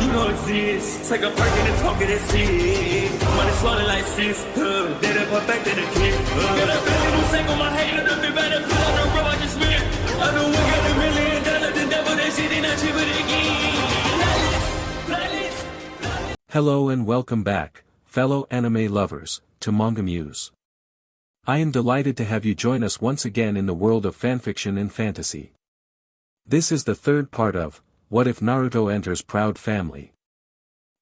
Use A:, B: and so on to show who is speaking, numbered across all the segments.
A: You know it's this. Take a perk and a talk of that shit. Money swallowing like sis. Did it perfect in the kid. Got a billion who sang on my head. Look up better put on the road I just spent. I know we got $1 million. The devil that shit ain't not cheaper again.
B: Hello and welcome back, fellow anime lovers, to MangaMuse. I am delighted to have you join us once again in the world of fanfiction and fantasy. This is the third part of What If Naruto Enters Proud Family.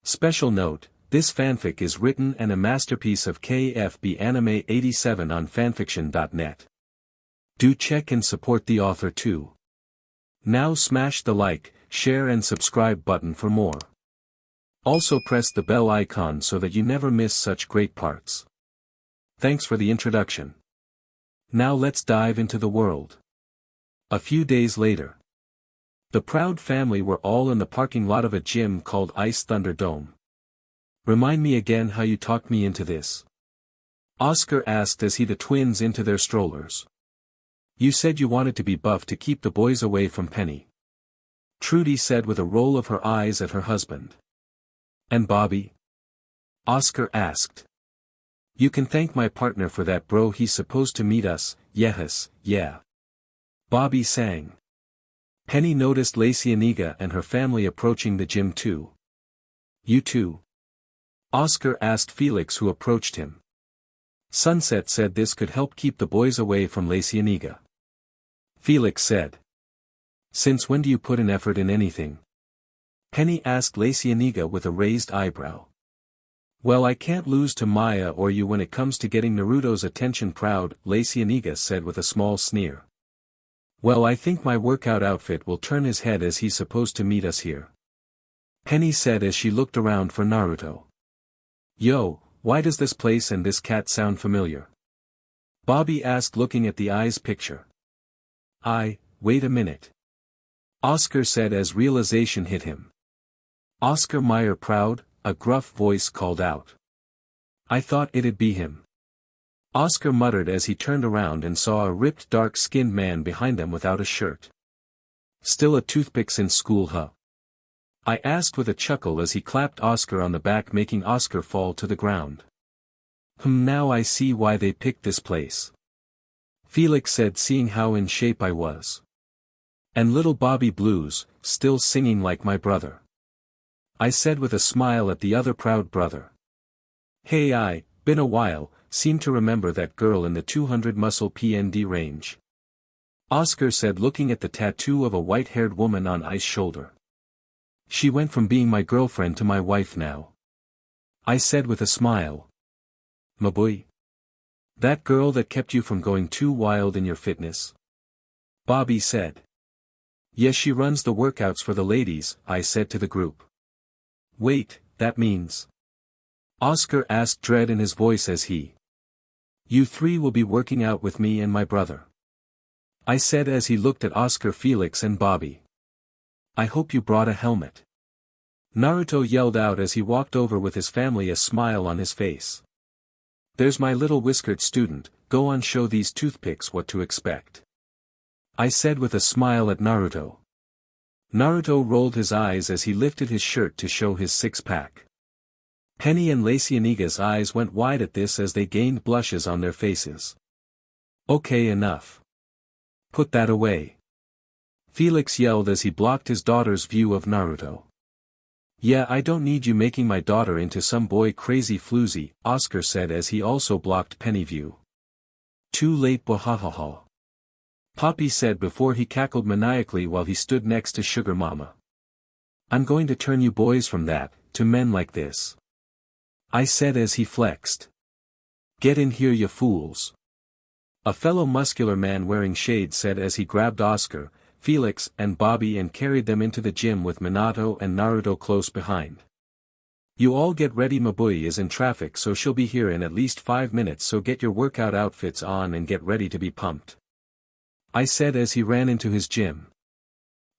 B: Special note, this fanfic is written and a masterpiece of KFB Anime 87 on FANFICTIONnet. Do check and support the author too. Now smash the like, share and subscribe button for more. Also press the bell icon so that you never miss such great parts. Thanks for the introduction. Now let's dive into the world. A few days later. The Proud family were all in the parking lot of a gym called Ice Thunder Dome. Remind me again how you talked me into this. Oscar asked as he the twins into their strollers. You said you wanted to be buff to keep the boys away from Penny. Trudy said with a roll of her eyes at her husband. And Bobby? Oscar asked. You can thank my partner for that, bro. He's supposed to meet us. Yes, yeah. Bobby sang. Penny noticed Lacianiga and her family approaching the gym too. You too? Oscar asked Felix, who approached him. Sunset said this could help keep the boys away from Lacianiga. Felix said. Since when do you put an effort in anything? Penny asked Lacianiga with a raised eyebrow. Well, I can't lose to Maya or you when it comes to getting Naruto's attention, Proud, Lacianiga said with a small sneer. Well, I think my workout outfit will turn his head as he's supposed to meet us here. Penny said as she looked around for Naruto. Yo, why does this place and this cat sound familiar? Bobby asked, looking at the eyes picture. Wait a minute. Oscar said as realization hit him. Oscar Mayer, Proud, a gruff voice called out. I thought it'd be him. Oscar muttered as he turned around and saw a ripped dark-skinned man behind them without a shirt. Still a toothpicks in school, huh? I asked with a chuckle as he clapped Oscar on the back, making Oscar fall to the ground. Now I see why they picked this place. Felix said, seeing how in shape I was. And little Bobby Blues, still singing like my brother. I said with a smile at the other Proud brother. Hey, been a while, seem to remember that girl in the 200 muscle PND range. Oscar said, looking at the tattoo of a white-haired woman on Ice's shoulder. She went from being my girlfriend to my wife now. I said with a smile. My boy. That girl that kept you from going too wild in your fitness? Bobby said. Yes, she runs the workouts for the ladies, I said to the group. Wait, that means? Oscar asked dread in his voice as he. You three will be working out with me and my brother. I said as he looked at Oscar, Felix and Bobby. I hope you brought a helmet. Naruto yelled out as he walked over with his family, a smile on his face. There's my little whiskered student, go on, show these toothpicks what to expect. I said with a smile at Naruto. Naruto rolled his eyes as he lifted his shirt to show his six-pack. Penny and Lacianiga's eyes went wide at this as they gained blushes on their faces. Okay, enough. Put that away. Felix yelled as he blocked his daughter's view of Naruto. Yeah, I don't need you making my daughter into some boy crazy floozy, Oscar said as he also blocked Penny view. Too late, bohahaha. Poppy said before he cackled maniacally while he stood next to Sugar Mama. I'm going to turn you boys from that, to men like this. I said as he flexed. Get in here, you fools. A fellow muscular man wearing shades said as he grabbed Oscar, Felix and Bobby and carried them into the gym with Minato and Naruto close behind. You all get ready, Mabui is in traffic, so she'll be here in at least 5 minutes, so get your workout outfits on and get ready to be pumped. I said as he ran into his gym.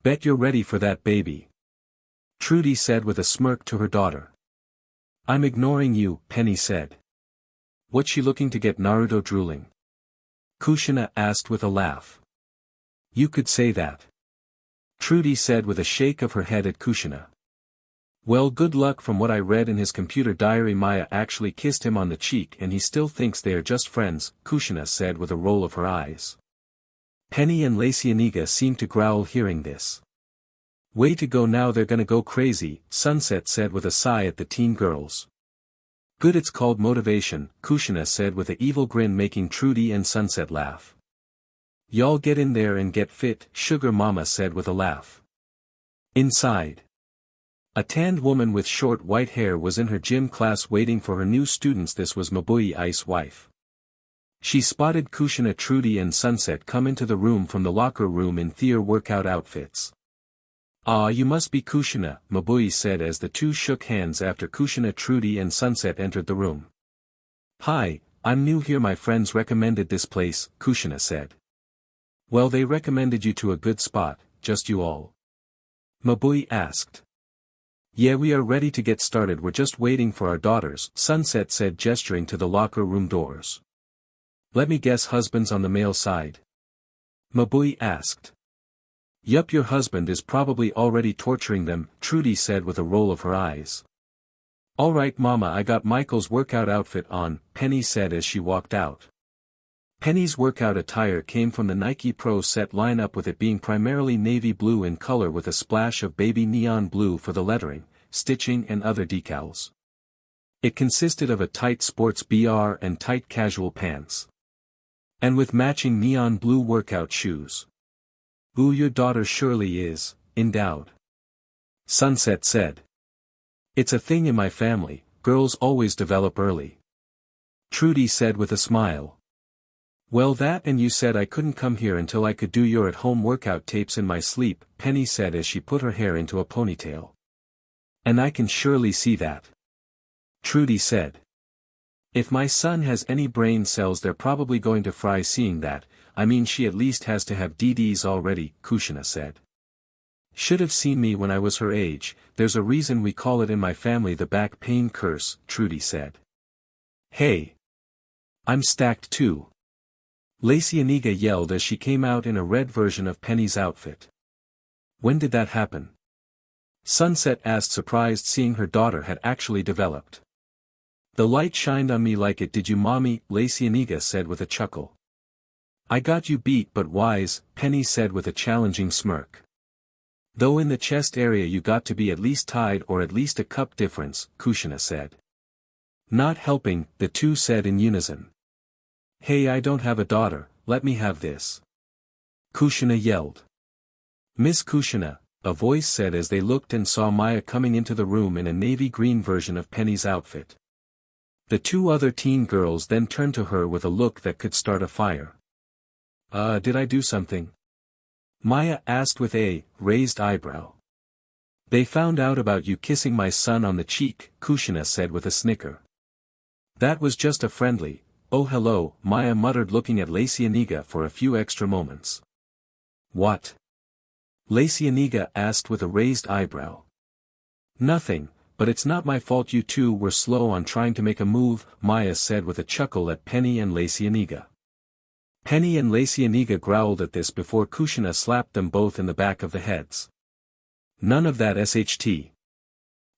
B: Bet you're ready for that, baby. Trudy said with a smirk to her daughter. I'm ignoring you, Penny said. What's she looking to get Naruto drooling? Kushina asked with a laugh. You could say that. Trudy said with a shake of her head at Kushina. Well, good luck. From what I read in his computer diary, Maya actually kissed him on the cheek and he still thinks they are just friends, Kushina said with a roll of her eyes. Penny and Lacianiga seemed to growl hearing this. Way to go, now they're gonna go crazy, Sunset said with a sigh at the teen girls. Good, it's called motivation, Kushina said with an evil grin, making Trudy and Sunset laugh. Y'all get in there and get fit, Sugar Mama said with a laugh. Inside. A tanned woman with short white hair was in her gym class waiting for her new students. This was Mabuyi's wife. She spotted Kushina, Trudy and Sunset come into the room from the locker room in their workout outfits. Ah, you must be Kushina, Mabuyi said as the two shook hands after Kushina, Trudy and Sunset entered the room. Hi, I'm new here, my friends recommended this place, Kushina said. Well, they recommended you to a good spot, just you all? Mabuyi asked. Yeah, we are ready to get started, we're just waiting for our daughters, Sunset said gesturing to the locker room doors. Let me guess, husband's on the male side? Mabuyi asked. Yup, your husband is probably already torturing them, Trudy said with a roll of her eyes. Alright mama, I got Michael's workout outfit on, Penny said as she walked out. Penny's workout attire came from the Nike Pro set lineup, with it being primarily navy blue in color with a splash of baby neon blue for the lettering, stitching and other decals. It consisted of a tight sports bra and tight casual pants. And with matching neon blue workout shoes. Ooh, your daughter surely is, endowed. Sunset said. It's a thing in my family, girls always develop early. Trudy said with a smile. Well, that, and you said I couldn't come here until I could do your at-home workout tapes in my sleep, Penny said as she put her hair into a ponytail. And I can surely see that. Trudy said. If my son has any brain cells, they're probably going to fry seeing that. I mean, she at least has to have DDs already, Kushina said. Should have seen me when I was her age, there's a reason we call it in my family the back pain curse, Trudy said. Hey! I'm stacked too. Lacianiga yelled as she came out in a red version of Penny's outfit. When did that happen? Sunset asked, surprised seeing her daughter had actually developed. The light shined on me like it did you, mommy, Lacianiga said with a chuckle. I got you beat but wise, Penny said with a challenging smirk. Though in the chest area you got to be at least tied or at least a cup difference, Kushina said. Not helping, the two said in unison. Hey, I don't have a daughter, let me have this. Kushina yelled. Miss Kushina, a voice said as they looked and saw Maya coming into the room in a navy green version of Penny's outfit. The two other teen girls then turned to her with a look that could start a fire. Did I do something? Maya asked with a raised eyebrow. They found out about you kissing my son on the cheek, Kushina said with a snicker. That was just a friendly, oh hello, Maya muttered, looking at Lacianiga for a few extra moments. What? Lacianiga asked with a raised eyebrow. Nothing, but it's not my fault you two were slow on trying to make a move, Maya said with a chuckle at Penny and Lacianiga. Penny and Lacianiga growled at this before Kushina slapped them both in the back of the heads. None of that SHT.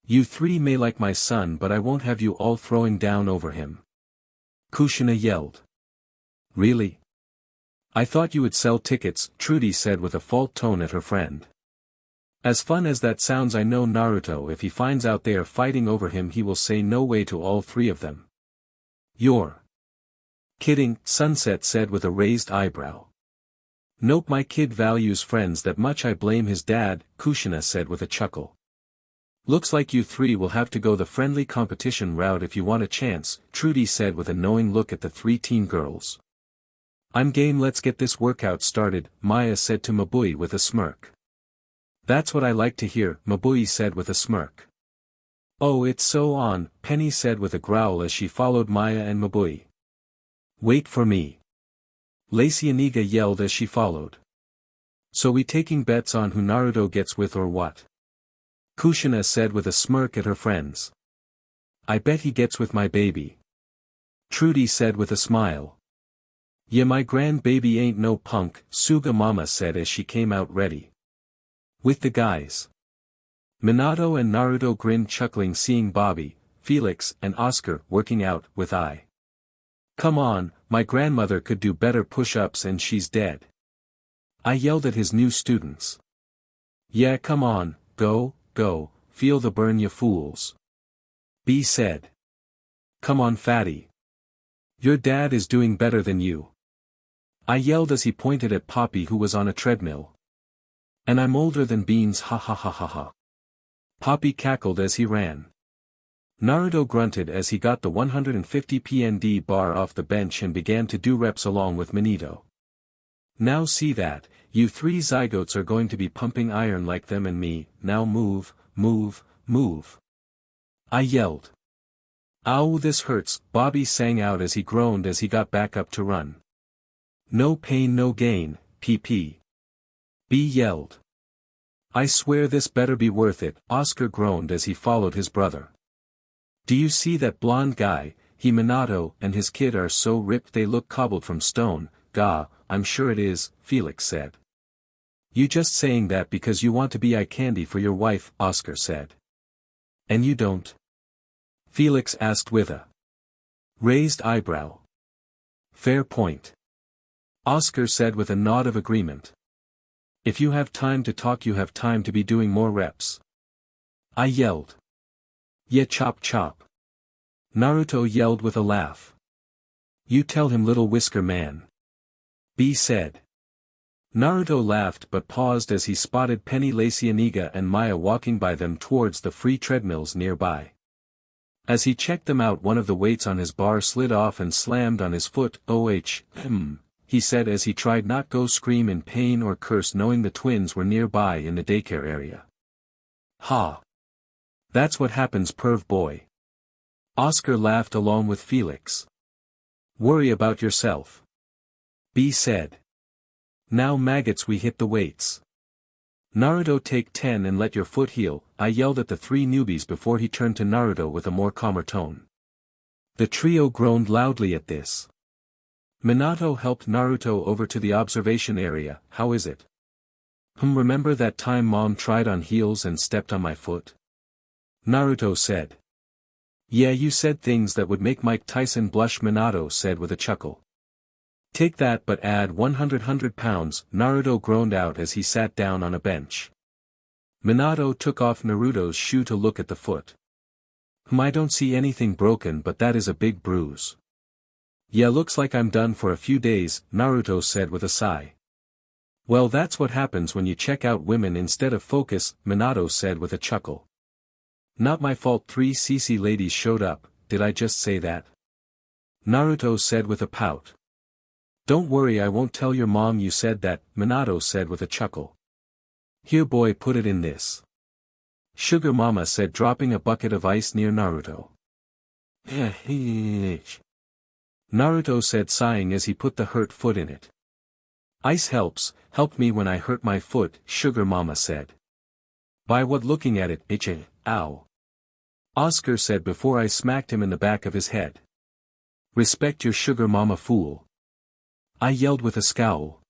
B: You three may like my son, but I won't have you all throwing down over him. Kushina yelled. Really? I thought you would sell tickets, Trudy said with a fault tone at her friend. As fun as that sounds, I know Naruto, if he finds out they are fighting over him he will say no way to all three of them. You're kidding, Sunset said with a raised eyebrow. Nope, my kid values friends that much, I blame his dad, Kushina said with a chuckle. Looks like you three will have to go the friendly competition route if you want a chance, Trudy said with a knowing look at the three teen girls. I'm game, let's get this workout started, Maya said to Mabuyi with a smirk. That's what I like to hear, Mabuyi said with a smirk. Oh, it's so on, Penny said with a growl as she followed Maya and Mabuyi. Wait for me. Lacianiga yelled as she followed. So we taking bets on who Naruto gets with or what? Kushina said with a smirk at her friends. I bet he gets with my baby. Trudy said with a smile. Yeah, my grandbaby ain't no punk, Suga Mama said as she came out ready. With the guys. Minato and Naruto grinned chuckling seeing Bobby, Felix and Oscar working out with I. Come on, my grandmother could do better push-ups and she's dead. I yelled at his new students. Yeah, come on, go, feel the burn ya fools. B said. Come on fatty. Your dad is doing better than you. I yelled as he pointed at Poppy who was on a treadmill. And I'm older than Beans, ha ha ha ha ha. Poppy cackled as he ran. Naruto grunted as he got the 150 PND bar off the bench and began to do reps along with Manito. Now see that, you three zygotes are going to be pumping iron like them and me, now move, move, move. I yelled. Ow, this hurts, Bobby sang out as he groaned as he got back up to run. No pain no gain, PP. B yelled. I swear this better be worth it, Oscar groaned as he followed his brother. Do you see that blonde guy, he Minato and his kid are so ripped they look cobbled from stone, gah, I'm sure it is, Felix said. You just saying that because you want to be eye candy for your wife, Oscar said. And you don't? Felix asked with a raised eyebrow. Fair point. Oscar said with a nod of agreement. If you have time to talk you have time to be doing more reps. I yelled. Yeah chop chop. Naruto yelled with a laugh. You tell him little whisker man. B said. Naruto laughed but paused as he spotted Penny Lacianiga and Maya walking by them towards the free treadmills nearby. As he checked them out one of the weights on his bar slid off and slammed on his foot, he said as he tried not go scream in pain or curse knowing the twins were nearby in the daycare area. Ha! That's what happens perv boy. Oscar laughed along with Felix. Worry about yourself. B said. Now maggots we hit the weights. Naruto take 10 and let your foot heal, I yelled at the three newbies before he turned to Naruto with a more calmer tone. The trio groaned loudly at this. Minato helped Naruto over to the observation area, how is it? Remember that time mom tried on heels and stepped on my foot? Naruto said. Yeah you said things that would make Mike Tyson blush Minato said with a chuckle. Take that but add 100 pounds, Naruto groaned out as he sat down on a bench. Minato took off Naruto's shoe to look at the foot. I don't see anything broken but that is a big bruise. Yeah looks like I'm done for a few days, Naruto said with a sigh. Well that's what happens when you check out women instead of focus, Minato said with a chuckle. Not my fault 3 CC ladies showed up, did I just say that? Naruto said with a pout. Don't worry I won't tell your mom you said that, Minato said with a chuckle. Here boy put it in this. Sugar mama said dropping a bucket of ice near Naruto. Naruto said sighing as he put the hurt foot in it. Ice helped me when I hurt my foot, Sugar mama said. By what looking at it, ow. Oscar said before I smacked him in the back of his head. Respect your sugar mama fool. I yelled with a scowl.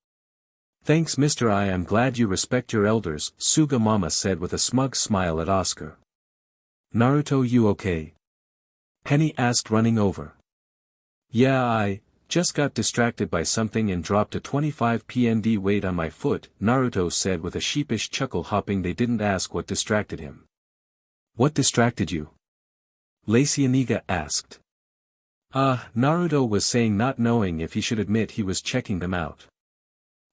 B: Thanks Mr. I am glad you respect your elders, Suga mama said with a smug smile at Oscar. Naruto you okay? Penny asked running over. Yeah I just got distracted by something and dropped a 25 PND weight on my foot, Naruto said with a sheepish chuckle hopping they didn't ask what distracted him. What distracted you? Lacianiga asked. Naruto was saying not knowing if he should admit he was checking them out.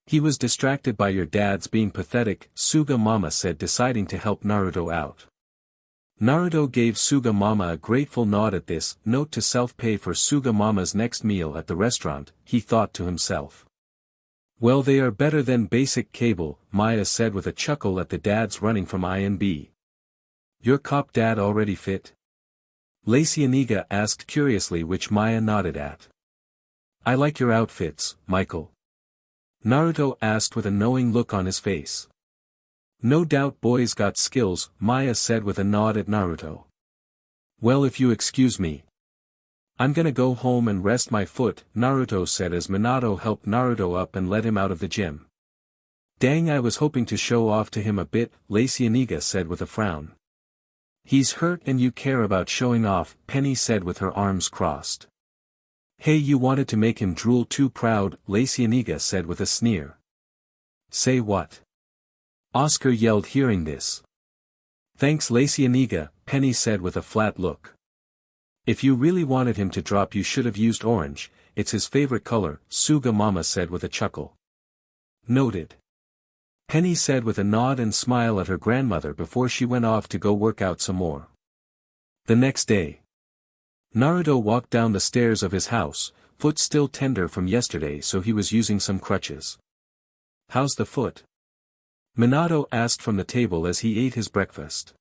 B: He was distracted by your dad's being pathetic, Suga mama said deciding to help Naruto out. Naruto gave Suga mama a grateful nod at this, note to self-pay for Suga mama's next meal at the restaurant, he thought to himself. Well they are better than basic cable, Maya said with a chuckle at the dads running from INB. Your cop dad already fit? Lacianiga asked curiously which Maya nodded at. I like your outfits, Michael. Naruto asked with a knowing look on his face. No doubt boys got skills, Maya said with a nod at Naruto. Well if you excuse me. I'm gonna go home and rest my foot, Naruto said as Minato helped Naruto up and led him out of the gym. Dang, I was hoping to show off to him a bit, Lacianiga said with a frown. He's hurt and you care about showing off, Penny said with her arms crossed. Hey, you wanted to make him drool too proud, Lacianiga said with a sneer. Say what? Oscar yelled hearing this. Thanks Lacianiga, Penny said with a flat look. If you really wanted him to drop you should have used orange, it's his favorite color, Suga Mama said with a chuckle. Noted. Penny said with a nod and smile at her grandmother before she went off to go work out some more. The next day. Naruto walked down the stairs of his house, foot still tender from yesterday so he was using some crutches. How's the foot? Minato asked from the table as he ate his breakfast.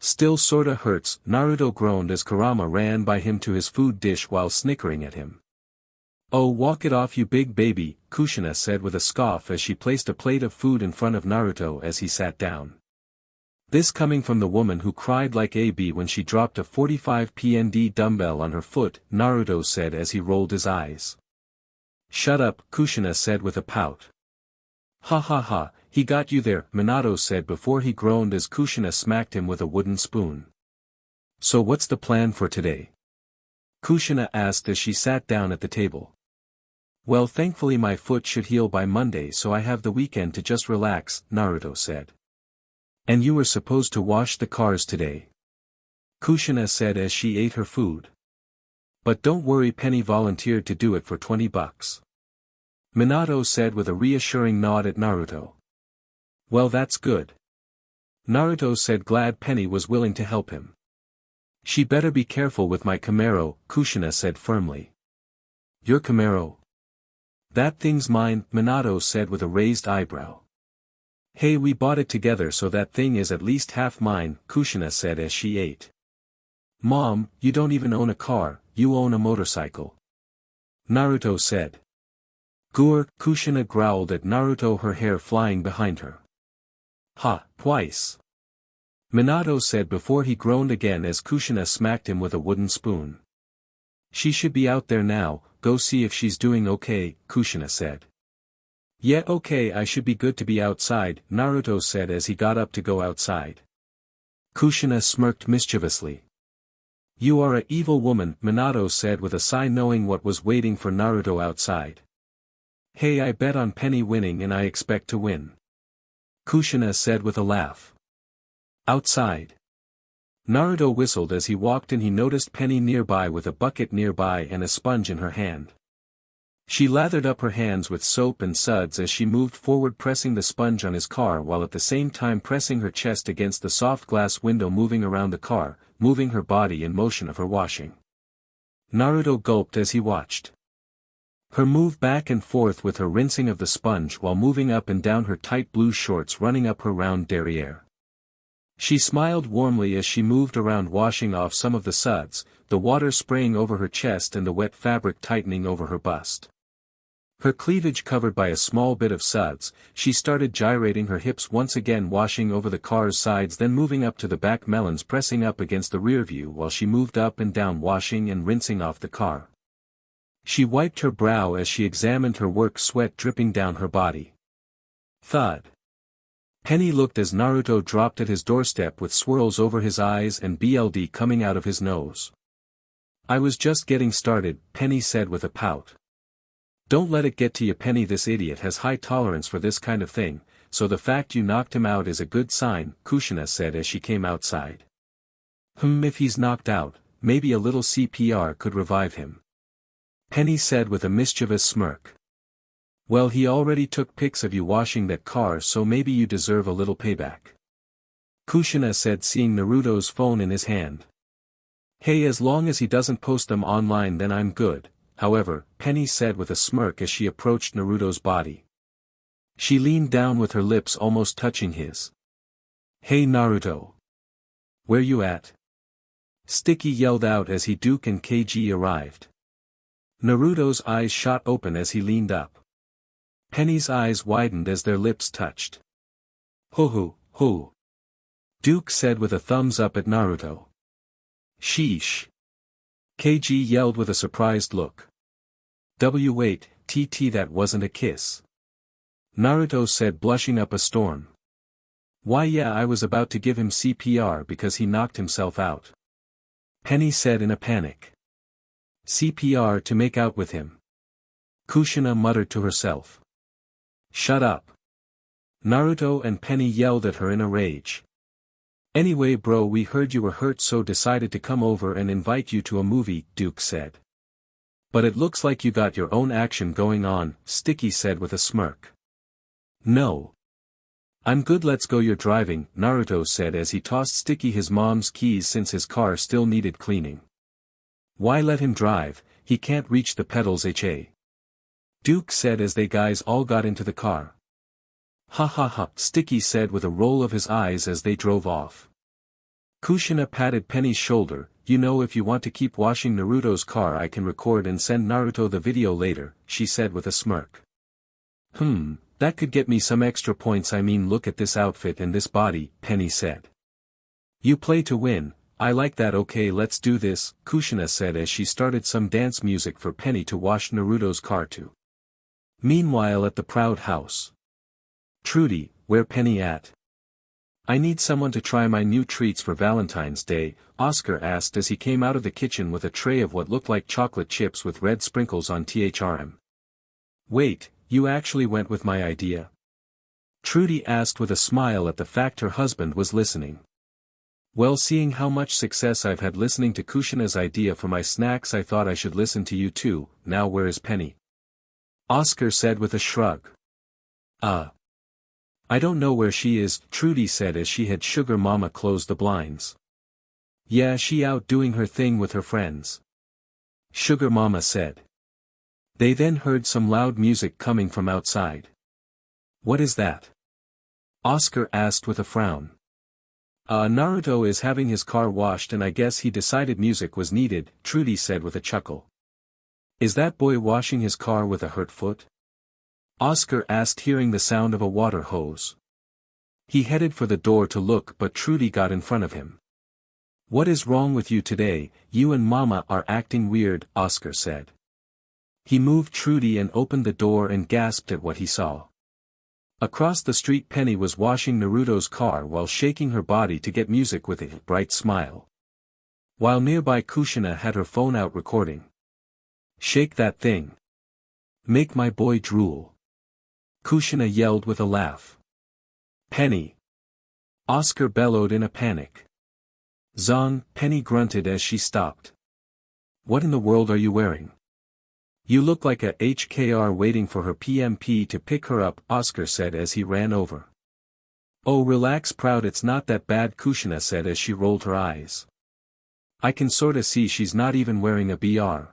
B: Still sorta hurts, Naruto groaned as Kurama ran by him to his food dish while snickering at him. Oh, walk it off you big baby, Kushina said with a scoff as she placed a plate of food in front of Naruto as he sat down. This coming from the woman who cried like a bee when she dropped a 45 pnd dumbbell on her foot, Naruto said as he rolled his eyes. Shut up, Kushina said with a pout. Ha ha ha, he got you there, Minato said before he groaned as Kushina smacked him with a wooden spoon. So what's the plan for today? Kushina asked as she sat down at the table. Well, thankfully my foot should heal by Monday so I have the weekend to just relax, Naruto said. And you were supposed to wash the cars today. Kushina said as she ate her food. But don't worry, Penny volunteered to do it for $20. Minato said with a reassuring nod at Naruto. Well, that's good. Naruto said, glad Penny was willing to help him. She better be careful with my Camaro, Kushina said firmly. Your Camaro? That thing's mine, Minato said with a raised eyebrow. Hey, we bought it together so that thing is at least half mine, Kushina said as she ate. Mom, you don't even own a car, you own a motorcycle. Naruto said. Gur, Kushina growled at Naruto, her hair flying behind her. Ha, twice. Minato said before he groaned again as Kushina smacked him with a wooden spoon. She should be out there now, go see if she's doing okay, Kushina said. Yeah, okay, I should be good to be outside, Naruto said as he got up to go outside. Kushina smirked mischievously. You are a evil woman, Minato said with a sigh knowing what was waiting for Naruto outside. Hey, I bet on Penny winning and I expect to win. Kushina said with a laugh. Outside. Naruto whistled as he walked and he noticed Penny nearby with a bucket nearby and a sponge in her hand. She lathered up her hands with soap and suds as she moved forward, pressing the sponge on his car while at the same time pressing her chest against the soft glass window, moving around the car, moving her body in motion of her washing. Naruto gulped as he watched her move back and forth with her rinsing of the sponge while moving up and down her tight blue shorts running up her round derriere. She smiled warmly as she moved around, washing off some of the suds, the water spraying over her chest and the wet fabric tightening over her bust. Her cleavage covered by a small bit of suds, she started gyrating her hips once again, washing over the car's sides, then moving up to the back melons, pressing up against the rear view while she moved up and down, washing and rinsing off the car. She wiped her brow as she examined her work, sweat dripping down her body. Thud. Penny looked as Naruto dropped at his doorstep with swirls over his eyes and BLD coming out of his nose. I was just getting started, Penny said with a pout. Don't let it get to you, Penny, this idiot has high tolerance for this kind of thing, so the fact you knocked him out is a good sign, Kushina said as she came outside. If he's knocked out, maybe a little CPR could revive him. Penny said with a mischievous smirk. Well, he already took pics of you washing that car, so maybe you deserve a little payback. Kushina said, seeing Naruto's phone in his hand. Hey, as long as he doesn't post them online then I'm good, however, Penny said with a smirk as she approached Naruto's body. She leaned down with her lips almost touching his. Hey Naruto. Where you at? Sticky yelled out as he, Duke and KG arrived. Naruto's eyes shot open as he leaned up. Penny's eyes widened as their lips touched. Ho. Duke said with a thumbs up at Naruto. Sheesh. KG yelled with a surprised look. Wait, TT, that wasn't a kiss. Naruto said, blushing up a storm. Why yeah, I was about to give him CPR because he knocked himself out. Penny said in a panic. CPR to make out with him. Kushina muttered to herself. Shut up. Naruto and Penny yelled at her in a rage. Anyway bro, we heard you were hurt so decided to come over and invite you to a movie, Duke said. But it looks like you got your own action going on, Sticky said with a smirk. No. I'm good, let's go, you're driving, Naruto said as he tossed Sticky his mom's keys since his car still needed cleaning. Why let him drive, he can't reach the pedals Duke said as they guys all got into the car. Ha ha ha, Sticky said with a roll of his eyes as they drove off. Kushina patted Penny's shoulder, you know, if you want to keep washing Naruto's car I can record and send Naruto the video later, she said with a smirk. That could get me some extra points, I mean look at this outfit and this body, Penny said. You play to win, I like that, okay let's do this, Kushina said as she started some dance music for Penny to wash Naruto's car to. Meanwhile at the Proud House. Trudy, where Penny at? I need someone to try my new treats for Valentine's Day, Oscar asked as he came out of the kitchen with a tray of what looked like chocolate chips with red sprinkles on THRM. Wait, you actually went with my idea? Trudy asked with a smile at the fact her husband was listening. Well, seeing how much success I've had listening to Kushina's idea for my snacks I thought I should listen to you too, now where is Penny? Oscar said with a shrug. I don't know where she is, Trudy said as she had Sugar Mama close the blinds. Yeah, she out doing her thing with her friends. Sugar Mama said. They then heard some loud music coming from outside. What is that? Oscar asked with a frown. Naruto is having his car washed and I guess he decided music was needed, Trudy said with a chuckle. Is that boy washing his car with a hurt foot? Oscar asked, hearing the sound of a water hose. He headed for the door to look but Trudy got in front of him. What is wrong with you today, you and Mama are acting weird, Oscar said. He moved Trudy and opened the door and gasped at what he saw. Across the street Penny was washing Naruto's car while shaking her body to get music with a bright smile. While nearby Kushina had her phone out recording. Shake that thing. Make my boy drool. Kushina yelled with a laugh. Penny. Oscar bellowed in a panic. Zong, Penny grunted as she stopped. What in the world are you wearing? You look like a HKR waiting for her PMP to pick her up, Oscar said as he ran over. Oh relax Proud, it's not that bad, Kushina said as she rolled her eyes. I can sorta see she's not even wearing a BR.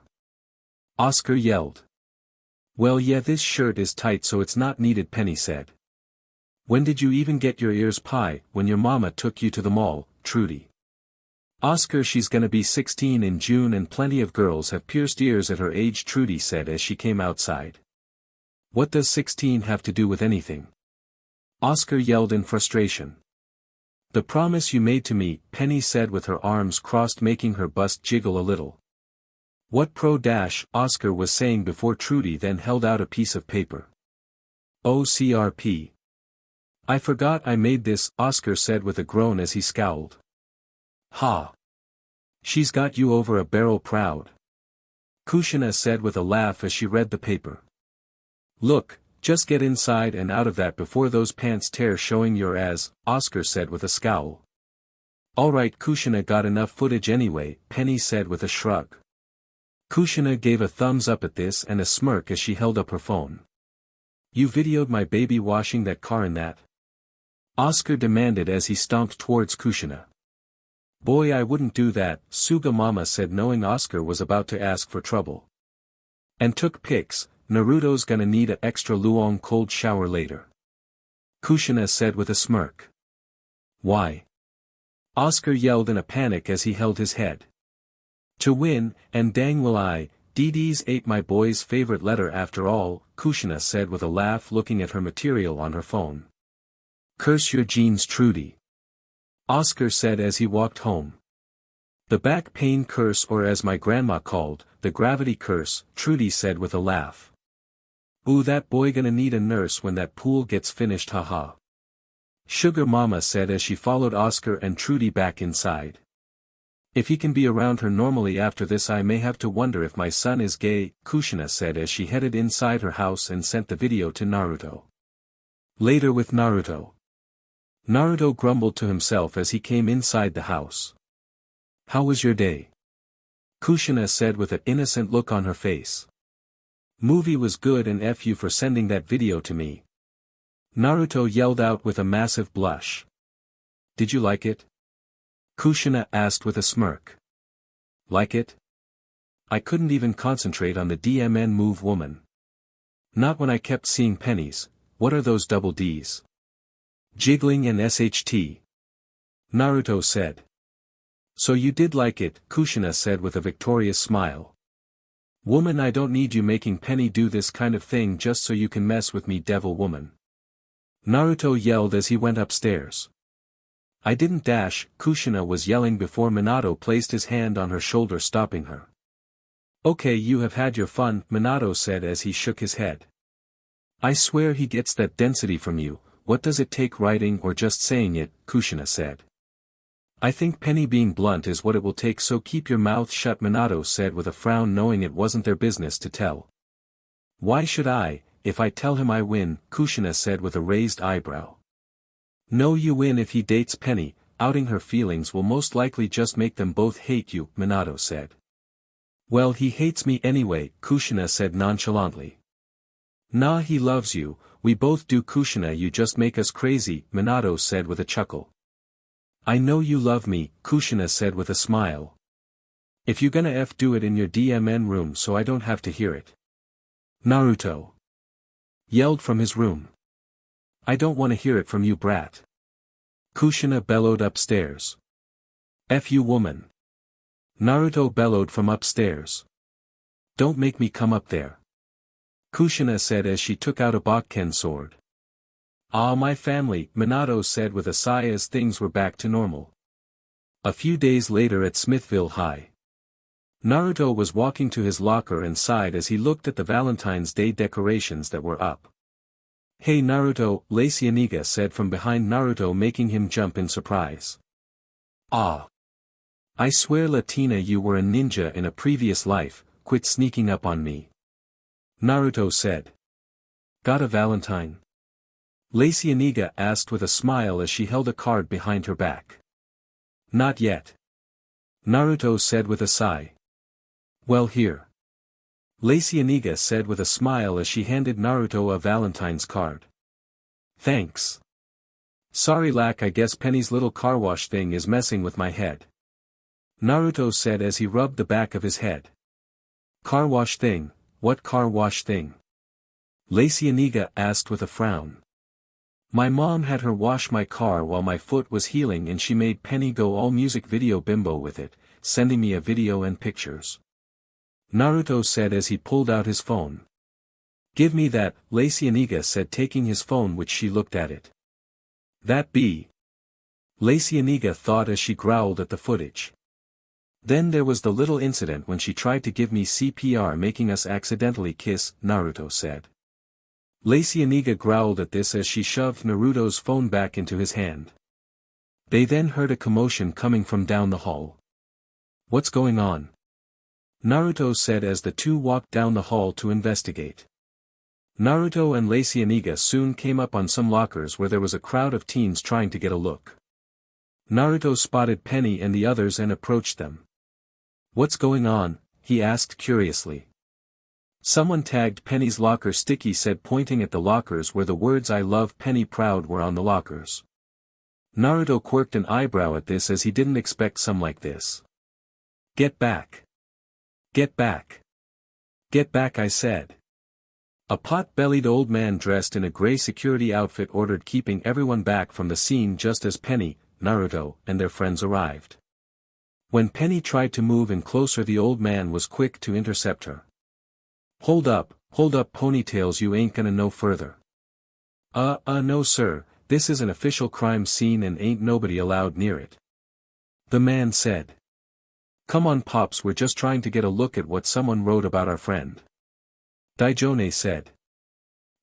B: Oscar yelled. Well yeah, this shirt is tight so it's not needed, Penny said. When did you even get your ears pie? When your mama took you to the mall, Trudy. Oscar, she's gonna be 16 in June and plenty of girls have pierced ears at her age, Trudy said as she came outside. What does 16 have to do with anything? Oscar yelled in frustration. The promise you made to me, Penny said with her arms crossed making her bust jiggle a little. What Oscar was saying before Trudy then held out a piece of paper. OCRP. I forgot I made this, Oscar said with a groan as he scowled. Ha. She's got you over a barrel, Proud. Kushina said with a laugh as she read the paper. Look, just get inside and out of that before those pants tear showing your ass, Oscar said with a scowl. Alright, Kushina got enough footage anyway, Penny said with a shrug. Kushina gave a thumbs up at this and a smirk as she held up her phone. You videoed my baby washing that car in that? Oscar demanded as he stomped towards Kushina. Boy, I wouldn't do that, Suga Mama said knowing Oscar was about to ask for trouble. And took pics, Naruto's gonna need an extra luong cold shower later. Kushina said with a smirk. Why? Oscar yelled in a panic as he held his head. To win, and dang will I, DD's ate my boy's favorite letter after all, Kushina said with a laugh looking at her material on her phone. Curse your genes, Trudy. Oscar said as he walked home. The back pain curse, or as my grandma called, the gravity curse, Trudy said with a laugh. Ooh, that boy gonna need a nurse when that pool gets finished, haha. Sugar Mama said as she followed Oscar and Trudy back inside. If he can be around her normally after this, I may have to wonder if my son is gay, Kushina said as she headed inside her house and sent the video to Naruto. Later with Naruto. Naruto grumbled to himself as he came inside the house. How was your day? Kushina said with an innocent look on her face. Movie was good and F you for sending that video to me. Naruto yelled out with a massive blush. Did you like it? Kushina asked with a smirk. Like it? I couldn't even concentrate on the DMN move, woman. Not when I kept seeing pennies. What are those double D's? Jiggling and SHT. Naruto said. So you did like it, Kushina said with a victorious smile. Woman, I don't need you making Penny do this kind of thing just so you can mess with me, devil woman. Naruto yelled as he went upstairs. I didn't dash, Kushina was yelling before Minato placed his hand on her shoulder, stopping her. Okay, you have had your fun, Minato said as he shook his head. I swear he gets that density from you. What does it take, writing or just saying it, Kushina said. I think Penny being blunt is what it will take, so keep your mouth shut, Minato said with a frown, knowing it wasn't their business to tell. Why should I? If I tell him I win, Kushina said with a raised eyebrow. No, you win if he dates Penny. Outing her feelings will most likely just make them both hate you, Minato said. Well, he hates me anyway, Kushina said nonchalantly. Nah, he loves you, we both do, Kushina, you just make us crazy, Minato said with a chuckle. I know you love me, Kushina said with a smile. If you gonna do it in your DMN room so I don't have to hear it. Naruto yelled from his room. I don't want to hear it from you, brat. Kushina bellowed upstairs. F you, woman. Naruto bellowed from upstairs. Don't make me come up there. Kushina said as she took out a Bakken sword. Ah, my family, Minato said with a sigh as things were back to normal. A few days later at Smithville High. Naruto was walking to his locker and sighed as he looked at the Valentine's Day decorations that were up. Hey Naruto, Lacey Aniga said from behind Naruto, making him jump in surprise. Ah. I swear, Latina, you were a ninja in a previous life, quit sneaking up on me. Naruto said. Got a Valentine? Lacey Aniga asked with a smile as she held a card behind her back. Not yet. Naruto said with a sigh. Well, here. Lacey Aniga said with a smile as she handed Naruto a Valentine's card. Thanks. Sorry Lack, I guess Penny's little car wash thing is messing with my head. Naruto said as he rubbed the back of his head. Car wash thing? What car wash thing? Lacey Aniga asked with a frown. My mom had her wash my car while my foot was healing and she made Penny go all music video bimbo with it, sending me a video and pictures. Naruto said as he pulled out his phone. Give me that, Lacey Aniga said, taking his phone, which she looked at it. That be? Lacey Aniga thought as she growled at the footage. Then there was the little incident when she tried to give me CPR, making us accidentally kiss, Naruto said. Lacey Aniga growled at this as she shoved Naruto's phone back into his hand. They then heard a commotion coming from down the hall. What's going on? Naruto said as the two walked down the hall to investigate. Naruto and Lacey Aniga soon came up on some lockers where there was a crowd of teens trying to get a look. Naruto spotted Penny and the others and approached them. What's going on? He asked curiously. Someone tagged Penny's locker, Sticky said, pointing at the lockers where the words I love Penny proud were on the lockers. Naruto quirked an eyebrow at this as he didn't expect some like this. Get back. Get back. Get back, I said. A pot-bellied old man dressed in a gray security outfit ordered, keeping everyone back from the scene just as Penny, Naruto, and their friends arrived. When Penny tried to move in closer, the old man was quick to intercept her. Hold up, ponytails, you ain't gonna no further. No sir, this is an official crime scene and ain't nobody allowed near it. The man said. Come on Pops, we're just trying to get a look at what someone wrote about our friend. Daijone said.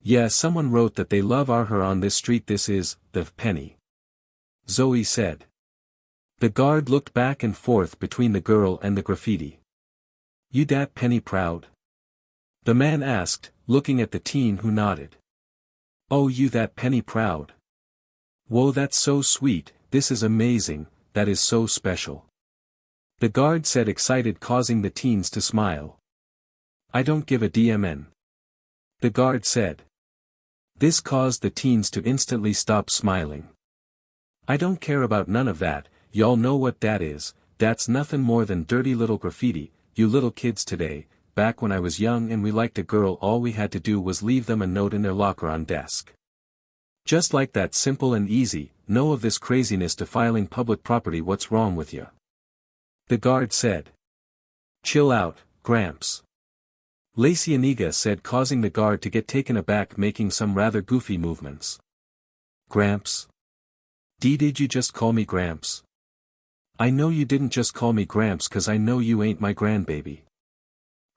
B: Yeah, someone wrote that they love her on this street. This is, the Penny. Zoe said. The guard looked back and forth between the girl and the graffiti. You dat Penny proud? The man asked, looking at the teen who nodded. Oh, you that Penny proud? Whoa, that's so sweet, this is amazing, that is so special. The guard said, excited, causing the teens to smile. I don't give a DMN. The guard said. This caused the teens to instantly stop smiling. I don't care about none of that, y'all know what that is, that's nothing more than dirty little graffiti, you little kids today. Back when I was young and we liked a girl, all we had to do was leave them a note in their locker on desk. Just like that, simple and easy, no of this craziness defiling public property. What's wrong with ya? The guard said. Chill out, Gramps. Lacianiga said, causing the guard to get taken aback, making some rather goofy movements. Gramps? Did you just call me Gramps? I know you didn't just call me Gramps, cause I know you ain't my grandbaby.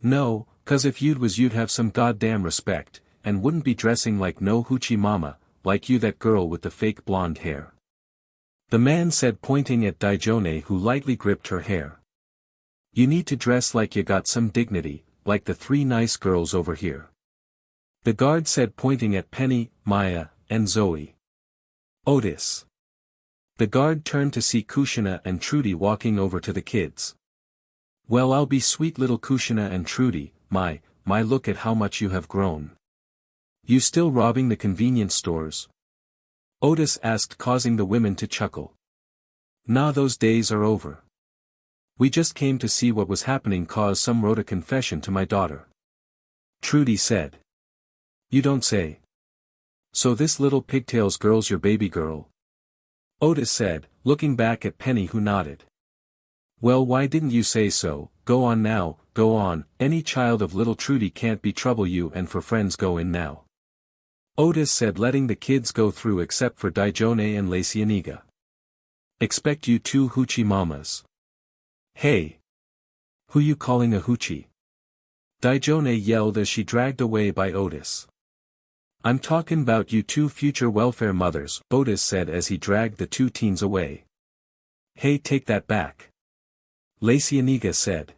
B: No, cause if you'd was, you'd have some goddamn respect, and wouldn't be dressing like no hoochie mama, like you, that girl with the fake blonde hair. The man said, pointing at Daijone, who lightly gripped her hair. You need to dress like you got some dignity, like the three nice girls over here. The guard said, pointing at Penny, Maya, and Zoe. Otis. The guard turned to see Kushina and Trudy walking over to the kids. Well, I'll be sweet little Kushina and Trudy, my, look at how much you have grown. You still robbing the convenience stores? Otis asked, causing the women to chuckle. Nah, those days are over. We just came to see what was happening, cause some wrote a confession to my daughter. Trudy said. You don't say. So this little pigtails girl's your baby girl? Otis said, looking back at Penny, who nodded. Well, why didn't you say so? Go on now, go on, any child of little Trudy can't be trouble you, and for friends go in now. Otis said, letting the kids go through except for Daijone and Lacianiga. Expect you two hoochie mamas. Hey! Who you calling a hoochie? Daijone yelled as she dragged away by Otis. I'm talking about you two future welfare mothers, Otis said as he dragged the two teens away. Hey, take that back. Lacianiga said.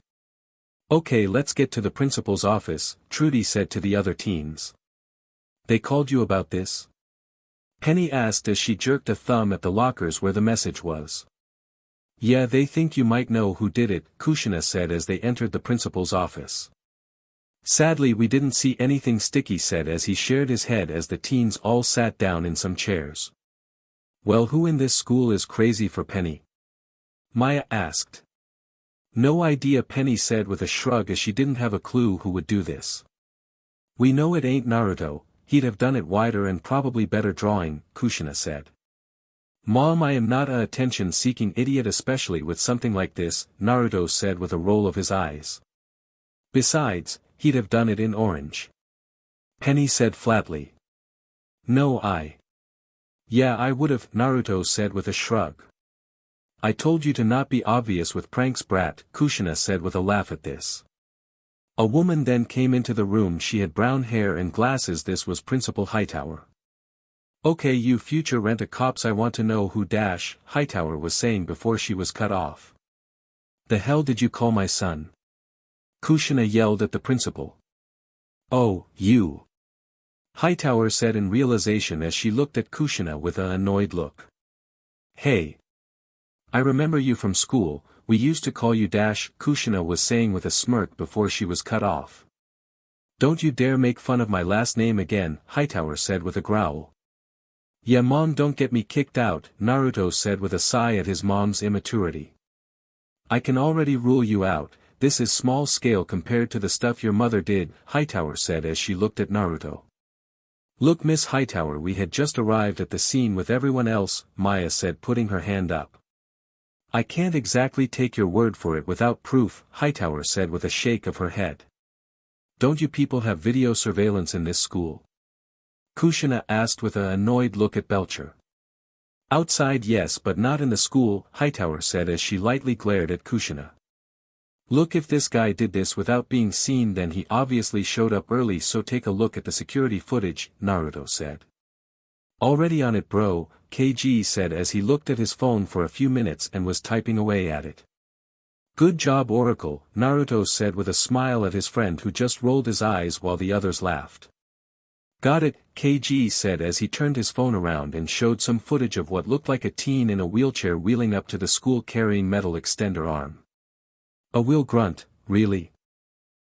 B: Okay, let's get to the principal's office, Trudy said to the other teens. They called you about this? Penny asked as she jerked a thumb at the lockers where the message was. Yeah, they think you might know who did it, Kushina said as they entered the principal's office. Sadly, we didn't see anything, Sticky said as he shared his head as the teens all sat down in some chairs. Well, who in this school is crazy for Penny? Maya asked. No idea, Penny said with a shrug as she didn't have a clue who would do this. We know it ain't Naruto, he'd have done it wider and probably better drawing, Kushina said. Mom, I am not a attention-seeking idiot, especially with something like this, Naruto said with a roll of his eyes. Besides, he'd have done it in orange. Penny said flatly. No, Yeah, I would've, Naruto said with a shrug. I told you to not be obvious with pranks, brat, Kushina said with a laugh at this. A woman then came into the room. She had brown hair and glasses. This was Principal Hightower. Okay, you future rent-a-cops, I want to know who dash, Hightower was saying before she was cut off. The hell did you call my son? Kushina yelled at the principal. Oh, you. Hightower said in realization as she looked at Kushina with an annoyed look. Hey. I remember you from school, we used to call you Dash, Kushina was saying with a smirk before she was cut off. Don't you dare make fun of my last name again, Hightower said with a growl. Yeah, Mom, don't get me kicked out, Naruto said with a sigh at his mom's immaturity. I can already rule you out, this is small scale compared to the stuff your mother did, Hightower said as she looked at Naruto. Look, Miss Hightower, we had just arrived at the scene with everyone else, Maya said, putting her hand up. I can't exactly take your word for it without proof, Hightower said with a shake of her head. Don't you people have video surveillance in this school? Kushina asked with an annoyed look at Belcher. Outside, yes, but not in the school, Hightower said as she lightly glared at Kushina. Look, if this guy did this without being seen, then he obviously showed up early, so take a look at the security footage, Naruto said. Already on it bro, KG said as he looked at his phone for a few minutes and was typing away at it. Good job Oracle, Naruto said with a smile at his friend who just rolled his eyes while the others laughed. Got it, KG said as he turned his phone around and showed some footage of what looked like a teen in a wheelchair wheeling up to the school carrying metal extender arm. A Will grunt, really?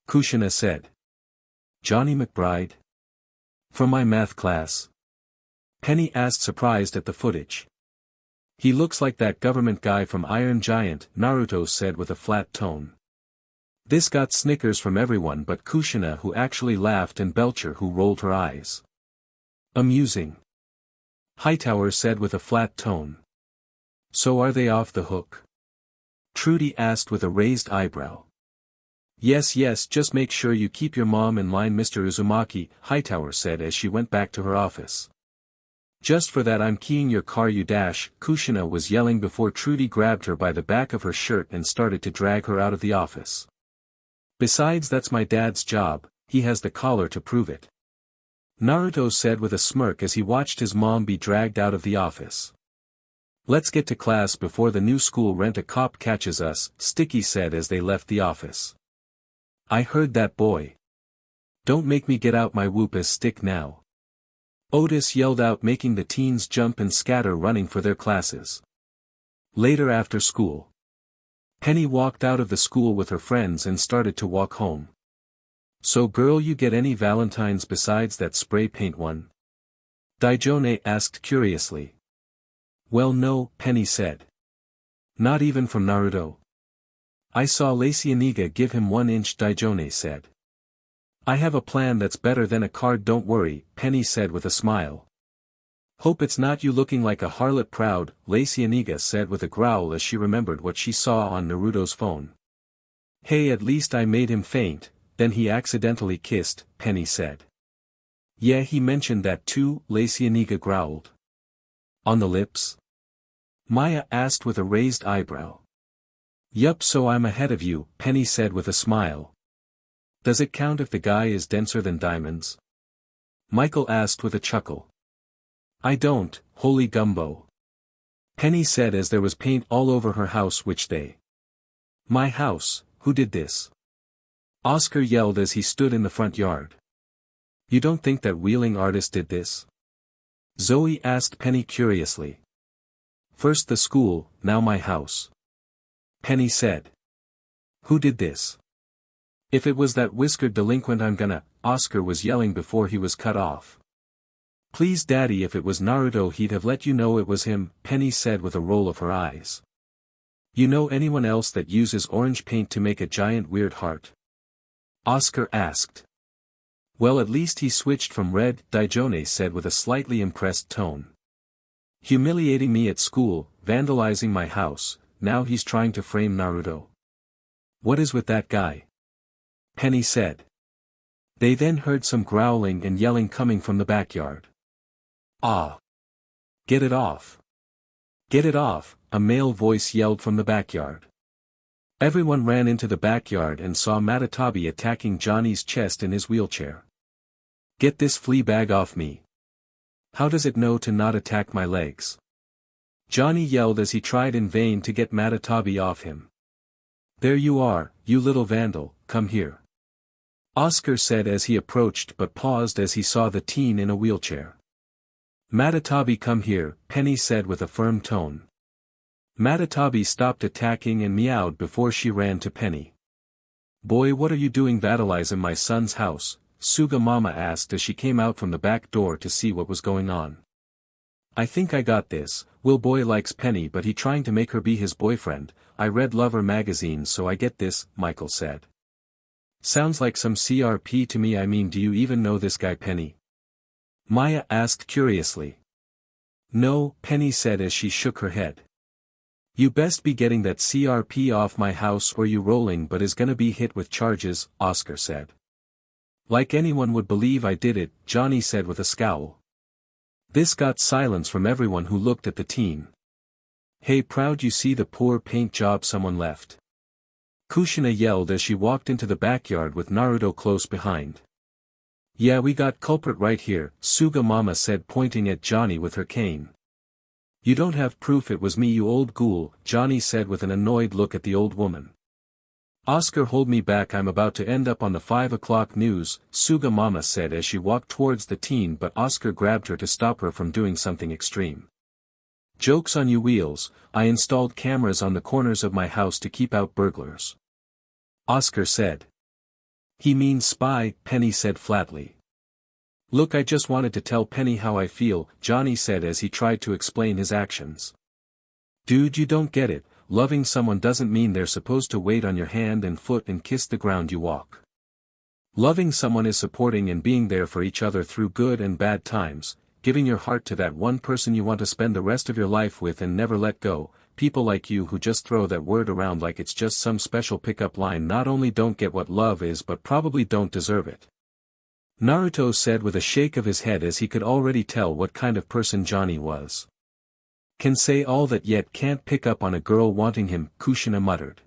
B: Kushina said. Johnny McBride? From my math class? Penny asked, surprised at the footage. He looks like that government guy from Iron Giant, Naruto said with a flat tone. This got snickers from everyone but Kushina, who actually laughed, and Belcher, who rolled her eyes. Amusing. Hightower said with a flat tone. So are they off the hook? Trudy asked with a raised eyebrow. Yes, just make sure you keep your mom in line, Mr. Uzumaki, Hightower said as she went back to her office. Just for that I'm keying your car, you dash, Kushina was yelling before Trudy grabbed her by the back of her shirt and started to drag her out of the office. Besides, that's my dad's job, he has the collar to prove it. Naruto said with a smirk as he watched his mom be dragged out of the office. Let's get to class before the new school rent-a-cop catches us, Sticky said as they left the office. I heard that boy. Don't make me get out my whoop-as stick now. Otis yelled out, making the teens jump and scatter, running for their classes. Later after school. Penny walked out of the school with her friends and started to walk home. So girl, you get any valentines besides that spray paint one? Daijone asked curiously. Well no, Penny said. Not even from Naruto. I saw Lacey Aniga give him 1-inch, Daijone said. I have a plan that's better than a card, don't worry, Penny said with a smile. Hope it's not you looking like a harlot proud, Lacey Aniga said with a growl as she remembered what she saw on Naruto's phone. Hey, at least I made him faint, then he accidentally kissed, Penny said. Yeah, he mentioned that too, Lacey Aniga growled. On the lips? Maya asked with a raised eyebrow. Yup, so I'm ahead of you, Penny said with a smile. Does it count if the guy is denser than diamonds? Michael asked with a chuckle. I don't, holy gumbo. Penny said as there was paint all over her house, which they. My house, who did this? Oscar yelled as he stood in the front yard. You don't think that wheeling artist did this? Zoe asked Penny curiously. First the school, now my house. Penny said. Who did this? If it was that whiskered delinquent I'm gonna, Oscar was yelling before he was cut off. Please daddy, if it was Naruto he'd have let you know it was him, Penny said with a roll of her eyes. You know anyone else that uses orange paint to make a giant weird heart? Oscar asked. Well, at least he switched from red, Daijone said with a slightly impressed tone. Humiliating me at school, vandalizing my house, now he's trying to frame Naruto. What is with that guy? Penny said. They then heard some growling and yelling coming from the backyard. Ah! Get it off! Get it off! A male voice yelled from the backyard. Everyone ran into the backyard and saw Matatabi attacking Johnny's chest in his wheelchair. Get this flea bag off me! How does it know to not attack my legs? Johnny yelled as he tried in vain to get Matatabi off him. There you are, you little vandal, come here. Oscar said as he approached but paused as he saw the teen in a wheelchair. Matatabi, come here, Penny said with a firm tone. Matatabi stopped attacking and meowed before she ran to Penny. Boy, what are you doing vandalizing my son's house? Suga Mama asked as she came out from the back door to see what was going on. I think I got this. Will boy likes Penny but he trying to make her be his boyfriend. I read Lover magazine so I get this, Michael said. Sounds like some CRP to me. I mean, do you even know this guy Penny? Maya asked curiously. No, Penny said as she shook her head. You best be getting that CRP off my house or you rolling but is gonna be hit with charges, Oscar said. Like anyone would believe I did it, Johnny said with a scowl. This got silence from everyone who looked at the teen. Hey, proud, you see the poor paint job someone left? Kushina yelled as she walked into the backyard with Naruto close behind. Yeah, we got culprit right here, Suga Mama said, pointing at Johnny with her cane. You don't have proof it was me, you old ghoul, Johnny said with an annoyed look at the old woman. Oscar, hold me back, I'm about to end up on the 5 o'clock news, Suga Mama said as she walked towards the teen, but Oscar grabbed her to stop her from doing something extreme. Joke's on you, Wheels, I installed cameras on the corners of my house to keep out burglars. Oscar said. He means spy, Penny said flatly. Look, I just wanted to tell Penny how I feel, Johnny said as he tried to explain his actions. Dude, you don't get it, loving someone doesn't mean they're supposed to wait on your hand and foot and kiss the ground you walk. Loving someone is supporting and being there for each other through good and bad times, giving your heart to that one person you want to spend the rest of your life with and never let go. People like you who just throw that word around like it's just some special pickup line not only don't get what love is but probably don't deserve it. Naruto said with a shake of his head as he could already tell what kind of person Johnny was. Can say all that yet can't pick up on a girl wanting him, Kushina muttered.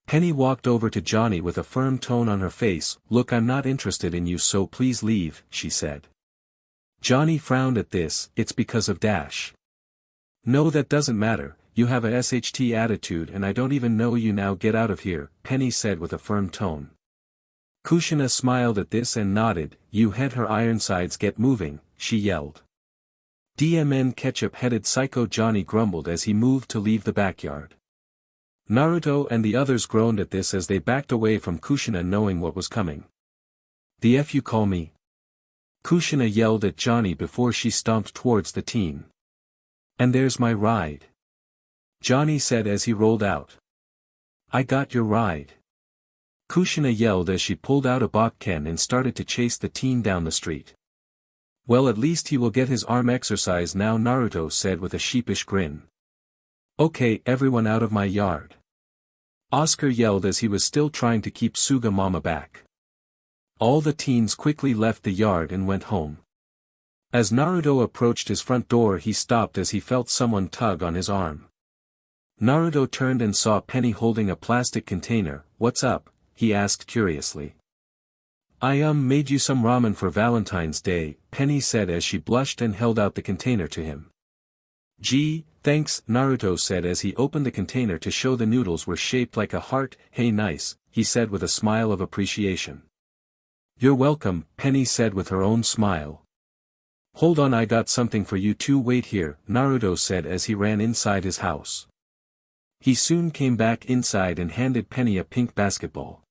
B: Penny walked over to Johnny with a firm tone on her face. Look, I'm not interested in you, so please leave, she said. Johnny frowned at this. It's because of Dash. No, that doesn't matter, you have a SHT attitude and I don't even know you, now get out of here, Penny said with a firm tone. Kushina smiled at this and nodded. You had her Ironsides get moving, she yelled. DMN ketchup-headed psycho, Johnny grumbled as he moved to leave the backyard. Naruto and the others groaned at this as they backed away from Kushina, knowing what was coming. The F you call me? Kushina yelled at Johnny before she stomped towards the teen. And there's my ride, Johnny said as he rolled out. I got your ride, Kushina yelled as she pulled out a botken and started to chase the teen down the street. Well, at least he will get his arm exercise now, Naruto said with a sheepish grin. Okay, everyone out of my yard, Oscar yelled as he was still trying to keep Suga Mama back. All the teens quickly left the yard and went home. As Naruto approached his front door, he stopped as he felt someone tug on his arm. Naruto turned and saw Penny holding a plastic container. What's up? He asked curiously. I made you some ramen for Valentine's Day, Penny said as she blushed and held out the container to him. Gee, thanks, Naruto said as he opened the container to show the noodles were shaped like a heart. Hey, nice, he said with a smile of appreciation. You're welcome, Penny said with her own smile. Hold on, I got something for you too, wait here, Naruto said as he ran inside his house. He soon came back inside and handed Penny a pink basketball.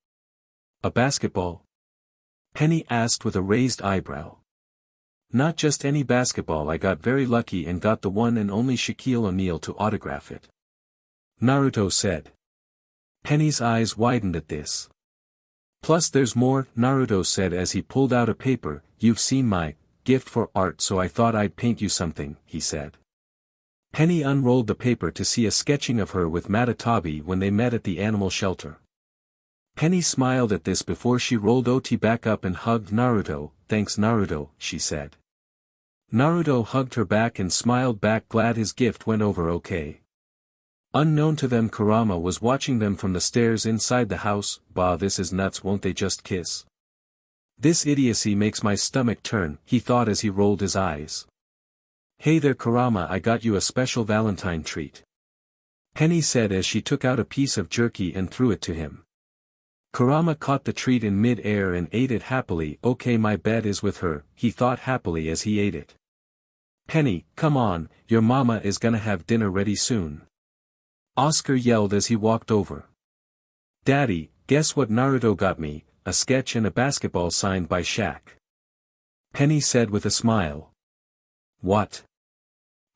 B: A basketball? Penny asked with a raised eyebrow. Not just any basketball, I got very lucky and got the one and only Shaquille O'Neal to autograph it, Naruto said. Penny's eyes widened at this. Plus there's more, Naruto said as he pulled out a paper. You've seen my gift for art, so I thought I'd paint you something, he said. Penny unrolled the paper to see a sketching of her with Matatabi when they met at the animal shelter. Penny smiled at this before she rolled OT back up and hugged Naruto. Thanks, Naruto, she said. Naruto hugged her back and smiled back, glad his gift went over okay. Unknown to them, Kurama was watching them from the stairs inside the house. Bah, this is nuts, won't they just kiss? This idiocy makes my stomach turn, he thought as he rolled his eyes. Hey there, Kurama, I got you a special Valentine treat, Penny said as she took out a piece of jerky and threw it to him. Kurama caught the treat in mid-air and ate it happily. Okay, my bet is with her, he thought happily as he ate it. Penny, come on, your mama is gonna have dinner ready soon, Oscar yelled as he walked over. Daddy, guess what Naruto got me? A sketch and a basketball signed by Shaq, Penny said with a smile. What?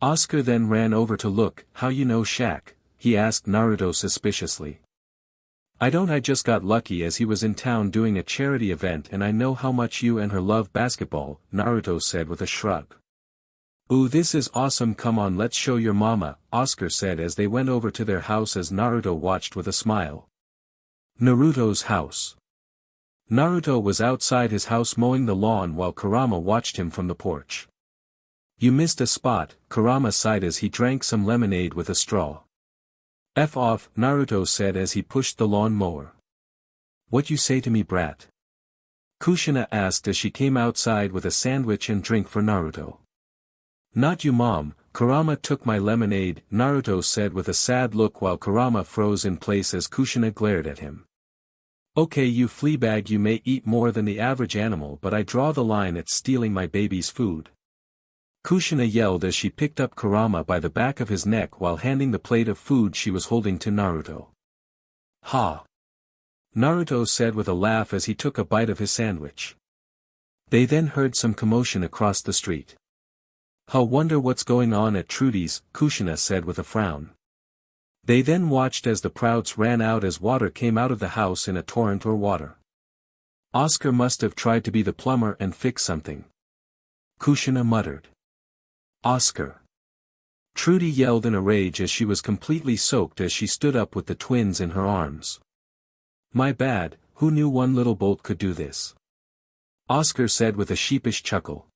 B: Oscar then ran over to look. How you know Shaq? He asked Naruto suspiciously. I just got lucky as he was in town doing a charity event and I know how much you and her love basketball, Naruto said with a shrug. Ooh, this is awesome, come on, let's show your mama, Oscar said as they went over to their house as Naruto watched with a smile. Naruto's house. Naruto was outside his house mowing the lawn while Kurama watched him from the porch. You missed a spot, Kurama sighed as he drank some lemonade with a straw. F off, Naruto said as he pushed the lawn mower. What you say to me, brat? Kushina asked as she came outside with a sandwich and drink for Naruto. Not you, mom, Kurama took my lemonade, Naruto said with a sad look while Kurama froze in place as Kushina glared at him. Okay, you fleabag, you may eat more than the average animal, but I draw the line at stealing my baby's food. Kushina yelled as she picked up Kurama by the back of his neck while handing the plate of food she was holding to Naruto. Ha! Naruto said with a laugh as he took a bite of his sandwich. They then heard some commotion across the street. "Huh, wonder what's going on at Trudy's," Kushina said with a frown. They then watched as the Prouts ran out as water came out of the house in a torrent or water. Oscar must have tried to be the plumber and fix something. Kushina muttered. Oscar. Trudy yelled in a rage as she was completely soaked as she stood up with the twins in her arms. My bad, who knew one little bolt could do this? Oscar said with a sheepish chuckle.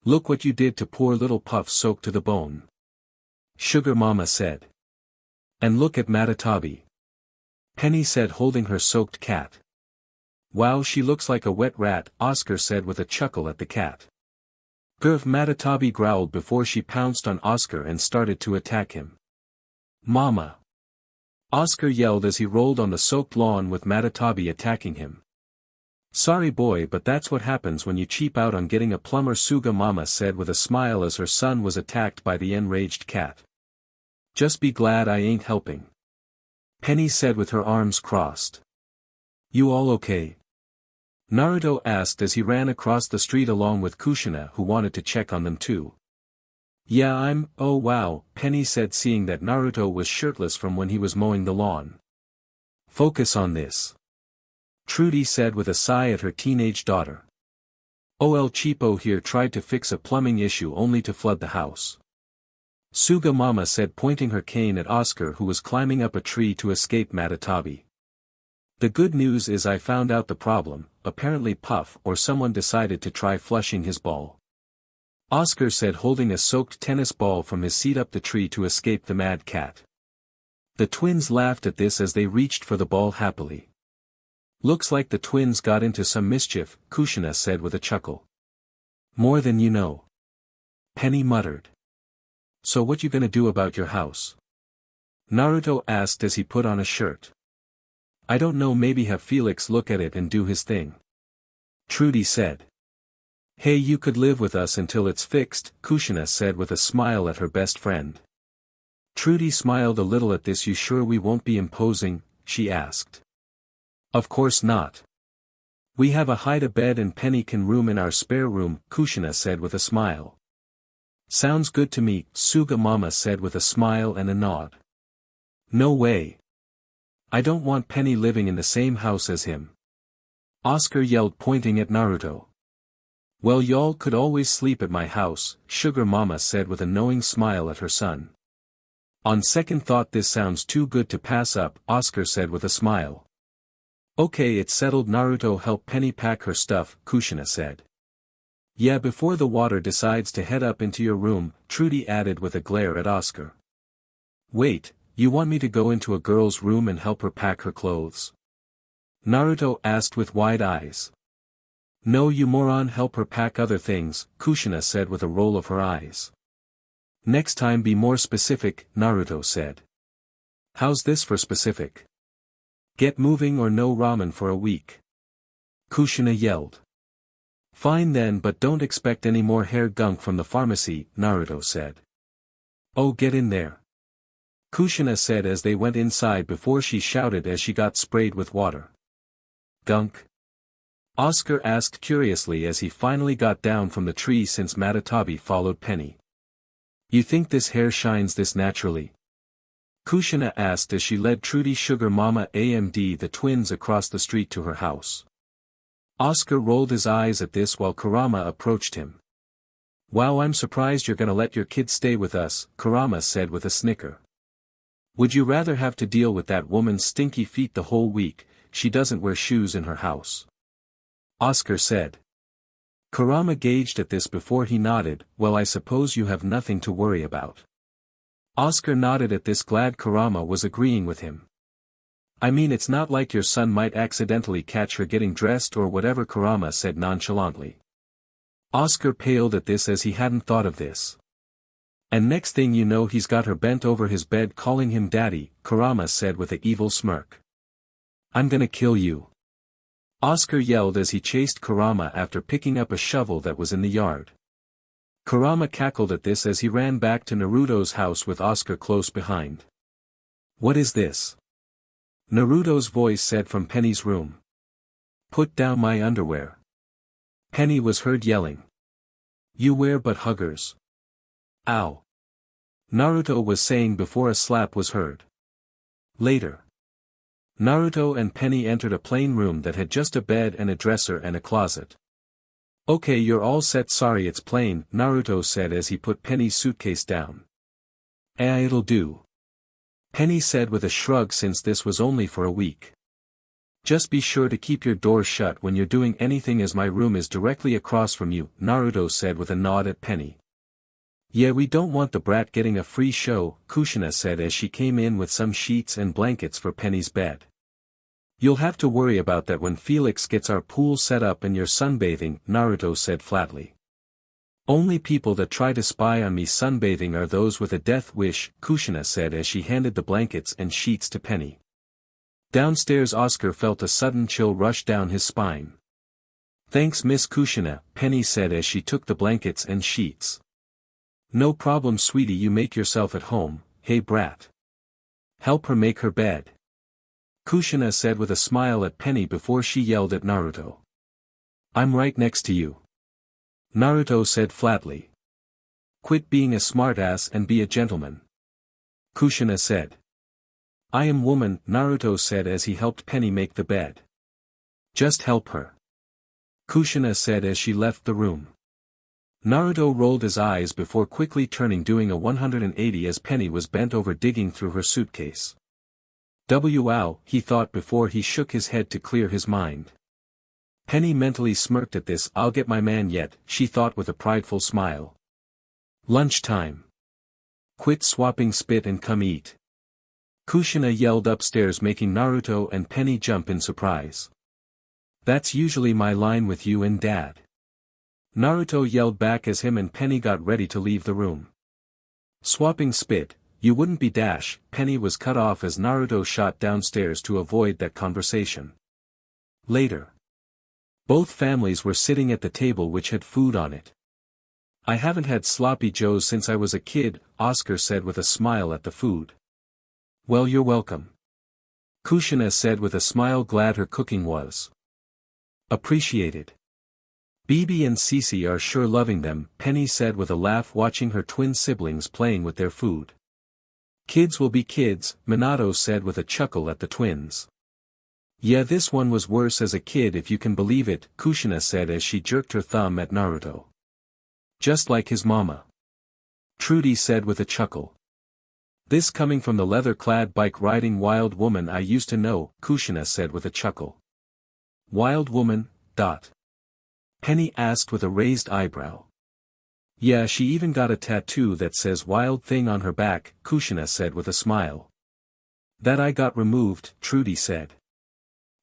B: Look what you did to poor little Puff soaked to the bone. Sugar Mama said. And look at Matatabi. Penny said holding her soaked cat. Wow, she looks like a wet rat, Oscar said with a chuckle at the cat. Grf, Matatabi growled before she pounced on Oscar and started to attack him. Mama. Oscar yelled as he rolled on the soaked lawn with Matatabi attacking him. Sorry boy, but that's what happens when you cheap out on getting a plumber, Suga Mama said with a smile as her son was attacked by the enraged cat. Just be glad I ain't helping. Penny said with her arms crossed. You all okay? Naruto asked as he ran across the street along with Kushina, who wanted to check on them too. Yeah, oh wow, Penny said seeing that Naruto was shirtless from when he was mowing the lawn. Focus on this. Trudy said with a sigh at her teenage daughter. El Cheapo here tried to fix a plumbing issue only to flood the house. Suga Mama said pointing her cane at Oscar, who was climbing up a tree to escape Matatabi. The good news is I found out the problem, apparently Puff or someone decided to try flushing his ball. Oscar said holding a soaked tennis ball from his seat up the tree to escape the mad cat. The twins laughed at this as they reached for the ball happily. Looks like the twins got into some mischief, Kushina said with a chuckle. More than you know. Penny muttered. So what you gonna do about your house? Naruto asked as he put on a shirt. I don't know, maybe have Felix look at it and do his thing. Trudy said. Hey, you could live with us until it's fixed, Kushina said with a smile at her best friend. Trudy smiled a little at this. You sure we won't be imposing? She asked. Of course not. We have a hide-a-bed and Penny can room in our spare room, Kushina said with a smile. Sounds good to me, Suga Mama said with a smile and a nod. No way. I don't want Penny living in the same house as him. Oscar yelled pointing at Naruto. Well, y'all could always sleep at my house, Sugar Mama said with a knowing smile at her son. On second thought this sounds too good to pass up, Oscar said with a smile. Okay, it's settled. Naruto help Penny pack her stuff, Kushina said. Yeah, before the water decides to head up into your room, Trudy added with a glare at Oscar. Wait, you want me to go into a girl's room and help her pack her clothes? Naruto asked with wide eyes. No, you moron, help her pack other things, Kushina said with a roll of her eyes. Next time be more specific, Naruto said. How's this for specific? Get moving or no ramen for a week. Kushina yelled. Fine then, but don't expect any more hair gunk from the pharmacy, Naruto said. Oh, get in there. Kushina said as they went inside before she shouted as she got sprayed with water. Gunk? Oscar asked curiously as he finally got down from the tree since Matatabi followed Penny. You think this hair shines this naturally? Kushina asked as she led Trudy Sugar Mama AMD the twins across the street to her house. Oscar rolled his eyes at this while Kurama approached him. Wow, I'm surprised you're gonna let your kid stay with us, Kurama said with a snicker. Would you rather have to deal with that woman's stinky feet the whole week? She doesn't wear shoes in her house. Oscar said. Kurama gauged at this before he nodded. Well, I suppose you have nothing to worry about. Oscar nodded at this, glad Kurama was agreeing with him. I mean, it's not like your son might accidentally catch her getting dressed or whatever, Kurama said nonchalantly. Oscar paled at this as he hadn't thought of this. And next thing you know he's got her bent over his bed calling him daddy, Kurama said with an evil smirk. I'm gonna kill you. Oscar yelled as he chased Kurama after picking up a shovel that was in the yard. Kurama cackled at this as he ran back to Naruto's house with Oscar close behind. What is this? Naruto's voice said from Penny's room. Put down my underwear. Penny was heard yelling. You wear but huggers. Ow. Naruto was saying before a slap was heard. Later. Naruto and Penny entered a plain room that had just a bed and a dresser and a closet. Okay, you're all set. Sorry it's plain, Naruto said as he put Penny's suitcase down. It'll do. Penny said with a shrug, since this was only for a week. Just be sure to keep your door shut when you're doing anything as my room is directly across from you, Naruto said with a nod at Penny. Yeah, we don't want the brat getting a free show, Kushina said as she came in with some sheets and blankets for Penny's bed. You'll have to worry about that when Felix gets our pool set up and you're sunbathing, Naruto said flatly. Only people that try to spy on me sunbathing are those with a death wish, Kushina said as she handed the blankets and sheets to Penny. Downstairs Oscar felt a sudden chill rush down his spine. Thanks Miss Kushina, Penny said as she took the blankets and sheets. No problem sweetie, you make yourself at home. Hey brat. Help her make her bed. Kushina said with a smile at Penny before she yelled at Naruto. I'm right next to you. Naruto said flatly. Quit being a smartass and be a gentleman. Kushina said. I am woman, Naruto said as he helped Penny make the bed. Just help her. Kushina said as she left the room. Naruto rolled his eyes before quickly turning, doing a 180 as Penny was bent over digging through her suitcase. Wow, he thought before he shook his head to clear his mind. Penny mentally smirked at this. I'll get my man yet, she thought with a prideful smile. Lunchtime. Quit swapping spit and come eat. Kushina yelled upstairs, making Naruto and Penny jump in surprise. That's usually my line with you and Dad. Naruto yelled back as him and Penny got ready to leave the room. Swapping spit, you wouldn't be dash, Penny was cut off as Naruto shot downstairs to avoid that conversation. Later. Both families were sitting at the table which had food on it. I haven't had sloppy joes since I was a kid, Oscar said with a smile at the food. Well, you're welcome. Kushina said with a smile, glad her cooking was appreciated. Bibi and Cece are sure loving them, Penny said with a laugh, watching her twin siblings playing with their food. Kids will be kids, Minato said with a chuckle at the twins. Yeah, this one was worse as a kid if you can believe it, Kushina said as she jerked her thumb at Naruto. Just like his mama. Trudy said with a chuckle. This coming from the leather-clad bike-riding wild woman I used to know, Kushina said with a chuckle. Wild woman, dot. Penny asked with a raised eyebrow. Yeah, she even got a tattoo that says wild thing on her back, Kushina said with a smile. That I got removed, Trudy said.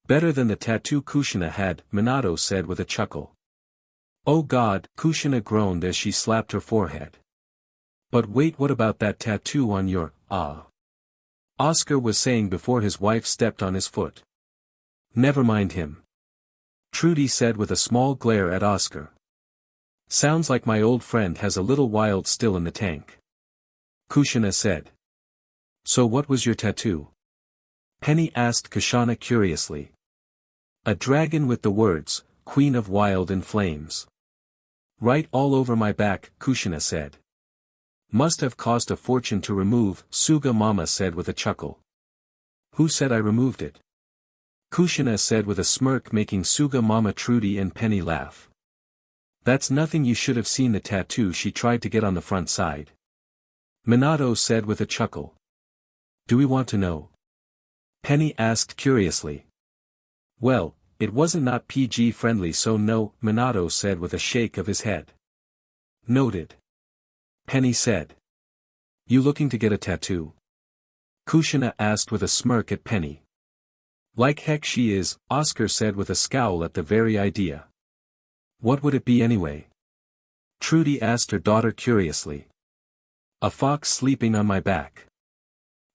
B: Better than the tattoo Kushina had, Minato said with a chuckle. Oh God, Kushina groaned as she slapped her forehead. But wait, what about that tattoo on your, Oscar was saying before his wife stepped on his foot. Never mind him. Trudy said with a small glare at Oscar. Sounds like my old friend has a little wild still in the tank. Kushina said. So what was your tattoo? Penny asked Kushina curiously. A dragon with the words, Queen of Wild and Flames. Right all over my back, Kushina said. Must have cost a fortune to remove, Suga Mama said with a chuckle. Who said I removed it? Kushina said with a smirk, making Suga Mama, Trudy and Penny laugh. That's nothing, you should have seen the tattoo she tried to get on the front side. Minato said with a chuckle. Do we want to know? Penny asked curiously. Well, it wasn't not PG friendly, so no, Minato said with a shake of his head. Noted. Penny said. You looking to get a tattoo? Kushina asked with a smirk at Penny. Like heck she is, Oscar said with a scowl at the very idea. What would it be anyway? Trudy asked her daughter curiously. A fox sleeping on my back.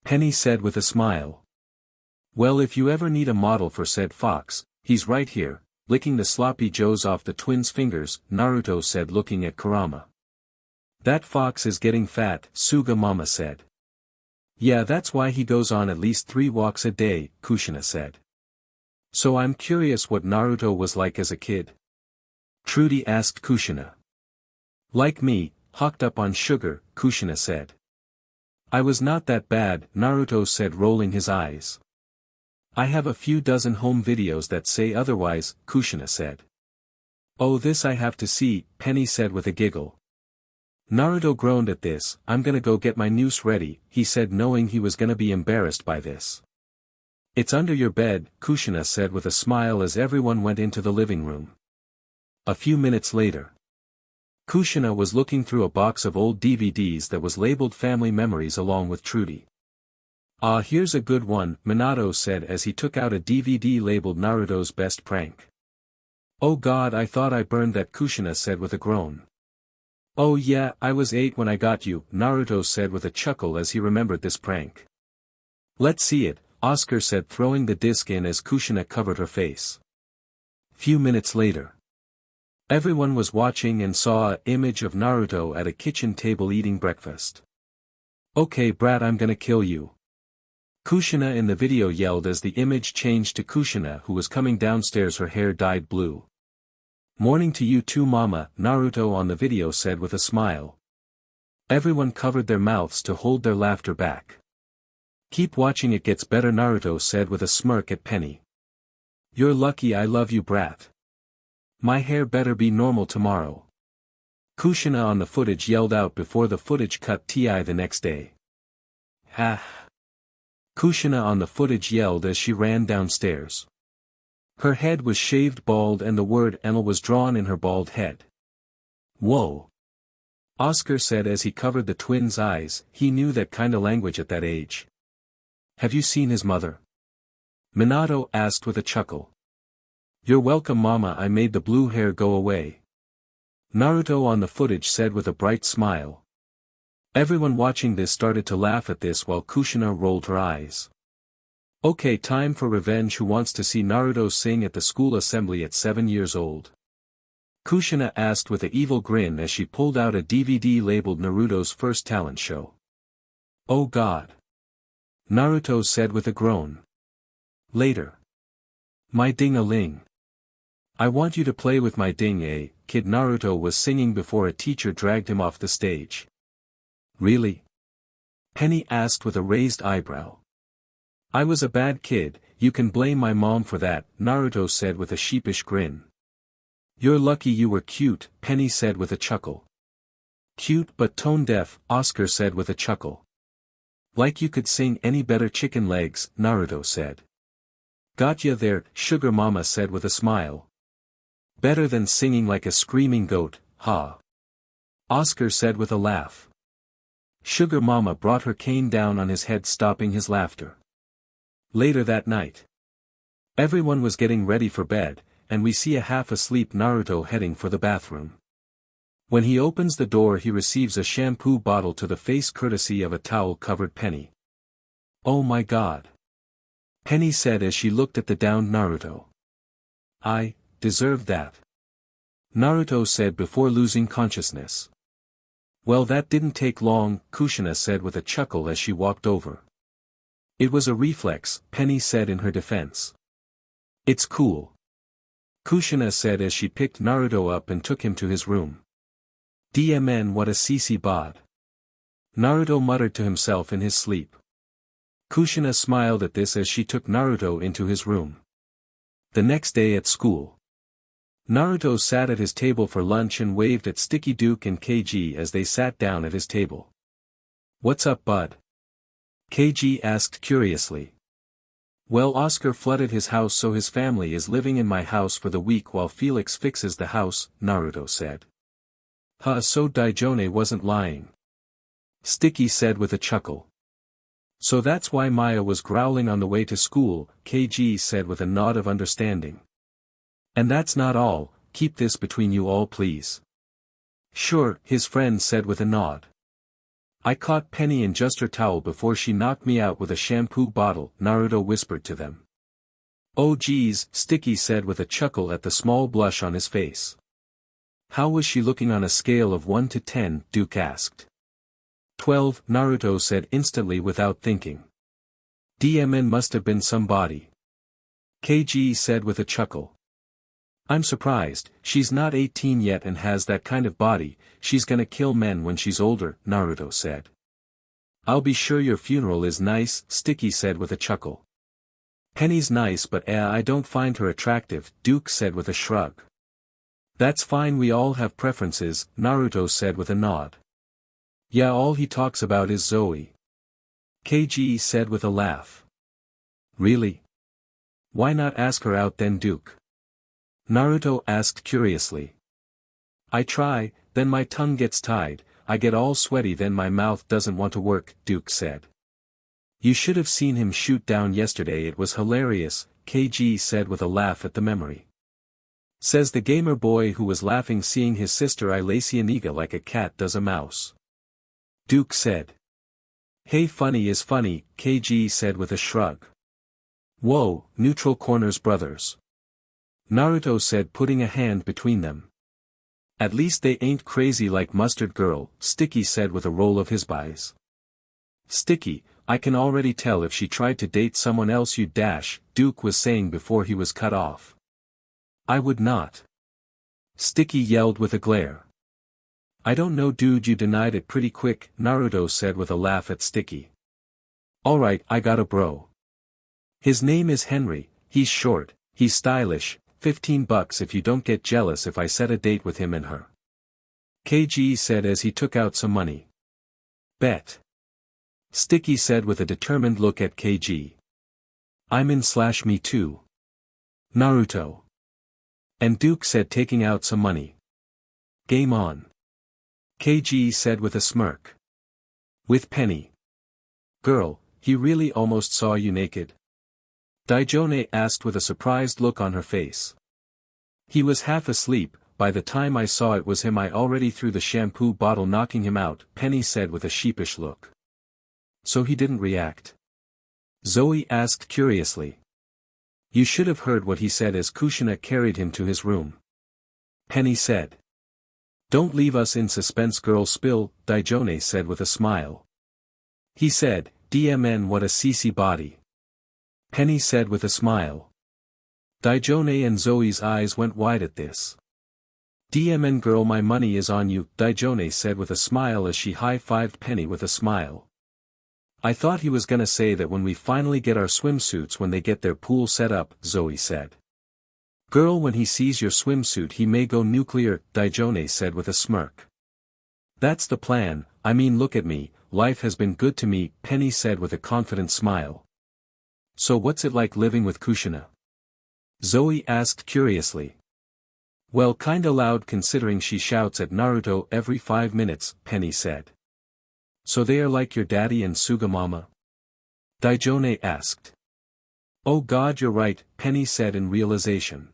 B: Penny said with a smile. Well, if you ever need a model for said fox, he's right here, licking the sloppy joes off the twins' fingers, Naruto said looking at Kurama. That fox is getting fat, Suga Mama said. Yeah, that's why he goes on at least 3 walks a day, Kushina said. So I'm curious what Naruto was like as a kid. Trudy asked Kushina. Like me, hocked up on sugar, Kushina said. I was not that bad, Naruto said rolling his eyes. I have a few dozen home videos that say otherwise, Kushina said. Oh, this I have to see, Penny said with a giggle. Naruto groaned at this. I'm gonna go get my noose ready, he said knowing he was gonna be embarrassed by this. It's under your bed, Kushina said with a smile as everyone went into the living room. A few minutes later. Kushina was looking through a box of old DVDs that was labeled Family Memories along with Trudy. Ah, here's a good one, Minato said as he took out a DVD labeled Naruto's Best Prank. Oh god, I thought I burned that, Kushina said with a groan. Oh yeah, I was 8 when I got you, Naruto said with a chuckle as he remembered this prank. Let's see it, Oscar said throwing the disc in as Kushina covered her face. Few minutes later. Everyone was watching and saw an image of Naruto at a kitchen table eating breakfast. Okay brat, I'm gonna kill you. Kushina in the video yelled as the image changed to Kushina, who was coming downstairs, her hair dyed blue. Morning to you too mama, Naruto on the video said with a smile. Everyone covered their mouths to hold their laughter back. Keep watching, it gets better, Naruto said with a smirk at Penny. You're lucky, I love you brat. My hair better be normal tomorrow. Kushina on the footage yelled out before the footage cut TI the next day. Ha! Kushina on the footage yelled as she ran downstairs. Her head was shaved bald and the word Enel was drawn in her bald head. Whoa! Oscar said as he covered the twins' eyes. He knew that kinda language at that age. Have you seen his mother? Minato asked with a chuckle. You're welcome mama, I made the blue hair go away. Naruto on the footage said with a bright smile. Everyone watching this started to laugh at this while Kushina rolled her eyes. Okay, time for revenge. Who wants to see Naruto sing at the school assembly at 7 years old? Kushina asked with an evil grin as she pulled out a DVD labeled Naruto's First Talent Show. Oh god! Naruto said with a groan. Later. My ding-a-ling. I want you to play with my ding-a, kid, Naruto was singing before a teacher dragged him off the stage. Really? Penny asked with a raised eyebrow. I was a bad kid, you can blame my mom for that, Naruto said with a sheepish grin. You're lucky you were cute, Penny said with a chuckle. Cute but tone-deaf, Oscar said with a chuckle. Like you could sing any better, chicken legs, Naruto said. Got ya there, Sugar Mama said with a smile. Better than singing like a screaming goat, ha. Oscar said with a laugh. Sugar Mama brought her cane down on his head, stopping his laughter. Later that night. Everyone was getting ready for bed, and we see a half-asleep Naruto heading for the bathroom. When he opens the door, he receives a shampoo bottle to the face courtesy of a towel-covered Penny. Oh my god. Penny said as she looked at the downed Naruto. I deserved that. Naruto said before losing consciousness. Well, that didn't take long, Kushina said with a chuckle as she walked over. It was a reflex, Penny said in her defense. It's cool. Kushina said as she picked Naruto up and took him to his room. DMN, what a CC bod. Naruto muttered to himself in his sleep. Kushina smiled at this as she took Naruto into his room. The next day at school. Naruto sat at his table for lunch and waved at Sticky Duke and KG as they sat down at his table. What's up, bud? KG asked curiously. Well, Oscar flooded his house, so his family is living in my house for the week while Felix fixes the house, Naruto said. So Daijone wasn't lying. Sticky said with a chuckle. So that's why Maya was growling on the way to school, KG said with a nod of understanding. And that's not all, keep this between you all please. Sure, his friend said with a nod. I caught Penny in just her towel before she knocked me out with a shampoo bottle, Naruto whispered to them. Oh geez, Sticky said with a chuckle at the small blush on his face. How was she looking on a scale of 1 to 10, Duke asked. 12, Naruto said instantly without thinking. DMN must have been somebody. KG said with a chuckle. I'm surprised, she's not 18 yet and has that kind of body, she's gonna kill men when she's older, Naruto said. I'll be sure your funeral is nice, Sticky said with a chuckle. Penny's nice but I don't find her attractive, Duke said with a shrug. That's fine, we all have preferences, Naruto said with a nod. Yeah, all he talks about is Zoe. KG said with a laugh. Really? Why not ask her out then, Duke? Naruto asked curiously. I try, then my tongue gets tied, I get all sweaty then my mouth doesn't want to work, Duke said. You should have seen him shoot down yesterday, it was hilarious, KG said with a laugh at the memory. Says the gamer boy who was laughing seeing his sister Ilacianiga like a cat does a mouse. Duke said. Hey, funny is funny, KG said with a shrug. Whoa, neutral corners brothers. Naruto said putting a hand between them. At least they ain't crazy like Mustard Girl, Sticky said with a roll of his eyes. Sticky, I can already tell if she tried to date someone else you'd dash, Duke was saying before he was cut off. I would not. Sticky yelled with a glare. I don't know dude, you denied it pretty quick, Naruto said with a laugh at Sticky. Alright, I got a bro. His name is Henry, he's short, he's stylish, $15 if you don't get jealous if I set a date with him and her. KG said as he took out some money. Bet. Sticky said with a determined look at KG. I'm in / me too. Naruto. And Duke said taking out some money. Game on. KG said with a smirk. With Penny. Girl, he really almost saw you naked? Daijone asked with a surprised look on her face. He was half asleep, by the time I saw it was him I already threw the shampoo bottle knocking him out, Penny said with a sheepish look. So he didn't react? Zoe asked curiously. You should have heard what he said as Kushina carried him to his room. Penny said. Don't leave us in suspense girl spill, Daijone said with a smile. He said, DMN what a CC body. Penny said with a smile. Daijone and Zoe's eyes went wide at this. DMN girl my money is on you, Daijone said with a smile as she high-fived Penny with a smile. I thought he was gonna say that when we finally get our swimsuits when they get their pool set up, Zoe said. Girl when he sees your swimsuit he may go nuclear, Daijone said with a smirk. That's the plan, I mean look at me, life has been good to me, Penny said with a confident smile. So what's it like living with Kushina? Zoe asked curiously. Well kinda loud considering she shouts at Naruto every 5 minutes, Penny said. So they are like your daddy and Sugamama? Daijone asked. Oh god you're right, Penny said in realization.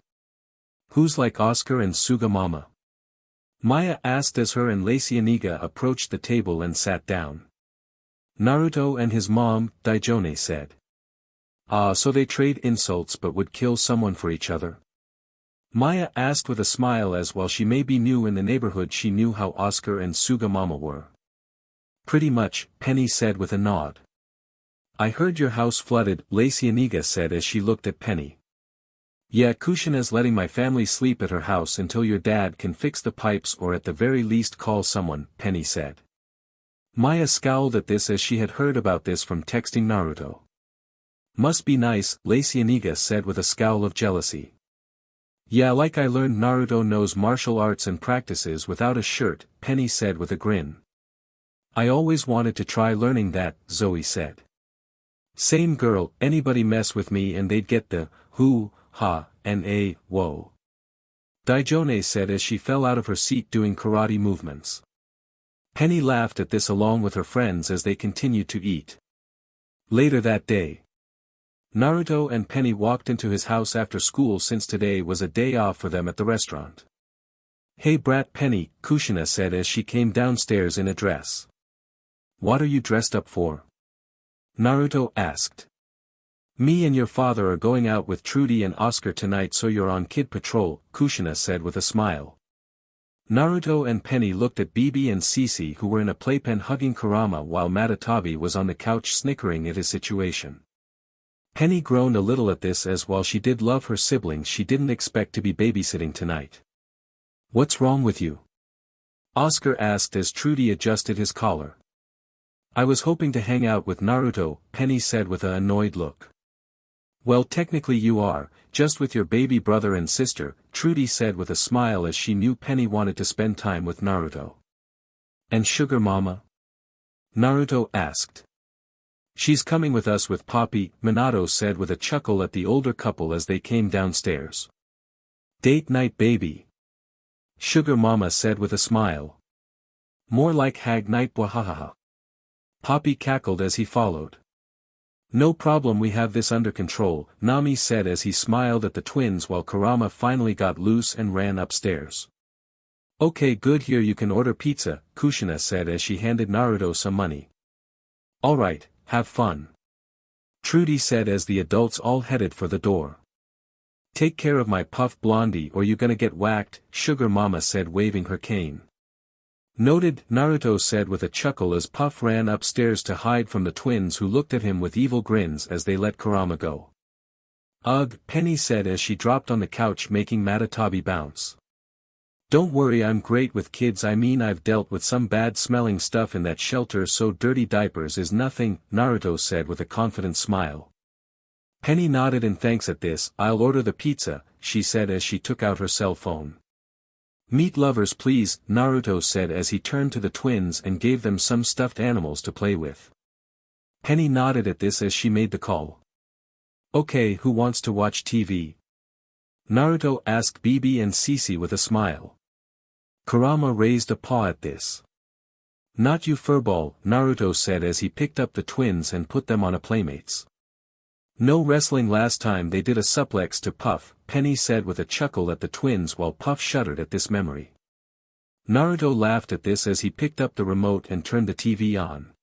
B: Who's like Oscar and Sugamama? Maya asked as her and Ilacianiga approached the table and sat down. Naruto and his mom, Daijone said. Ah, so they trade insults but would kill someone for each other? Maya asked with a smile as while she may be new in the neighborhood she knew how Oscar and Sugamama were. Pretty much, Penny said with a nod. I heard your house flooded, Ilacianiga said as she looked at Penny. Yeah, Kushina's letting my family sleep at her house until your dad can fix the pipes or at the very least call someone, Penny said. Maya scowled at this as she had heard about this from texting Naruto. Must be nice, Ilacianiga said with a scowl of jealousy. Yeah, like I learned Naruto knows martial arts and practices without a shirt, Penny said with a grin. I always wanted to try learning that, Zoe said. Same girl, anybody mess with me and they'd get the, who, ha, and a, whoa. Daijone said as she fell out of her seat doing karate movements. Penny laughed at this along with her friends as they continued to eat. Later that day, Naruto and Penny walked into his house after school since today was a day off for them at the restaurant. "Hey brat Penny," Kushina said as she came downstairs in a dress. "What are you dressed up for?" Naruto asked. "Me and your father are going out with Trudy and Oscar tonight, so you're on kid patrol," Kushina said with a smile. Naruto and Penny looked at Bibi and Cece, who were in a playpen hugging Kurama while Matatabi was on the couch snickering at his situation. Penny groaned a little at this as while she did love her siblings she didn't expect to be babysitting tonight. "What's wrong with you?" Oscar asked as Trudy adjusted his collar. "I was hoping to hang out with Naruto," Penny said with an annoyed look. "Well, technically you are, just with your baby brother and sister," Trudy said with a smile as she knew Penny wanted to spend time with Naruto. "And Sugar Mama?" Naruto asked. "She's coming with us with Poppy," Minato said with a chuckle at the older couple as they came downstairs. "Date night baby," Sugar Mama said with a smile. "More like hag night bwahahaha." Poppy cackled as he followed. "No problem, we have this under control," Nami said as he smiled at the twins while Kurama finally got loose and ran upstairs. "Okay, good, here you can order pizza," Kushina said as she handed Naruto some money. "Alright, have fun," Trudy said as the adults all headed for the door. "Take care of my puff blondie or you gonna get whacked," Sugar Mama said waving her cane. "Noted," Naruto said with a chuckle as Puff ran upstairs to hide from the twins who looked at him with evil grins as they let Kurama go. "Ugh," Penny said as she dropped on the couch making Matatabi bounce. "Don't worry, I'm great with kids, I mean I've dealt with some bad smelling stuff in that shelter, so dirty diapers is nothing," Naruto said with a confident smile. Penny nodded in thanks at this. "I'll order the pizza," she said as she took out her cell phone. "Meat lovers please," Naruto said as he turned to the twins and gave them some stuffed animals to play with. Penny nodded at this as she made the call. "Okay, who wants to watch TV?" Naruto asked Bibi and Cece with a smile. Kurama raised a paw at this. "Not you furball," Naruto said as he picked up the twins and put them on a playmates. "No wrestling last time they did a suplex to Puff," Penny said with a chuckle at the twins while Puff shuddered at this memory. Naruto laughed at this as he picked up the remote and turned the TV on.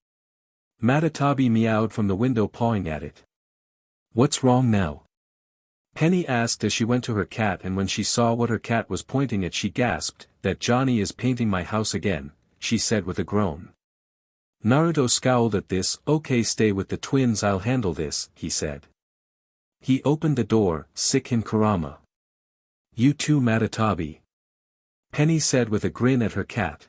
B: Matatabi meowed from the window pawing at it. "What's wrong now?" Penny asked as she went to her cat, and when she saw what her cat was pointing at she gasped, "That Johnny is painting my house again," she said with a groan. Naruto scowled at this. "Okay, stay with the twins, I'll handle this," he said. He opened the door. "Sick him Kurama." "You too Matatabi," Penny said with a grin at her cat.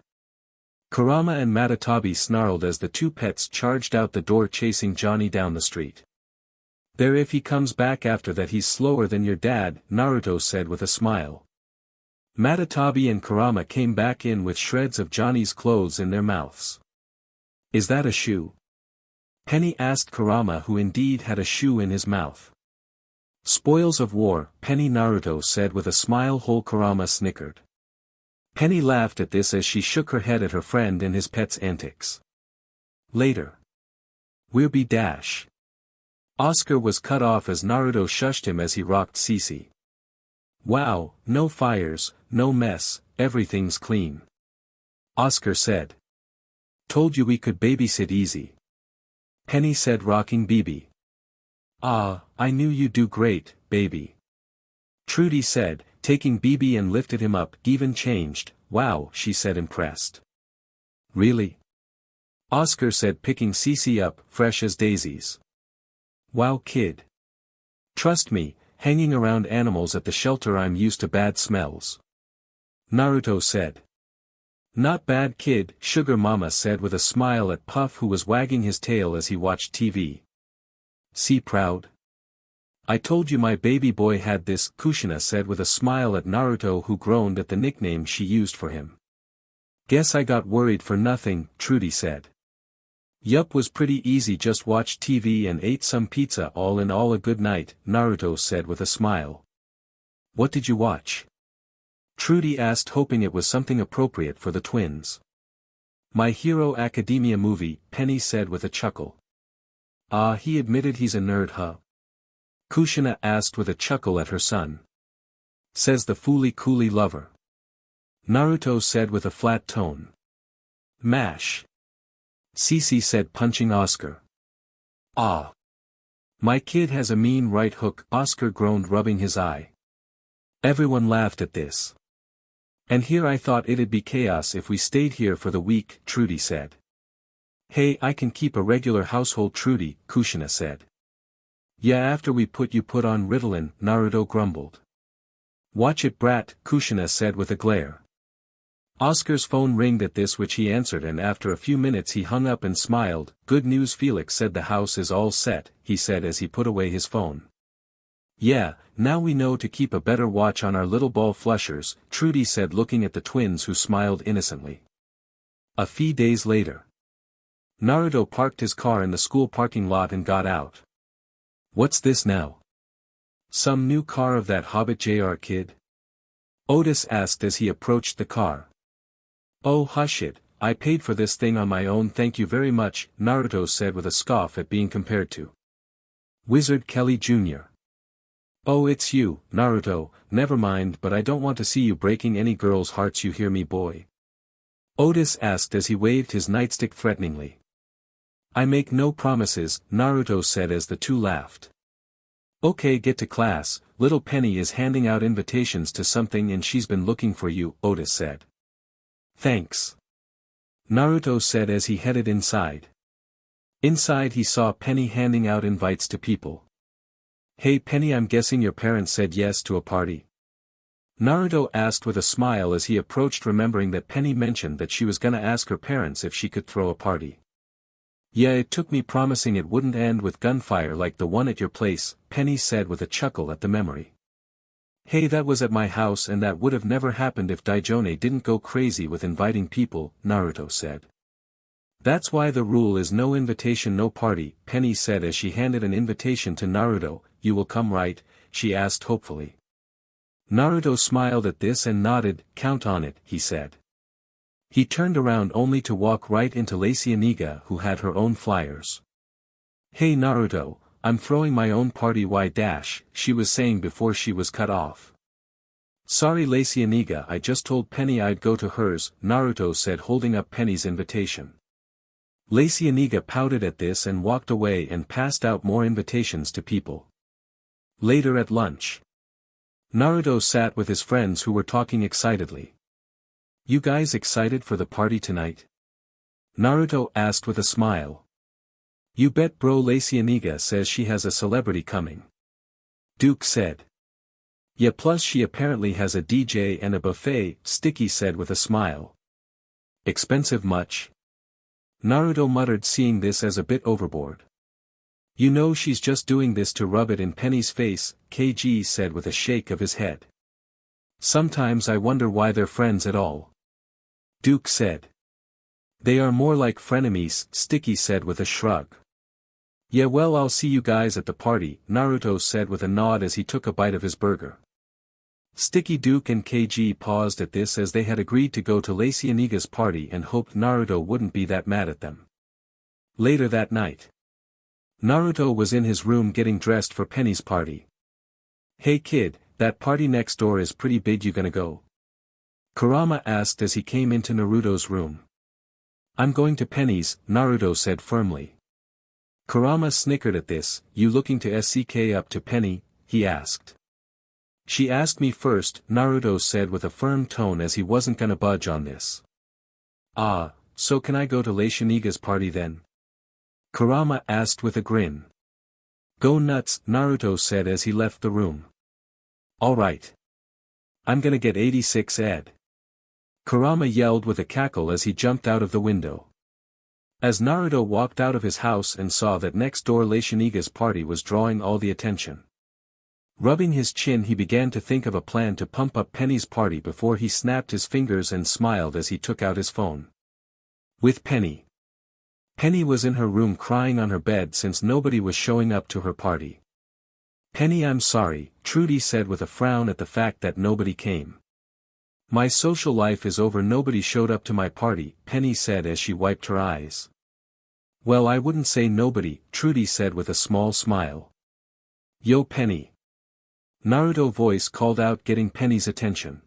B: Kurama and Matatabi snarled as the two pets charged out the door chasing Johnny down the street. "There, if he comes back after that he's slower than your dad," Naruto said with a smile. Matatabi and Kurama came back in with shreds of Johnny's clothes in their mouths. "Is that a shoe?" Penny asked Kurama, who indeed had a shoe in his mouth. "Spoils of war," Penny Naruto said with a smile. Kurama snickered. Penny laughed at this as she shook her head at her friend and his pet's antics. Later. "We'll be dash." Oscar was cut off as Naruto shushed him as he rocked Cece. "Wow, no fires, no mess, everything's clean," Oscar said. "Told you we could babysit easy," Penny said rocking Bibi. "Ah, I knew you'd do great, baby," Trudy said, taking Bibi and lifted him up. "Even changed, wow," she said impressed. "Really?" Oscar said picking Cece up, fresh as daisies. "Wow kid. Trust me, hanging around animals at the shelter I'm used to bad smells," Naruto said. "Not bad kid," Sugar Mama said with a smile at Puff, who was wagging his tail as he watched TV. "See proud? I told you my baby boy had this," Kushina said with a smile at Naruto, who groaned at the nickname she used for him. "Guess I got worried for nothing," Trudy said. "Yup, was pretty easy, just watched TV and ate some pizza, all in all a good night," Naruto said with a smile. "What did you watch?" Trudy asked, hoping it was something appropriate for the twins. My Hero Academia movie, Penny said with a chuckle. Ah, he admitted he's a nerd, huh? Kushina asked with a chuckle at her son. Says the fooly coolie lover. Naruto said with a flat tone. Mash. Cece said, punching Oscar. Ah. My kid has a mean right hook, Oscar groaned, rubbing his eye. Everyone laughed at this. And here I thought it'd be chaos if we stayed here for the week, Trudy said. Hey, I can keep a regular household, Trudy, Kushina said. Yeah, after we put on Ritalin, Naruto grumbled. Watch it, brat, Kushina said with a glare. Oscar's phone ringed at this, which he answered, and after a few minutes he hung up and smiled. Good news, Felix said. The house is all set, he said as he put away his phone. Yeah, now we know to keep a better watch on our little ball flushers, Trudy said, looking at the twins who smiled innocently. A few days later. Naruto parked his car in the school parking lot and got out. What's this now? Some new car of that Hobbit JR kid? Otis asked as he approached the car. Oh, hush it, I paid for this thing on my own, thank you very much, Naruto said with a scoff at being compared to Wizard Kelly Jr. Oh, it's you, Naruto, never mind, but I don't want to see you breaking any girls' hearts, you hear me, boy? Otis asked as he waved his nightstick threateningly. I make no promises, Naruto said as the two laughed. Okay, get to class, little Penny is handing out invitations to something and she's been looking for you, Otis said. Thanks. Naruto said as he headed inside. Inside he saw Penny handing out invites to people. Hey Penny, I'm guessing your parents said yes to a party? Naruto asked with a smile as he approached, remembering that Penny mentioned that she was gonna ask her parents if she could throw a party. Yeah, it took me promising it wouldn't end with gunfire like the one at your place, Penny said with a chuckle at the memory. Hey, that was at my house and that would have never happened if Daijone didn't go crazy with inviting people, Naruto said. That's why the rule is no invitation, no party, Penny said as she handed an invitation to Naruto. You will come, right? She asked hopefully. Naruto smiled at this and nodded. Count on it, he said. He turned around only to walk right into Lacey Aniga, who had her own flyers. Hey Naruto, I'm throwing my own party, she was saying before she was cut off. Sorry Lacey Aniga, I just told Penny I'd go to hers, Naruto said, holding up Penny's invitation. Lacey Aniga pouted at this and walked away and passed out more invitations to people. Later at lunch. Naruto sat with his friends who were talking excitedly. You guys excited for the party tonight? Naruto asked with a smile. You bet bro, Lacey Aniga says she has a celebrity coming. Duke said. Yeah, plus she apparently has a DJ and a buffet, Sticky said with a smile. Expensive much? Naruto muttered, seeing this as a bit overboard. You know she's just doing this to rub it in Penny's face, KG said with a shake of his head. Sometimes I wonder why they're friends at all. Duke said. They are more like frenemies, Sticky said with a shrug. Yeah, well, I'll see you guys at the party, Naruto said with a nod as he took a bite of his burger. Sticky, Duke and KG paused at this as they had agreed to go to Lacey Aniga's party and hoped Naruto wouldn't be that mad at them. Later that night. Naruto was in his room getting dressed for Penny's party. Hey kid, that party next door is pretty big, you gonna go? Kurama asked as he came into Naruto's room. I'm going to Penny's, Naruto said firmly. Kurama snickered at this. You looking to SCK up to Penny? He asked. She asked me first, Naruto said with a firm tone as he wasn't gonna budge on this. Ah, so can I go to Lacey Aniga's party then? Kurama asked with a grin. Go nuts, Naruto said as he left the room. Alright. I'm gonna get 86 ed. Kurama yelled with a cackle as he jumped out of the window. As Naruto walked out of his house and saw that next door Lacey Aniga's party was drawing all the attention. Rubbing his chin, he began to think of a plan to pump up Penny's party before he snapped his fingers and smiled as he took out his phone. With Penny. Penny was in her room crying on her bed since nobody was showing up to her party. Penny, I'm sorry, Trudy said with a frown at the fact that nobody came. My social life is over. Nobody showed up to my party, Penny said as she wiped her eyes. Well, I wouldn't say nobody, Trudy said with a small smile. Yo Penny. Naruto voice called out, getting Penny's attention.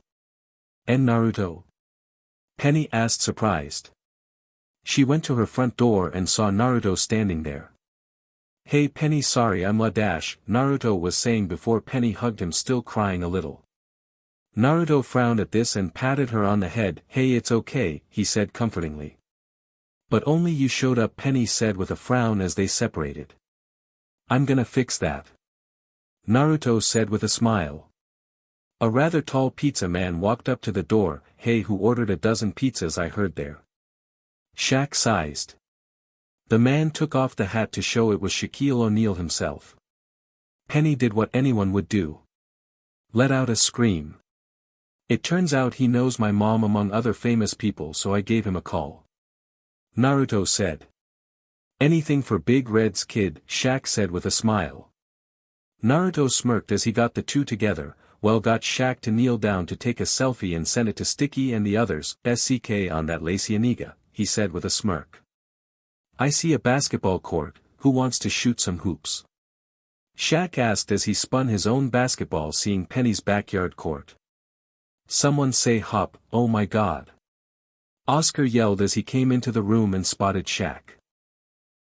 B: And Naruto? Penny asked, surprised. She went to her front door and saw Naruto standing there. Hey Penny, sorry I'm la dash, Naruto was saying before Penny hugged him, still crying a little. Naruto frowned at this and patted her on the head. Hey, it's okay, he said comfortingly. But only you showed up, Penny said with a frown as they separated. I'm gonna fix that. Naruto said with a smile. A rather tall pizza man walked up to the door. Hey, who ordered a dozen pizzas I heard there? Shaq sized. The man took off the hat to show it was Shaquille O'Neal himself. Penny did what anyone would do. Let out a scream. It turns out he knows my mom among other famous people, so I gave him a call. Naruto said. Anything for Big Red's kid, Shaq said with a smile. Naruto smirked as he got the two together, got Shaq to kneel down to take a selfie and send it to Sticky and the others. SCK on that Lacianiga, he said with a smirk. I see a basketball court, who wants to shoot some hoops? Shaq asked as he spun his own basketball, seeing Penny's backyard court. Someone say hop, oh my god. Oscar yelled as he came into the room and spotted Shaq.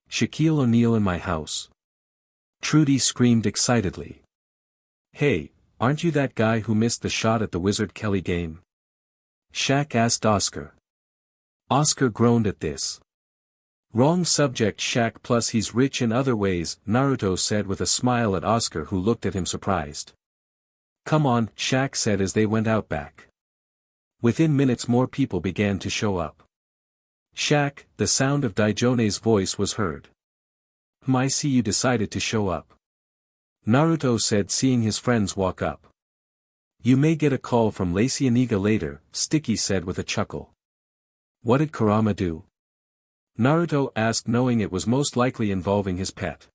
B: Shaquille O'Neal in my house. Trudy screamed excitedly. Hey, aren't you that guy who missed the shot at the Wizard Kelly game? Shaq asked Oscar. Oscar groaned at this. Wrong subject, Shaq, plus he's rich in other ways, Naruto said with a smile at Oscar, who looked at him surprised. Come on, Shaq said as they went out back. Within minutes more people began to show up. Shaq, the sound of Daijone's voice was heard. I see you decided to show up. Naruto said, seeing his friends walk up. You may get a call from Lacianiga later, Sticky said with a chuckle. What did Kurama do? Naruto asked, knowing it was most likely involving his pet.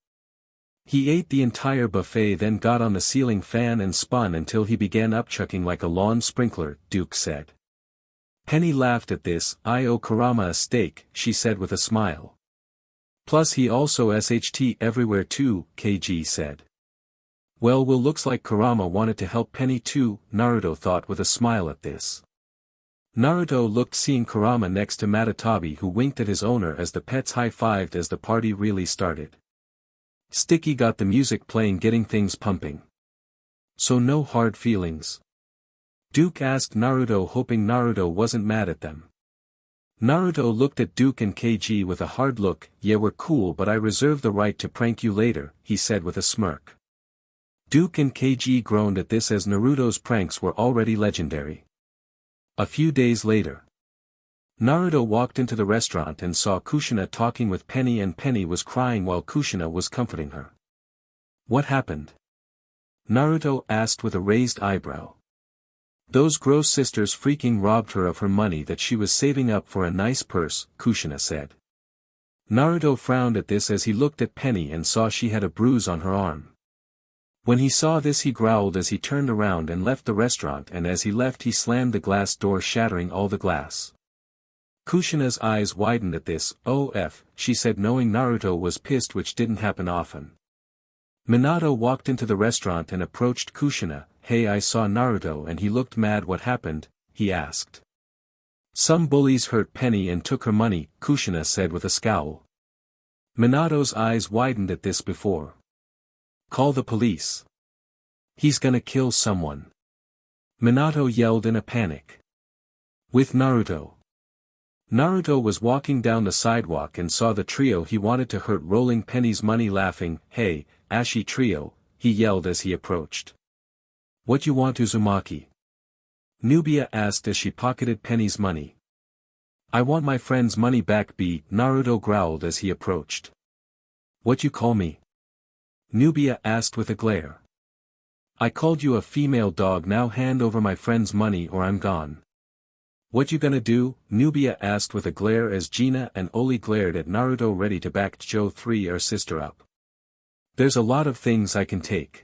B: He ate the entire buffet, then got on the ceiling fan and spun until he began upchucking like a lawn sprinkler, Duke said. Penny laughed at this. I owe Kurama a steak, she said with a smile. Plus he also SHT everywhere too, KG said. Well, looks like Kurama wanted to help Penny too, Naruto thought with a smile at this. Naruto looked, seeing Kurama next to Matatabi, who winked at his owner as the pets high-fived as the party really started. Sticky got the music playing, getting things pumping. So no hard feelings? Duke asked Naruto, hoping Naruto wasn't mad at them. Naruto looked at Duke and KG with a hard look. Yeah, we're cool, but I reserve the right to prank you later, he said with a smirk. Duke and KG groaned at this as Naruto's pranks were already legendary. A few days later, Naruto walked into the restaurant and saw Kushina talking with Penny, and Penny was crying while Kushina was comforting her. What happened? Naruto asked with a raised eyebrow. Those gross sisters freaking robbed her of her money that she was saving up for a nice purse, Kushina said. Naruto frowned at this as he looked at Penny and saw she had a bruise on her arm. When he saw this, he growled as he turned around and left the restaurant, and as he left he slammed the glass door, shattering all the glass. Kushina's eyes widened at this. Oh F, she said, knowing Naruto was pissed, which didn't happen often. Minato walked into the restaurant and approached Kushina. Hey, I saw Naruto and he looked mad. What happened? He asked. Some bullies hurt Penny and took her money, Kushina said with a scowl. Minato's eyes widened at this. Before. Call the police. He's gonna kill someone. Minato yelled in a panic. With Naruto. Naruto was walking down the sidewalk and saw the trio he wanted to hurt rolling Penny's money, laughing. Hey, Ashi trio, he yelled as he approached. What you want, Uzumaki? Nubia asked as she pocketed Penny's money. I want my friend's money back, B, Naruto growled as he approached. What you call me? Nubia asked with a glare. I called you a female dog. Now hand over my friend's money or I'm gone. What you gonna do? Nubia asked with a glare as Gina and Oli glared at Naruto, ready to back Joe 3, our sister, up. There's a lot of things I can take.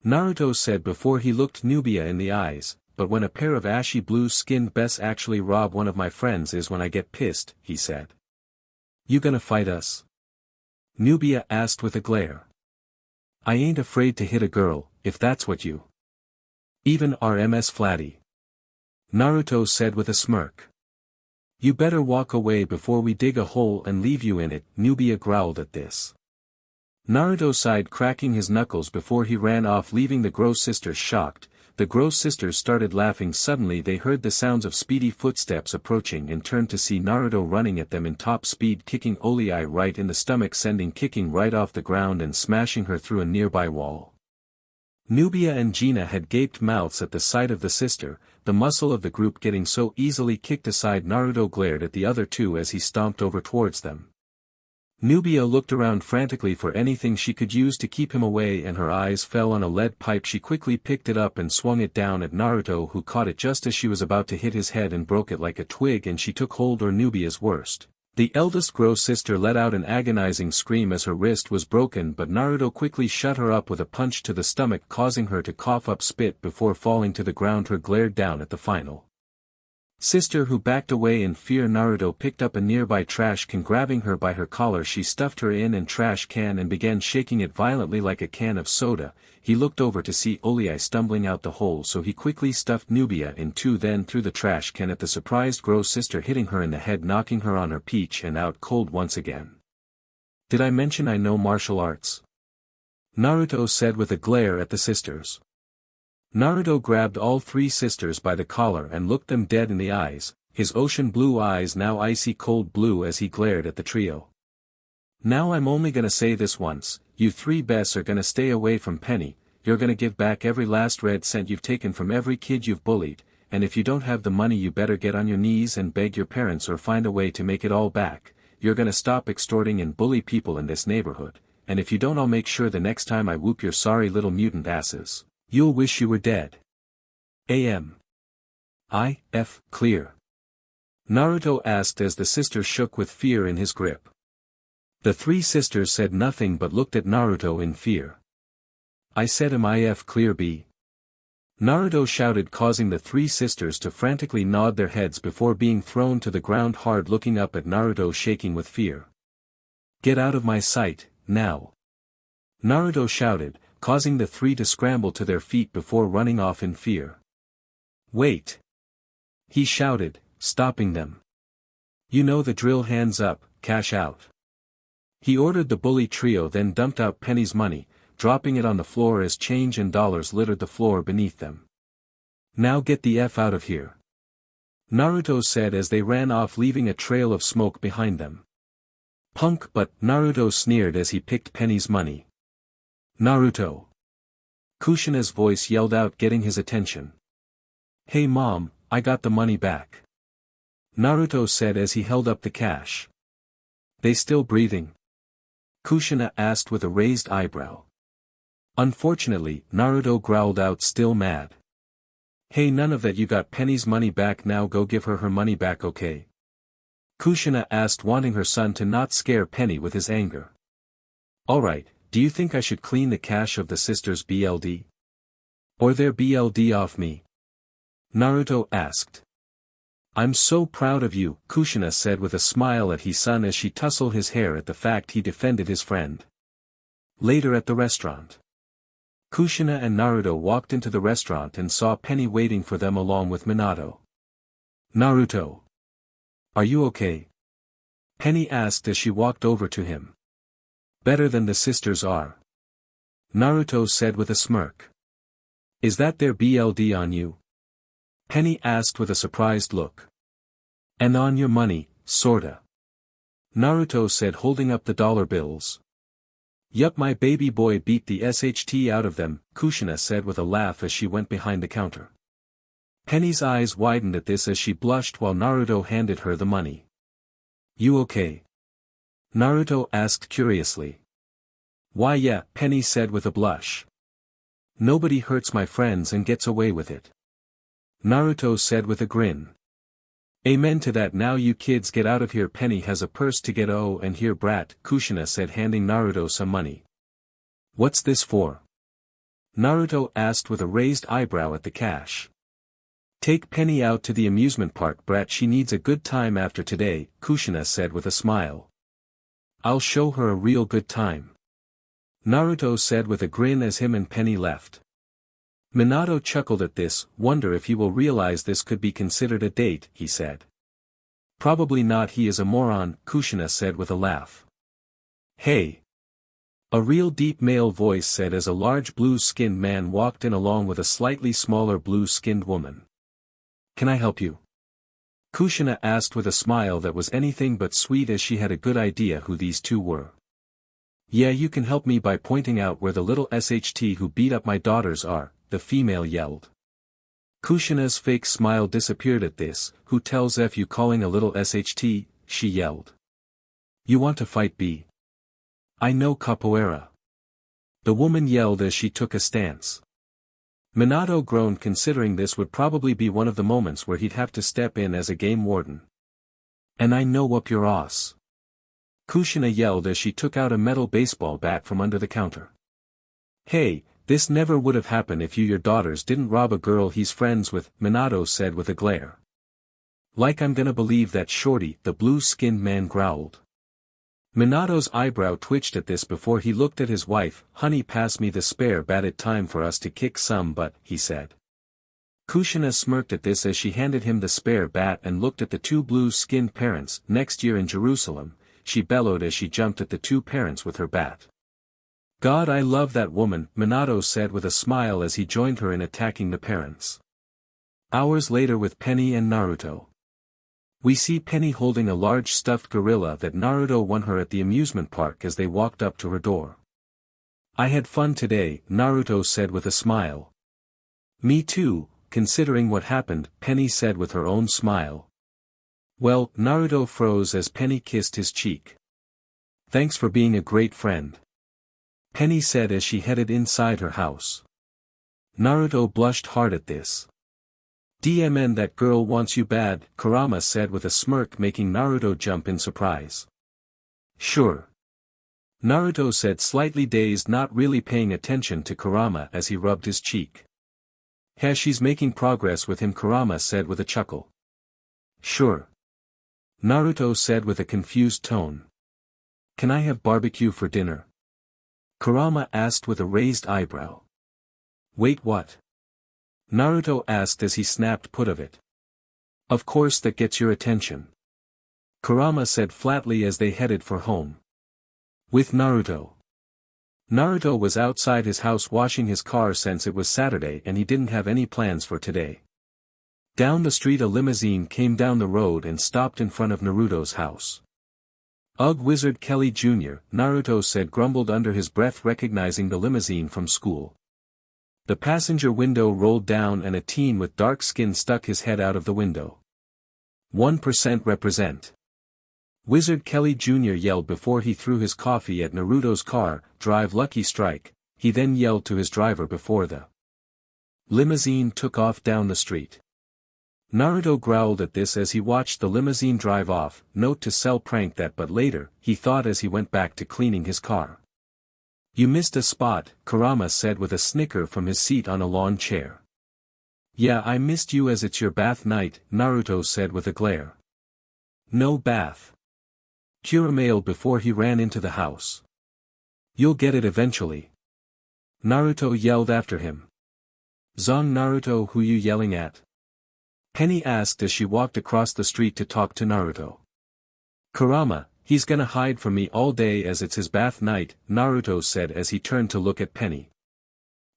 B: Naruto said before he looked Nubia in the eyes, but when a pair of ashy blue-skinned bests actually rob one of my friends is when I get pissed, he said. You gonna fight us? Nubia asked with a glare. I ain't afraid to hit a girl, if that's what you. Even RMS Flatty. Naruto said with a smirk. You better walk away before we dig a hole and leave you in it, Nubia growled at this. Naruto sighed, cracking his knuckles before he ran off, leaving the Gross sisters shocked. The Gross sisters started laughing. Suddenly they heard the sounds of speedy footsteps approaching and turned to see Naruto running at them in top speed, kicking Olei right in the stomach, sending kicking right off the ground and smashing her through a nearby wall. Nubia and Gina had gaped mouths at the sight of the sister, the muscle of the group getting so easily kicked aside. Naruto glared at the other two as he stomped over towards them. Nubia looked around frantically for anything she could use to keep him away, and her eyes fell on a lead pipe. She quickly picked it up and swung it down at Naruto, who caught it just as she was about to hit his head and broke it like a twig, and she took hold. Or Nubia's worst. The eldest Gross sister let out an agonizing scream as her wrist was broken, but Naruto quickly shut her up with a punch to the stomach, causing her to cough up spit before falling to the ground. Her glared down at the final sister, who backed away in fear. Naruto picked up a nearby trash can, grabbing her by her collar. She stuffed her in an trash can and began shaking it violently like a can of soda. He looked over to see Olei stumbling out the hole, so he quickly stuffed Nubia in two, then threw the trash can at the surprised Gross sister, hitting her in the head, knocking her on her peach and out cold once again. Did I mention I know martial arts? Naruto said with a glare at the sisters. Naruto grabbed all three sisters by the collar and looked them dead in the eyes, his ocean blue eyes now icy cold blue as he glared at the trio. Now I'm only gonna say this once, you three bests are gonna stay away from Penny. You're gonna give back every last red cent you've taken from every kid you've bullied, and if you don't have the money you better get on your knees and beg your parents or find a way to make it all back. You're gonna stop extorting and bully people in this neighborhood, and if you don't, I'll make sure the next time I whoop your sorry little mutant asses, you'll wish you were dead. Clear? Naruto asked as the sister shook with fear in his grip. The three sisters said nothing but looked at Naruto in fear. I said MIF clear B? Naruto shouted, causing the three sisters to frantically nod their heads before being thrown to the ground hard, looking up at Naruto shaking with fear. Get out of my sight, now! Naruto shouted, causing the three to scramble to their feet before running off in fear. Wait! He shouted, stopping them. You know the drill, hands up, cash out. He ordered the bully trio, then dumped out Penny's money, dropping it on the floor as change and dollars littered the floor beneath them. Now get the F out of here! Naruto said as they ran off, leaving a trail of smoke behind them. Punk, but Naruto sneered as he picked Penny's money. Naruto! Kushina's voice yelled out, getting his attention. Hey mom, I got the money back. Naruto said as he held up the cash. They still breathing? Kushina asked with a raised eyebrow. Unfortunately, Naruto growled out, still mad. Hey, none of that, you got Penny's money back, now go give her her money back, okay? Kushina asked, wanting her son to not scare Penny with his anger. Alright, do you think I should clean the cash of the sisters' BLD? Or their BLD off me? Naruto asked. I'm so proud of you, Kushina said with a smile at his son as she tousled his hair at the fact he defended his friend. Later at the restaurant. Kushina and Naruto walked into the restaurant and saw Penny waiting for them along with Minato. Naruto! Are you okay? Penny asked as she walked over to him. Better than the sisters are. Naruto said with a smirk. Is that their BLD on you? Penny asked with a surprised look. And on your money, sorta. Naruto said, holding up the dollar bills. Yup, my baby boy beat the SHT out of them, Kushina said with a laugh as she went behind the counter. Penny's eyes widened at this as she blushed while Naruto handed her the money. You okay? Naruto asked curiously. Why yeah, Penny said with a blush. Nobody hurts my friends and gets away with it. Naruto said with a grin. Amen to that, now you kids get out of here, Penny has a purse to get. Oh, and here brat, Kushina said, handing Naruto some money. What's this for? Naruto asked with a raised eyebrow at the cash. Take Penny out to the amusement park, brat, she needs a good time after today, Kushina said with a smile. I'll show her a real good time, Naruto said with a grin as him and Penny left. Minato chuckled at this, wonder if he will realize this could be considered a date, he said. Probably not, he is a moron, Kushina said with a laugh. Hey! A real deep male voice said as a large blue-skinned man walked in along with a slightly smaller blue-skinned woman. Can I help you? Kushina asked with a smile that was anything but sweet as she had a good idea who these two were. Yeah, you can help me by pointing out where the little SHT who beat up my daughters are, the female yelled. Kushina's fake smile disappeared at this, who tells F you calling a little SHT, she yelled. You want to fight B? I know capoeira. The woman yelled as she took a stance. Minato groaned considering this would probably be one of the moments where he'd have to step in as a game warden. And I know whoop your ass. Kushina yelled as she took out a metal baseball bat from under the counter. Hey, this never would have happened if you your daughters didn't rob a girl he's friends with, Minato said with a glare. Like I'm gonna believe that shorty, the blue-skinned man growled. Minato's eyebrow twitched at this before he looked at his wife. Honey, pass me the spare bat, it's time for us to kick some butt, he said. Kushina smirked at this as she handed him the spare bat and looked at the two blue-skinned parents. Next year in Jerusalem, she bellowed as she jumped at the two parents with her bat. God, I love that woman, Minato said with a smile as he joined her in attacking the parents. Hours later with Penny and Naruto. We see Penny holding a large stuffed gorilla that Naruto won her at the amusement park as they walked up to her door. I had fun today, Naruto said with a smile. Me too, considering what happened, Penny said with her own smile. Well, Naruto froze as Penny kissed his cheek. Thanks for being a great friend, Penny said as she headed inside her house. Naruto blushed hard at this. DMN, that girl wants you bad, Kurama said with a smirk, making Naruto jump in surprise. Sure, Naruto said, slightly dazed, not really paying attention to Kurama as he rubbed his cheek. Yeah, she's making progress with him, Kurama said with a chuckle. Sure, Naruto said with a confused tone. Can I have barbecue for dinner? Kurama asked with a raised eyebrow. Wait, what? Naruto asked as he snapped put of it. Of course, that gets your attention, Kurama said flatly as they headed for home. With Naruto. Naruto was outside his house washing his car since it was Saturday and he didn't have any plans for today. Down the street a limousine came down the road and stopped in front of Naruto's house. Ugh, Wizard Kelly Jr., Naruto said, grumbled under his breath, recognizing the limousine from school. The passenger window rolled down and a teen with dark skin stuck his head out of the window. 1% represent. Wizard Kelly Jr. yelled before he threw his coffee at Naruto's car. Drive Lucky Strike, he then yelled to his driver before the limousine took off down the street. Naruto growled at this as he watched the limousine drive off. Note to self, prank that, but later, he thought as he went back to cleaning his car. You missed a spot, Kurama said with a snicker from his seat on a lawn chair. Yeah, I missed you as it's your bath night, Naruto said with a glare. No bath, Kurama before he ran into the house. You'll get it eventually, Naruto yelled after him. Zong, Naruto, who you yelling at? Penny asked as she walked across the street to talk to Naruto. Kurama, he's gonna hide from me all day as it's his bath night, Naruto said as he turned to look at Penny.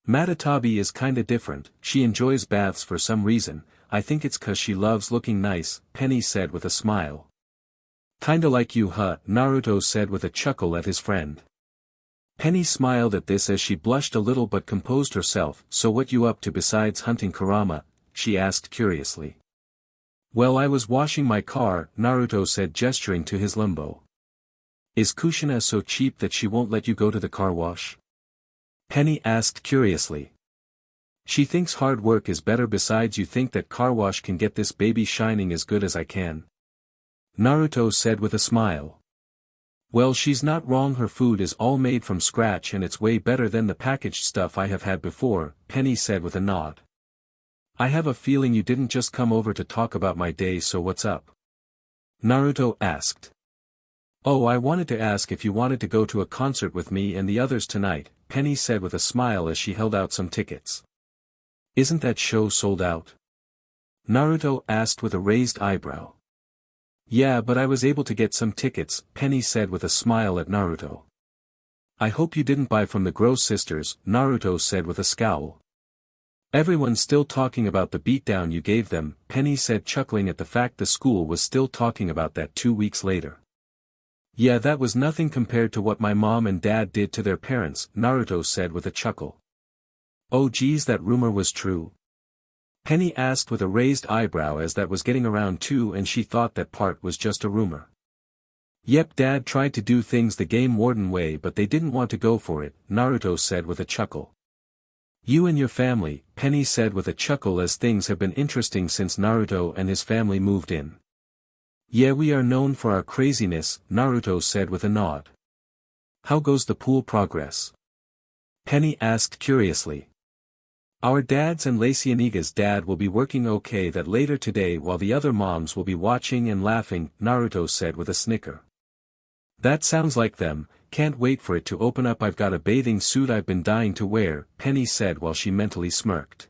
B: Matatabi is kinda different, she enjoys baths for some reason, I think it's 'cause she loves looking nice, Penny said with a smile. Kinda like you, huh, Naruto said with a chuckle at his friend. Penny smiled at this as she blushed a little but composed herself. So what you up to besides hunting Kurama? She asked curiously. Well, I was washing my car, Naruto said, gesturing to his limbo. Is Kushina so cheap that she won't let you go to the car wash? Penny asked curiously. She thinks hard work is better. Besides, you think that car wash can get this baby shining as good as I can? Naruto said with a smile. Well, she's not wrong, her food is all made from scratch and it's way better than the packaged stuff I have had before, Penny said with a nod. I have a feeling you didn't just come over to talk about my day, so what's up? Naruto asked. Oh, I wanted to ask if you wanted to go to a concert with me and the others tonight, Penny said with a smile as she held out some tickets. Isn't that show sold out? Naruto asked with a raised eyebrow. Yeah, but I was able to get some tickets, Penny said with a smile at Naruto. I hope you didn't buy from the Gross sisters, Naruto said with a scowl. Everyone's still talking about the beatdown you gave them, Penny said, chuckling at the fact the school was still talking about that 2 weeks later. Yeah, that was nothing compared to what my mom and dad did to their parents, Naruto said with a chuckle. Oh geez, that rumor was true? Penny asked with a raised eyebrow, as that was getting around too, and she thought that part was just a rumor. Yep, Dad tried to do things the Game Warden way, but they didn't want to go for it, Naruto said with a chuckle. You and your family, Penny said with a chuckle, as things have been interesting since Naruto and his family moved in. Yeah, we are known for our craziness, Naruto said with a nod. How goes the pool progress? Penny asked curiously. Our dad's and Lacianiga's dad will be working okay that later today, while the other moms will be watching and laughing, Naruto said with a snicker. That sounds like them, can't wait for it to open up. I've got a bathing suit I've been dying to wear, Penny said while she mentally smirked.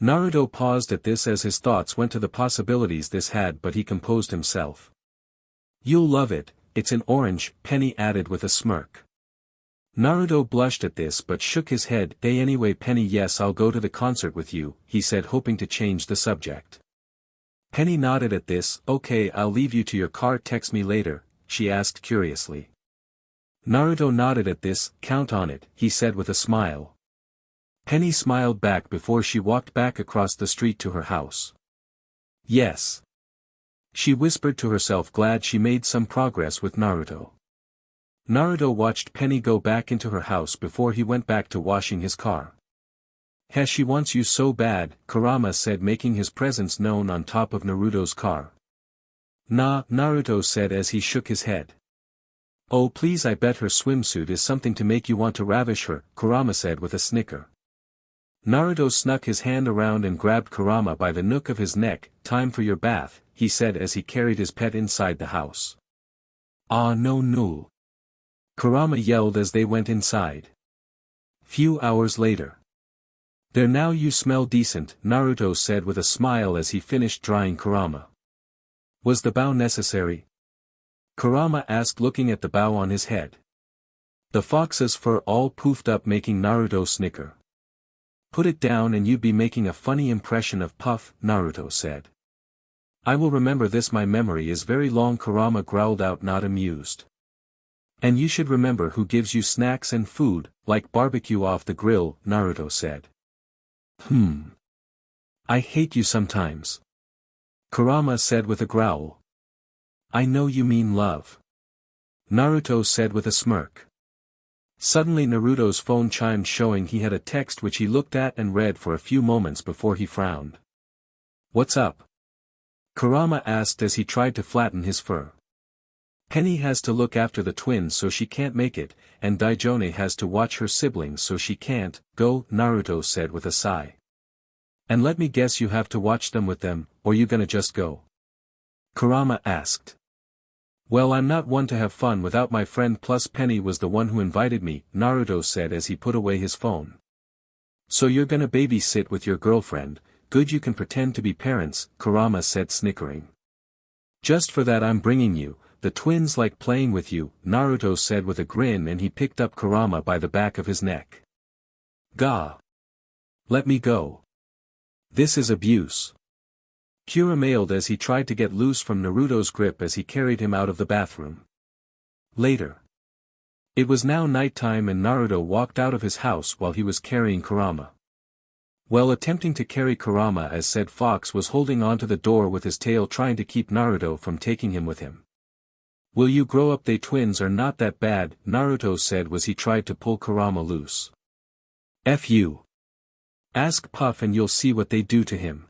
B: Naruto paused at this as his thoughts went to the possibilities this had, but he composed himself. You'll love it, it's in orange, Penny added with a smirk. Naruto blushed at this but shook his head. Hey, anyway Penny, yes, I'll go to the concert with you, he said, hoping to change the subject. Penny nodded at this. Okay, I'll leave you to your car, text me later, she asked curiously. Naruto nodded at this. Count on it, he said with a smile. Penny smiled back before she walked back across the street to her house. Yes. She whispered to herself, glad she made some progress with Naruto. Naruto watched Penny go back into her house before he went back to washing his car. Hey, she wants you so bad, Kurama said, making his presence known on top of Naruto's car. Nah, Naruto said as he shook his head. Oh please, I bet her swimsuit is something to make you want to ravish her, Kurama said with a snicker. Naruto snuck his hand around and grabbed Kurama by the nook of his neck. Time for your bath, he said as he carried his pet inside the house. Ah no. Kurama yelled as they went inside. Few hours later. There, now you smell decent, Naruto said with a smile as he finished drying Kurama. Was the bow necessary? Kurama asked, looking at the bow on his head. The fox's fur all poofed up, making Naruto snicker. Put it down and you'd be making a funny impression of Puff, Naruto said. I will remember this, my memory is very long, Kurama growled out, not amused. And you should remember who gives you snacks and food, like barbecue off the grill, Naruto said. I hate you sometimes. Kurama said with a growl. I know you mean love. Naruto said with a smirk. Suddenly Naruto's phone chimed, showing he had a text which he looked at and read for a few moments before he frowned. What's up? Kurama asked as he tried to flatten his fur. Penny has to look after the twins so she can't make it, and Daijone has to watch her siblings so she can't go, Naruto said with a sigh. And let me guess, you have to watch them with them, or you gonna just go? Kurama asked. Well, I'm not one to have fun without my friend, plus Penny was the one who invited me, Naruto said as he put away his phone. So you're gonna babysit with your girlfriend? Good, you can pretend to be parents, Kurama said, snickering. Just for that I'm bringing you. The twins like playing with you, Naruto said with a grin, and he picked up Kurama by the back of his neck. Gah! Let me go. This is abuse. Kira mailed as he tried to get loose from Naruto's grip as he carried him out of the bathroom. Later. It was now nighttime and Naruto walked out of his house while he was carrying Kurama. While attempting to carry Kurama, as said Fox was holding onto the door with his tail, trying to keep Naruto from taking him with him. Will you grow up? They twins are not that bad, Naruto said as he tried to pull Kurama loose. F you. Ask Puff and you'll see what they do to him.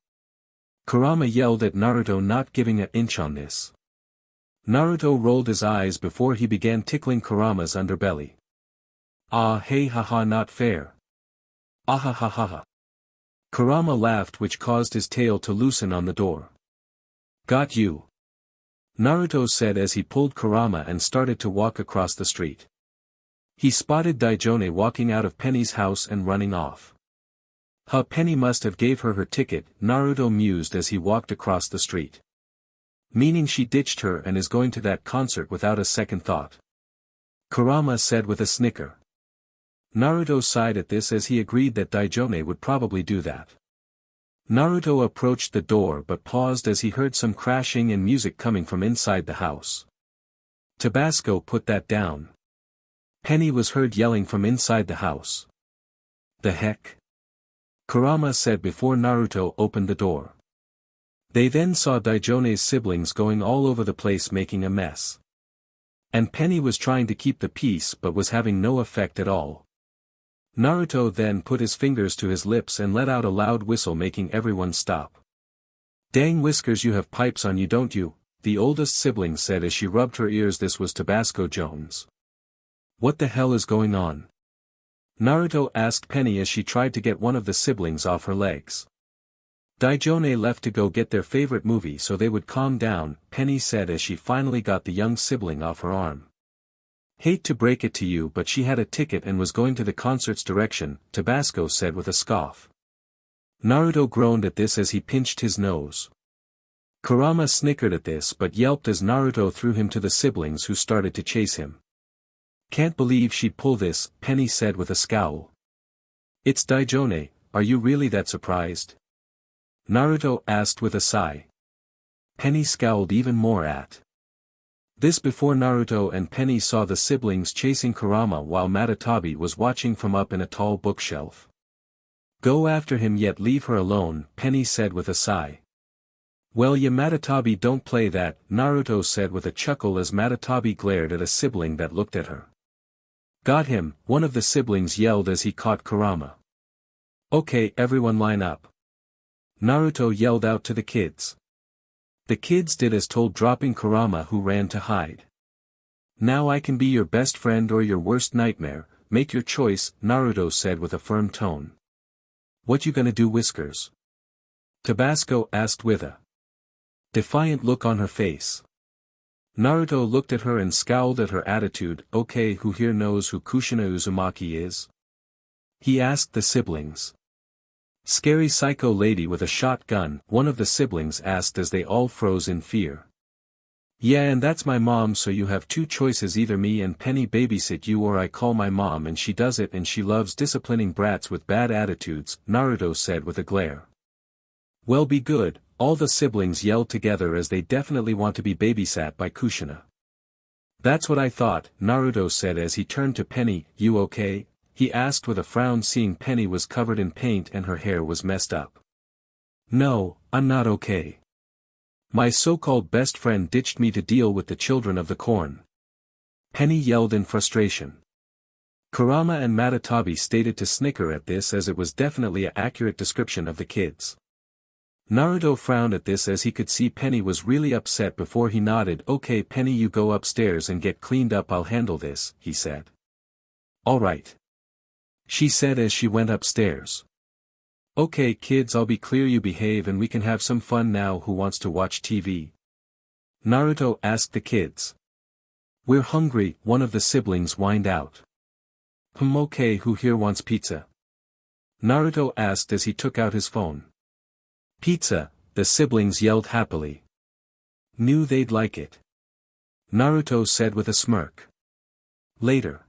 B: Kurama yelled at Naruto, not giving an inch on this. Naruto rolled his eyes before he began tickling Kurama's underbelly. Ah hey haha, not fair. Ah ha ha ha ha. Kurama laughed, which caused his tail to loosen on the door. Got you. Naruto said as he pulled Kurama and started to walk across the street. He spotted Daijone walking out of Penny's house and running off. Penny must have gave her ticket, Naruto mused as he walked across the street. Meaning she ditched her and is going to that concert without a second thought. Kurama said with a snicker. Naruto sighed at this as he agreed that Daijone would probably do that. Naruto approached the door but paused as he heard some crashing and music coming from inside the house. Tabasco, put that down. Penny was heard yelling from inside the house. The heck? Kurama said before Naruto opened the door. They then saw Daijone's siblings going all over the place making a mess. And Penny was trying to keep the peace but was having no effect at all. Naruto then put his fingers to his lips and let out a loud whistle, making everyone stop. Dang Whiskers, you have pipes on you, don't you? The oldest sibling said as she rubbed her ears. This was Tabasco Jones. What the hell is going on? Naruto asked Penny as she tried to get one of the siblings off her legs. Daijone left to go get their favorite movie so they would calm down, Penny said as she finally got the young sibling off her arm. Hate to break it to you, but she had a ticket and was going to the concert's direction, Tabasco said with a scoff. Naruto groaned at this as he pinched his nose. Kurama snickered at this but yelped as Naruto threw him to the siblings who started to chase him. Can't believe she'd pull this, Penny said with a scowl. It's Daijone, are you really that surprised? Naruto asked with a sigh. Penny scowled even more at this before Naruto and Penny saw the siblings chasing Kurama while Matatabi was watching from up in a tall bookshelf. Go after him, yet leave her alone, Penny said with a sigh. Well, ya Matatabi, don't play that, Naruto said with a chuckle as Matatabi glared at a sibling that looked at her. Got him, one of the siblings yelled as he caught Kurama. Okay, everyone line up. Naruto yelled out to the kids. The kids did as told, dropping Kurama, who ran to hide. Now I can be your best friend or your worst nightmare, make your choice, Naruto said with a firm tone. What you gonna do, Whiskers? Tabasco asked with a defiant look on her face. Naruto looked at her and scowled at her attitude. Okay, who here knows who Kushina Uzumaki is? He asked the siblings. Scary psycho lady with a shotgun, one of the siblings asked as they all froze in fear. Yeah, and that's my mom, so you have two choices, either me and Penny babysit you or I call my mom and she does it, and she loves disciplining brats with bad attitudes, Naruto said with a glare. Well, be good, all the siblings yelled together as they definitely want to be babysat by Kushina. That's what I thought, Naruto said as he turned to Penny. You okay? He asked with a frown, seeing Penny was covered in paint and her hair was messed up. No, I'm not okay. My so-called best friend ditched me to deal with the children of the corn. Penny yelled in frustration. Kurama and Matatabi stated to snicker at this as it was definitely an accurate description of the kids. Naruto frowned at this as he could see Penny was really upset before he nodded. Okay Penny, you go upstairs and get cleaned up, I'll handle this, he said. Alright. She said as she went upstairs. Okay kids, I'll be clear, you behave and we can have some fun now. Who wants to watch TV? Naruto asked the kids. We're hungry, one of the siblings whined out. Okay, who here wants pizza? Naruto asked as he took out his phone. Pizza, the siblings yelled happily. Knew they'd like it. Naruto said with a smirk. Later.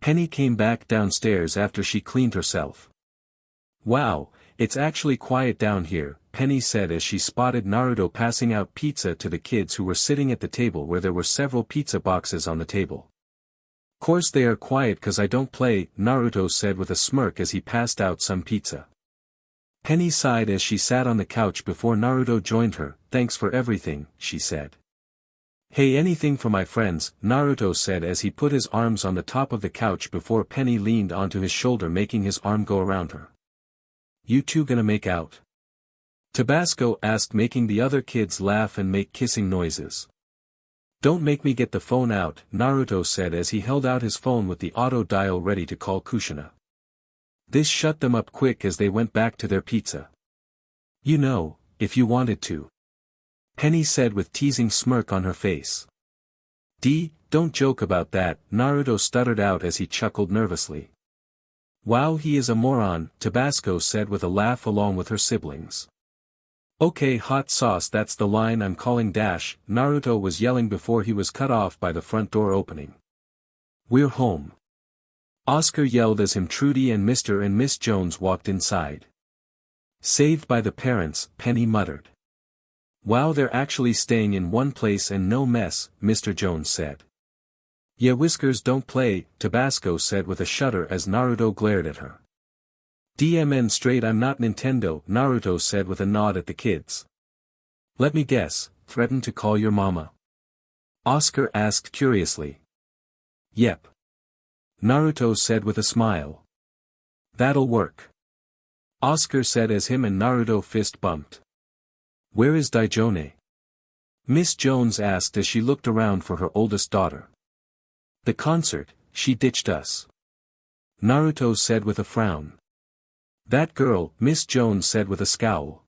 B: Penny came back downstairs after she cleaned herself. Wow, it's actually quiet down here, Penny said as she spotted Naruto passing out pizza to the kids who were sitting at the table where there were several pizza boxes on the table. Course they are quiet cause I don't play, Naruto said with a smirk as he passed out some pizza. Penny sighed as she sat on the couch before Naruto joined her. Thanks for everything, she said. Hey, anything for my friends, Naruto said as he put his arms on the top of the couch before Penny leaned onto his shoulder, making his arm go around her. You two gonna make out? Tabasco asked, making the other kids laugh and make kissing noises. Don't make me get the phone out, Naruto said as he held out his phone with the auto dial ready to call Kushina. This shut them up quick as they went back to their pizza. You know, if you wanted to. Penny said with teasing smirk on her face. Don't joke about that, Naruto stuttered out as he chuckled nervously. Wow, he is a moron, Tabasco said with a laugh along with her siblings. Okay, hot sauce, that's the line I'm calling dash, Naruto was yelling before he was cut off by the front door opening. We're home. Oscar yelled as him Trudy and Mr. and Miss Jones walked inside. Saved by the parents, Penny muttered. Wow, they're actually staying in one place and no mess, Mr. Jones said. Yeah, Whiskers don't play, Tabasco said with a shudder as Naruto glared at her. DMN straight, I'm not Nintendo, Naruto said with a nod at the kids. Let me guess, threaten to call your mama? Oscar asked curiously. Yep. Naruto said with a smile. That'll work. Oscar said as him and Naruto fist bumped. Where is Daijone? Miss Jones asked as she looked around for her oldest daughter. The concert, she ditched us. Naruto said with a frown. That girl, Miss Jones said with a scowl.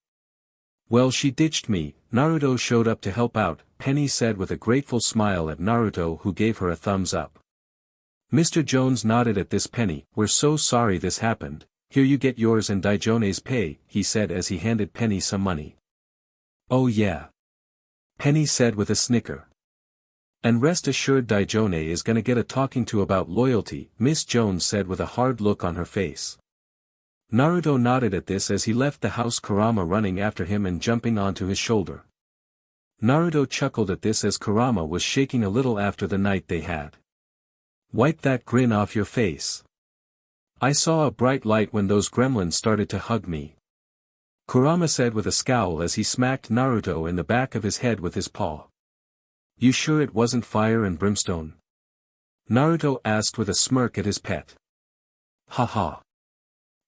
B: Well, she ditched me, Naruto showed up to help out, Penny said with a grateful smile at Naruto who gave her a thumbs up. Mr. Jones nodded at this. Penny, we're so sorry this happened, here you get yours and Daijone's pay, he said as he handed Penny some money. Oh yeah. Penny said with a snicker. And rest assured Daijone is gonna get a talking to about loyalty, Miss Jones said with a hard look on her face. Naruto nodded at this as he left the house, Kurama running after him and jumping onto his shoulder. Naruto chuckled at this as Kurama was shaking a little after the night they had. Wipe that grin off your face. I saw a bright light when those gremlins started to hug me. Kurama said with a scowl as he smacked Naruto in the back of his head with his paw. You sure it wasn't fire and brimstone? Naruto asked with a smirk at his pet. Ha.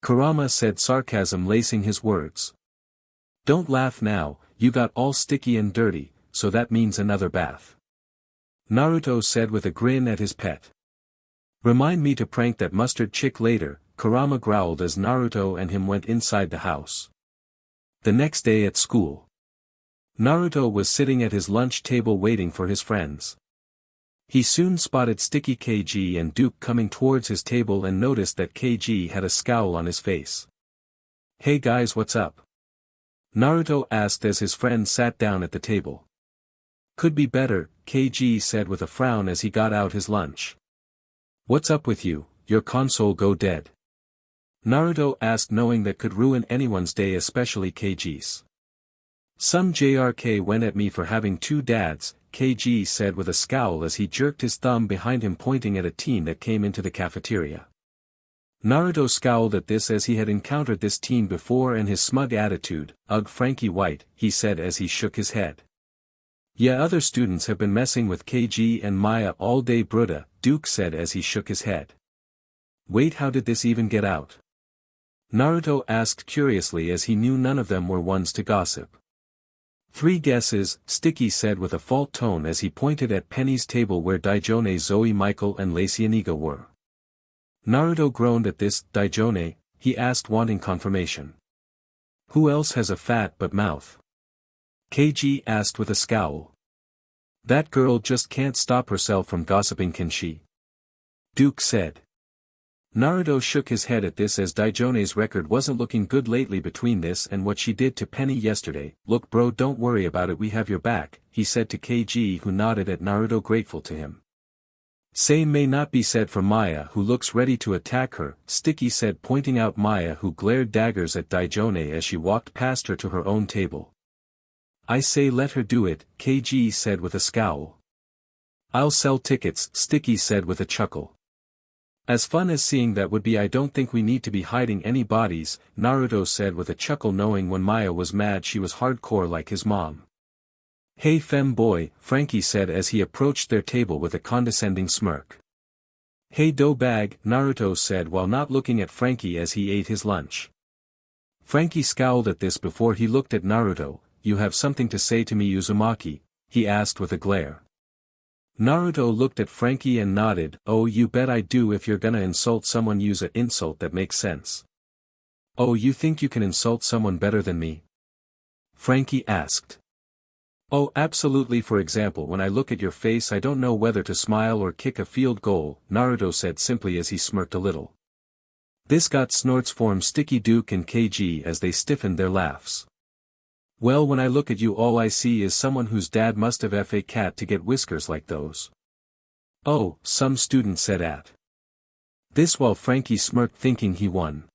B: Kurama said, sarcasm lacing his words. Don't laugh now, you got all sticky and dirty, so that means another bath. Naruto said with a grin at his pet. Remind me to prank that mustard chick later, Kurama growled as Naruto and him went inside the house. The next day at school. Naruto was sitting at his lunch table waiting for his friends. He soon spotted Sticky KG and Duke coming towards his table and noticed that KG had a scowl on his face. Hey guys, what's up? Naruto asked as his friend sat down at the table. Could be better, KG said with a frown as he got out his lunch. What's up with you, your console go dead? Naruto asked, knowing that could ruin anyone's day, especially KG's. Some JRK went at me for having two dads, KG said with a scowl as he jerked his thumb behind him pointing at a teen that came into the cafeteria. Naruto scowled at this as he had encountered this teen before and his smug attitude. Ugh, Frankie White, he said as he shook his head. Yeah, other students have been messing with KG and Maya all day, Bruda, Duke said as he shook his head. Wait, how did this even get out? Naruto asked curiously as he knew none of them were ones to gossip. 3 guesses, Sticky said with a fault tone as he pointed at Penny's table where Daijone, Zoe, Michael and Lacey Aniga were. Naruto groaned at this. Daijone, he asked, wanting confirmation. Who else has a fat but mouth? KG asked with a scowl. That girl just can't stop herself from gossiping, can she? Duke said. Naruto shook his head at this as Daijone's record wasn't looking good lately between this and what she did to Penny yesterday. Look bro, don't worry about it, we have your back, he said to KG, who nodded at Naruto, grateful to him. Same may not be said for Maya, who looks ready to attack her, Sticky said, pointing out Maya, who glared daggers at Daijone as she walked past her to her own table. I say let her do it, KG said with a scowl. I'll sell tickets, Sticky said with a chuckle. As fun as seeing that would be, I don't think we need to be hiding any bodies, Naruto said with a chuckle, knowing when Maya was mad she was hardcore like his mom. Hey fem boy, Frankie said as he approached their table with a condescending smirk. Hey dough bag, Naruto said while not looking at Frankie as he ate his lunch. Frankie scowled at this before he looked at Naruto. You have something to say to me, Uzumaki? He asked with a glare. Naruto looked at Frankie and nodded. Oh, you bet I do. If you're gonna insult someone, use an insult that makes sense. Oh, you think you can insult someone better than me? Frankie asked. Oh, absolutely. For example, when I look at your face I don't know whether to smile or kick a field goal, Naruto said simply as he smirked a little. This got snorts from Sticky Duke and KG as they stiffened their laughs. Well, when I look at you all I see is someone whose dad must have a cat to get whiskers like those. Oh, some student said at this while Frankie smirked thinking he won.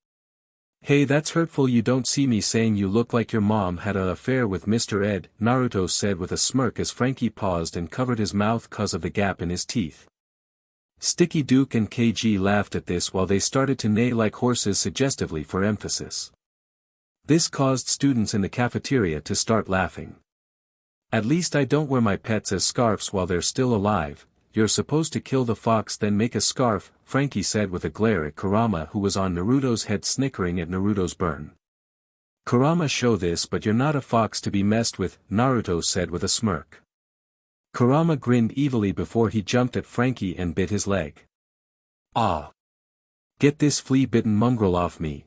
B: Hey, that's hurtful. You don't see me saying you look like your mom had an affair with Mr. Ed, Naruto said with a smirk as Frankie paused and covered his mouth cause of the gap in his teeth. Sticky Duke and KG laughed at this while they started to neigh like horses suggestively for emphasis. This caused students in the cafeteria to start laughing. At least I don't wear my pets as scarves while they're still alive. You're supposed to kill the fox then make a scarf, Frankie said with a glare at Kurama who was on Naruto's head snickering at Naruto's burn. Kurama, show this, but you're not a fox to be messed with, Naruto said with a smirk. Kurama grinned evilly before he jumped at Frankie and bit his leg. Ah! Get this flea-bitten mongrel off me!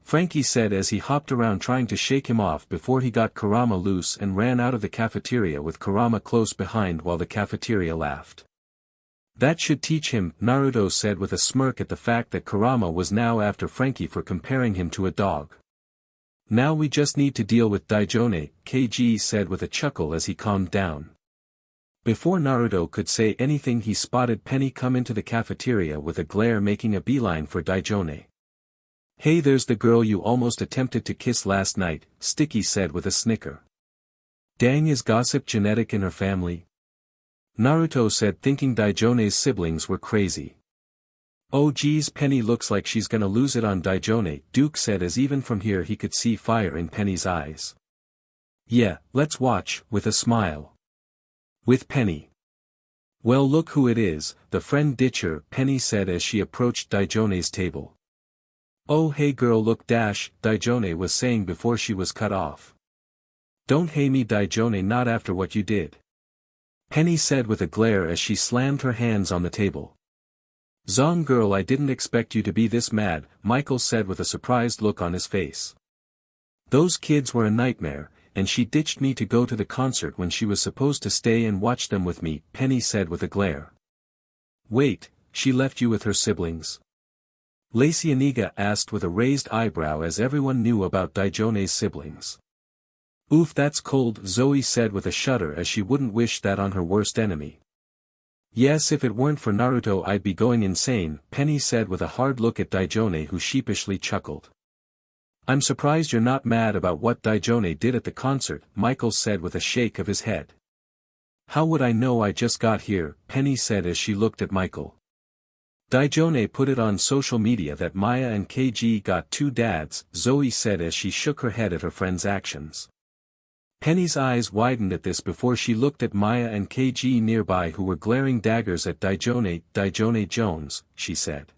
B: Frankie said as he hopped around trying to shake him off before he got Kurama loose and ran out of the cafeteria with Kurama close behind while the cafeteria laughed. That should teach him, Naruto said with a smirk at the fact that Kurama was now after Frankie for comparing him to a dog. Now we just need to deal with Daijone, KG said with a chuckle as he calmed down. Before Naruto could say anything he spotted Penny come into the cafeteria with a glare making a beeline for Daijone. Hey, there's the girl you almost attempted to kiss last night, Sticky said with a snicker. Dang, is gossip genetic in her family? Naruto said thinking Daijone's siblings were crazy. Oh geez, Penny looks like she's gonna lose it on Daijone, Duke said as even from here he could see fire in Penny's eyes. Yeah, let's watch, with a smile. With Penny. Well, look who it is, the friend ditcher, Penny said as she approached Daijone's table. Oh hey girl, look, Daijone was saying before she was cut off. Don't hey me Daijone, not after what you did. Penny said with a glare as she slammed her hands on the table. Zong girl, I didn't expect you to be this mad, Michael said with a surprised look on his face. Those kids were a nightmare, and she ditched me to go to the concert when she was supposed to stay and watch them with me, Penny said with a glare. Wait, she left you with her siblings? Lacey Aniga asked with a raised eyebrow as everyone knew about Daijone's siblings. Oof, that's cold, Zoe said with a shudder as she wouldn't wish that on her worst enemy. Yes, if it weren't for Naruto I'd be going insane, Penny said with a hard look at Daijone who sheepishly chuckled. I'm surprised you're not mad about what Daijone did at the concert, Michael said with a shake of his head. How would I know, I just got here, Penny said as she looked at Michael. Daijone put it on social media that Maya and KG got two dads, Zoe said as she shook her head at her friend's actions. Penny's eyes widened at this before she looked at Maya and KG nearby who were glaring daggers at Daijone. Daijone Jones, she said.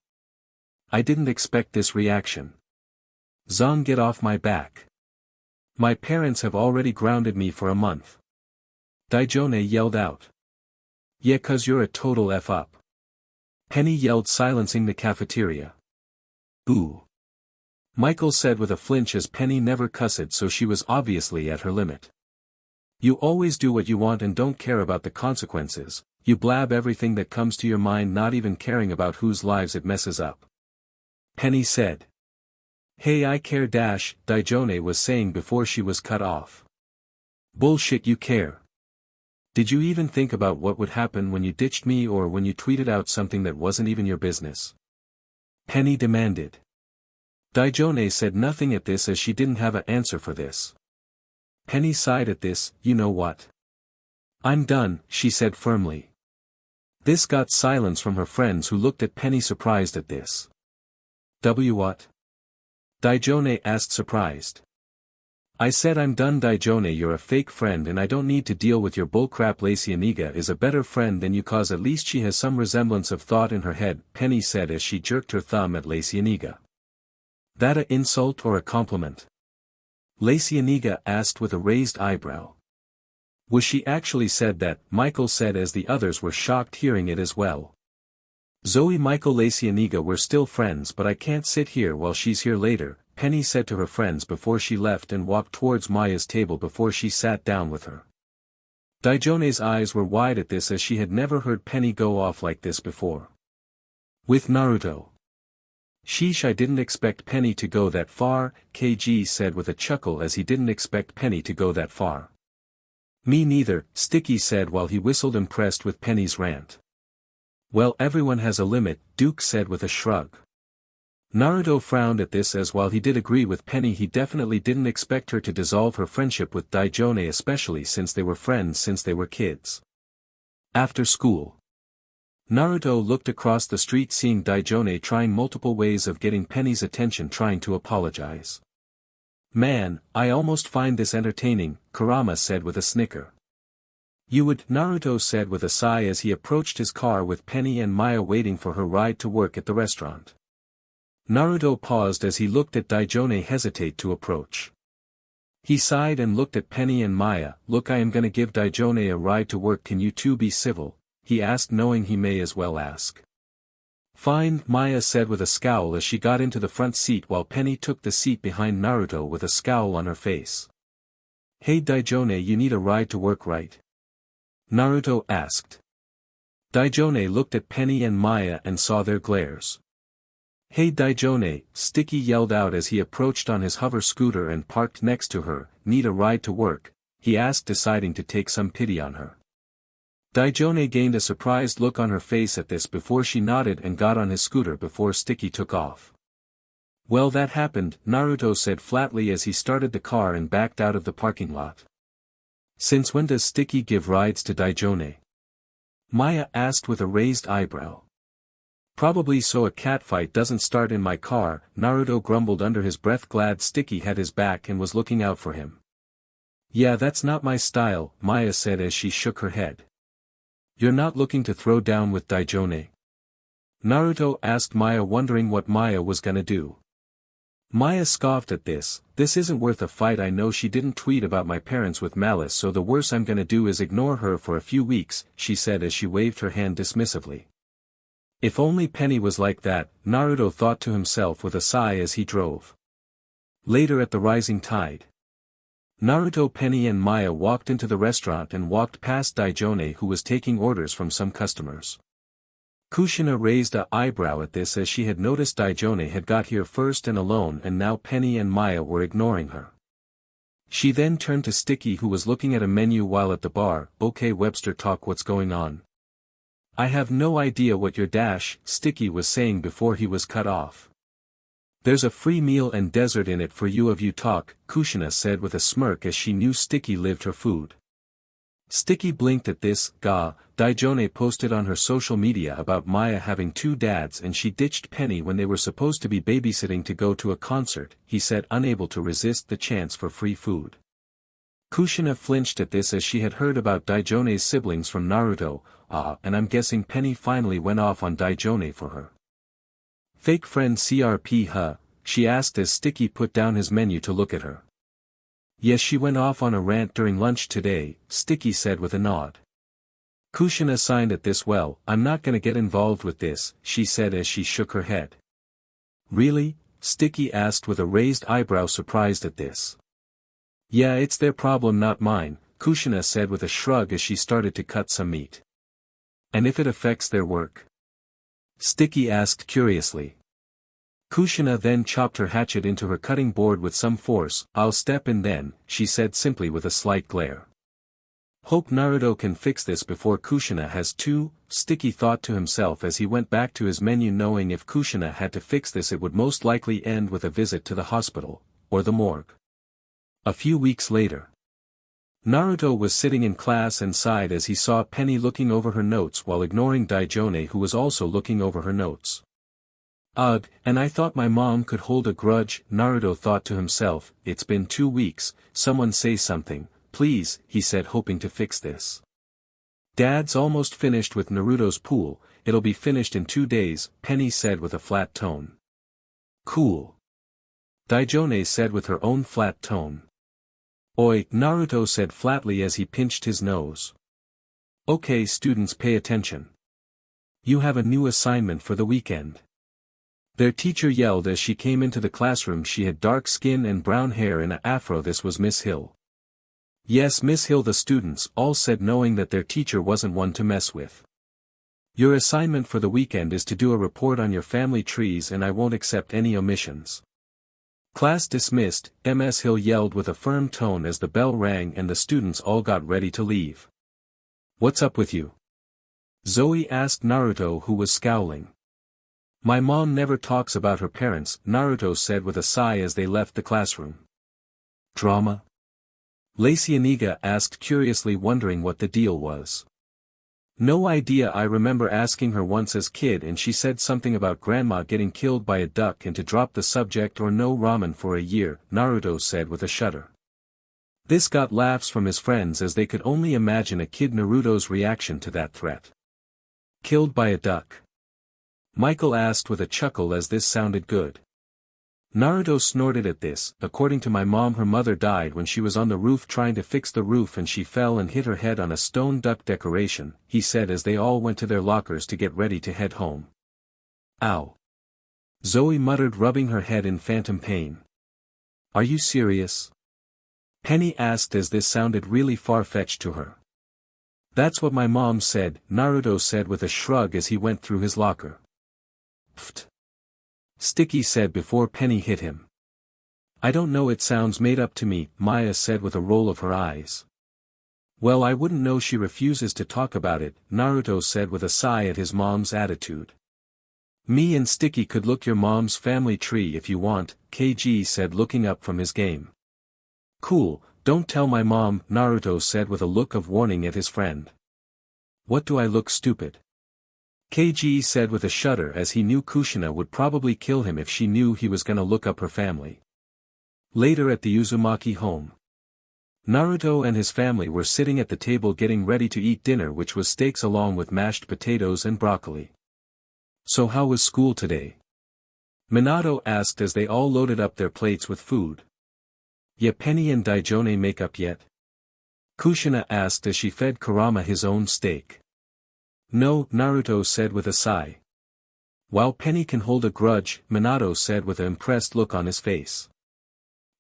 B: I didn't expect this reaction. Zong, get off my back. My parents have already grounded me for a month. Daijone yelled out. Yeah, 'cause you're a total F up. Penny yelled, silencing the cafeteria. Ooh. Michael said with a flinch as Penny never cussed, so she was obviously at her limit. You always do what you want and don't care about the consequences, you blab everything that comes to your mind not even caring about whose lives it messes up. Penny said. Hey, I care, Daijone was saying before she was cut off. Bullshit, you care. Did you even think about what would happen when you ditched me or when you tweeted out something that wasn't even your business? Penny demanded. Daijone said nothing at this as she didn't have an answer for this. Penny sighed at this. You know what? I'm done, she said firmly. This got silence from her friends who looked at Penny surprised at this. What? Daijone asked surprised. I said I'm done, Daijone, you're a fake friend and I don't need to deal with your bullcrap. Lacey Aniga is a better friend than you, cause at least she has some resemblance of thought in her head, Penny said as she jerked her thumb at Lacey Aniga. That a insult or a compliment? Lacey Aniga asked with a raised eyebrow. Was she actually said that, Michael said as the others were shocked hearing it as well. Zoe, Michael, Lacey and Ega were still friends, but I can't sit here while she's here later, Penny said to her friends before she left and walked towards Maya's table before she sat down with her. Daijone's eyes were wide at this as she had never heard Penny go off like this before. With Naruto. Sheesh, I didn't expect Penny to go that far, KG said with a chuckle as he didn't expect Penny to go that far. Me neither, Sticky said while he whistled impressed with Penny's rant. Well, everyone has a limit, Duke said with a shrug. Naruto frowned at this as while he did agree with Penny, he definitely didn't expect her to dissolve her friendship with Daijone, especially since they were friends since they were kids. After school. Naruto looked across the street seeing Daijone trying multiple ways of getting Penny's attention, trying to apologize. Man, I almost find this entertaining, Kurama said with a snicker. You would, Naruto said with a sigh as he approached his car with Penny and Maya waiting for her ride to work at the restaurant. Naruto paused as he looked at Daijone hesitate to approach. He sighed and looked at Penny and Maya. Look, I am gonna give Daijone a ride to work, can you two be civil? He asked, knowing he may as well ask. Fine, Maya said with a scowl as she got into the front seat while Penny took the seat behind Naruto with a scowl on her face. Hey Daijone, you need a ride to work, right? Naruto asked. Daijone looked at Penny and Maya and saw their glares. Hey Daijone, Sticky yelled out as he approached on his hover scooter and parked next to her. Need a ride to work? He asked, deciding to take some pity on her. Daijone gained a surprised look on her face at this before she nodded and got on his scooter before Sticky took off. Well, that happened, Naruto said flatly as he started the car and backed out of the parking lot. Since when does Sticky give rides to Daijone? Maya asked with a raised eyebrow. Probably so a catfight doesn't start in my car, Naruto grumbled under his breath, glad Sticky had his back and was looking out for him. Yeah, that's not my style, Maya said as she shook her head. You're not looking to throw down with Daijone? Naruto asked Maya, wondering what Maya was gonna do. Maya scoffed at this. This isn't worth a fight. I know she didn't tweet about my parents with malice, so the worst I'm gonna do is ignore her for a few weeks, she said as she waved her hand dismissively. If only Penny was like that, Naruto thought to himself with a sigh as he drove. Later at the Rising Tide. Naruto, Penny and Maya walked into the restaurant and walked past Daijone, who was taking orders from some customers. Kushina raised an eyebrow at this as she had noticed Daijone had got here first and alone, and now Penny and Maya were ignoring her. She then turned to Sticky, who was looking at a menu while at the bar. Okay Webster, talk, what's going on? I have no idea what your dash, Sticky was saying before he was cut off. There's a free meal and dessert in it for you if you talk, Kushina said with a smirk as she knew Sticky lived her food. Sticky blinked at this. Daijone posted on her social media about Maya having two dads and she ditched Penny when they were supposed to be babysitting to go to a concert, he said, unable to resist the chance for free food. Kushina flinched at this as she had heard about Daijone's siblings from Naruto. And I'm guessing Penny finally went off on Daijone for her fake friend CRP, huh? She asked as Sticky put down his menu to look at her. Yes, she went off on a rant during lunch today, Sticky said with a nod. Kushina signed at this. Well, I'm not gonna get involved with this, she said as she shook her head. Really? Sticky asked with a raised eyebrow, surprised at this. Yeah, it's their problem, not mine, Kushina said with a shrug as she started to cut some meat. And if it affects their work? Sticky asked curiously. Kushina then chopped her hatchet into her cutting board with some force. I'll step in then, she said simply with a slight glare. Hope Naruto can fix this before Kushina has to, Sticky thought to himself as he went back to his menu, knowing if Kushina had to fix this it would most likely end with a visit to the hospital, or the morgue. A few weeks later. Naruto was sitting in class and sighed as he saw Penny looking over her notes while ignoring Daijone, who was also looking over her notes. Ugh, and I thought my mom could hold a grudge, Naruto thought to himself. It's been 2 weeks, someone say something, please, he said, hoping to fix this. Dad's almost finished with Naruto's pool, it'll be finished in 2 days, Penny said with a flat tone. Cool. Daijone said with her own flat tone. Oi, Naruto said flatly as he pinched his nose. Okay, students, pay attention. You have a new assignment for the weekend. Their teacher yelled as she came into the classroom. She had dark skin and brown hair and an afro. This was Miss Hill. Yes, Miss Hill, the students all said, knowing that their teacher wasn't one to mess with. Your assignment for the weekend is to do a report on your family trees, and I won't accept any omissions. Class dismissed, Ms. Hill yelled with a firm tone as the bell rang and the students all got ready to leave. What's up with you? Zoe asked Naruto, who was scowling. My mom never talks about her parents, Naruto said with a sigh as they left the classroom. Drama? Lacey Aniga asked curiously, wondering what the deal was. No idea. I remember asking her once as kid and she said something about grandma getting killed by a duck and to drop the subject or no ramen for a year, Naruto said with a shudder. This got laughs from his friends as they could only imagine a kid Naruto's reaction to that threat. Killed by a duck? Michael asked with a chuckle as this sounded good. Naruto snorted at this. According to my mom, her mother died when she was on the roof trying to fix the roof and she fell and hit her head on a stone duck decoration, he said as they all went to their lockers to get ready to head home. Ow. Zoe muttered, rubbing her head in phantom pain. Are you serious? Penny asked as this sounded really far-fetched to her. That's what my mom said, Naruto said with a shrug as he went through his locker. Pfft. Sticky said before Penny hit him. I don't know, it sounds made up to me, Maya said with a roll of her eyes. Well, I wouldn't know, she refuses to talk about it, Naruto said with a sigh at his mom's attitude. Me and Sticky could look your mom's family tree if you want, KG said looking up from his game. Cool, don't tell my mom, Naruto said with a look of warning at his friend. What, do I look stupid? KG said with a shudder as he knew Kushina would probably kill him if she knew he was gonna look up her family. Later at the Uzumaki home. Naruto and his family were sitting at the table getting ready to eat dinner, which was steaks along with mashed potatoes and broccoli. So how was school today? Minato asked as they all loaded up their plates with food. Ya Penny and Daijone make up yet? Kushina asked as she fed Kurama his own steak. No, Naruto said with a sigh. While Penny can hold a grudge, Minato said with an impressed look on his face.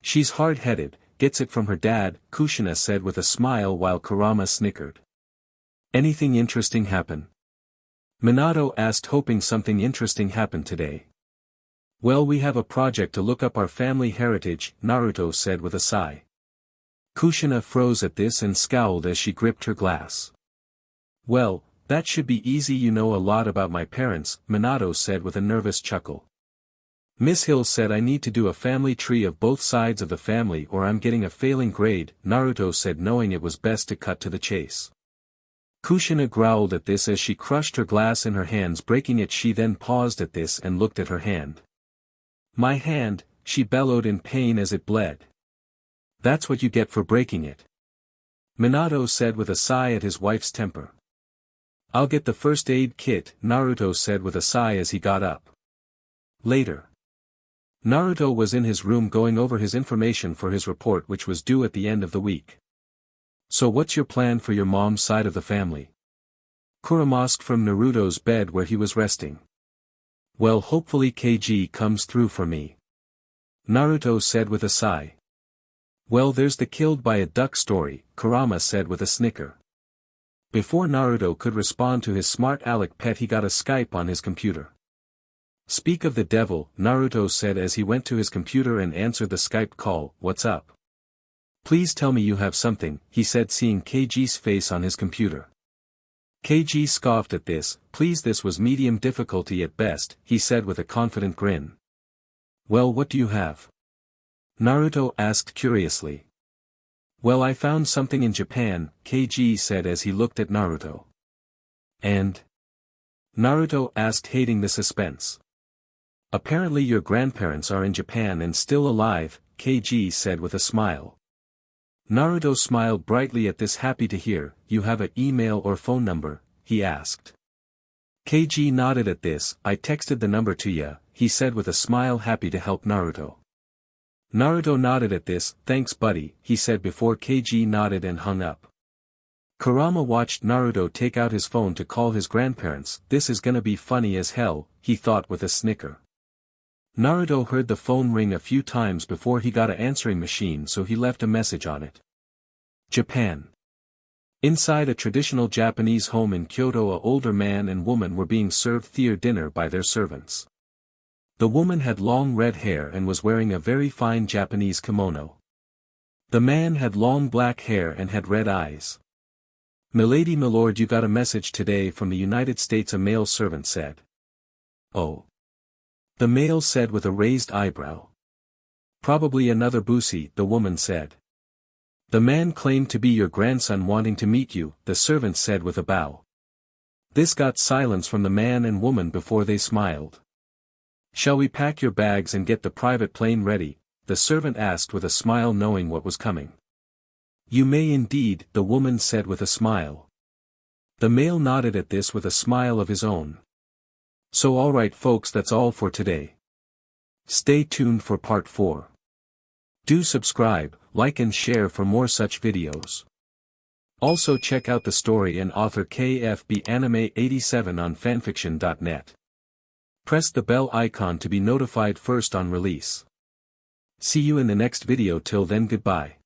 B: She's hard-headed, gets it from her dad, Kushina said with a smile while Kurama snickered. Anything interesting happen? Minato asked, hoping something interesting happened today. Well, we have a project to look up our family heritage, Naruto said with a sigh. Kushina froze at this and scowled as she gripped her glass. Well, that should be easy, you know a lot about my parents, Minato said with a nervous chuckle. Miss Hill said I need to do a family tree of both sides of the family or I'm getting a failing grade, Naruto said, knowing it was best to cut to the chase. Kushina growled at this as she crushed her glass in her hands, breaking it. She then paused at this and looked at her hand. My hand, she bellowed in pain as it bled. That's what you get for breaking it. Minato said with a sigh at his wife's temper. I'll get the first aid kit, Naruto said with a sigh as he got up. Later. Naruto was in his room going over his information for his report, which was due at the end of the week. So what's your plan for your mom's side of the family? Kurama asked from Naruto's bed where he was resting. Well, hopefully KG comes through for me. Naruto said with a sigh. Well, there's the killed by a duck story, Kurama said with a snicker. Before Naruto could respond to his smart aleck pet, he got a Skype on his computer. Speak of the devil, Naruto said as he went to his computer and answered the Skype call. What's up? Please tell me you have something, he said, seeing KG's face on his computer. KG scoffed at this. Please, this was medium difficulty at best, he said with a confident grin. Well, what do you have? Naruto asked curiously. Well, I found something in Japan, KG said as he looked at Naruto. And? Naruto asked, hating the suspense. Apparently your grandparents are in Japan and still alive, KG said with a smile. Naruto smiled brightly at this, happy to hear. You have an email or phone number, he asked. KG nodded at this. I texted the number to ya, he said with a smile, happy to help Naruto. Naruto nodded at this. Thanks buddy, he said before KG nodded and hung up. Kurama watched Naruto take out his phone to call his grandparents. This is gonna be funny as hell, he thought with a snicker. Naruto heard the phone ring a few times before he got an answering machine, so he left a message on it. Japan. Inside a traditional Japanese home in Kyoto, an older man and woman were being served dinner by their servants. The woman had long red hair and was wearing a very fine Japanese kimono. The man had long black hair and had red eyes. "Milady, milord, you got a message today from the United States," a male servant said. "Oh." The male said with a raised eyebrow. "Probably another busi," the woman said. "The man claimed to be your grandson wanting to meet you," the servant said with a bow. This got silence from the man and woman before they smiled. "Shall we pack your bags and get the private plane ready?" the servant asked with a smile, knowing what was coming. "You may indeed," the woman said with a smile. The male nodded at this with a smile of his own. So alright folks, that's all for today. Stay tuned for part 4. Do subscribe, like and share for more such videos. Also check out the story and author KFB Anime 87 on fanfiction.net. Press the bell icon to be notified first on release. See you in the next video. Till then, goodbye.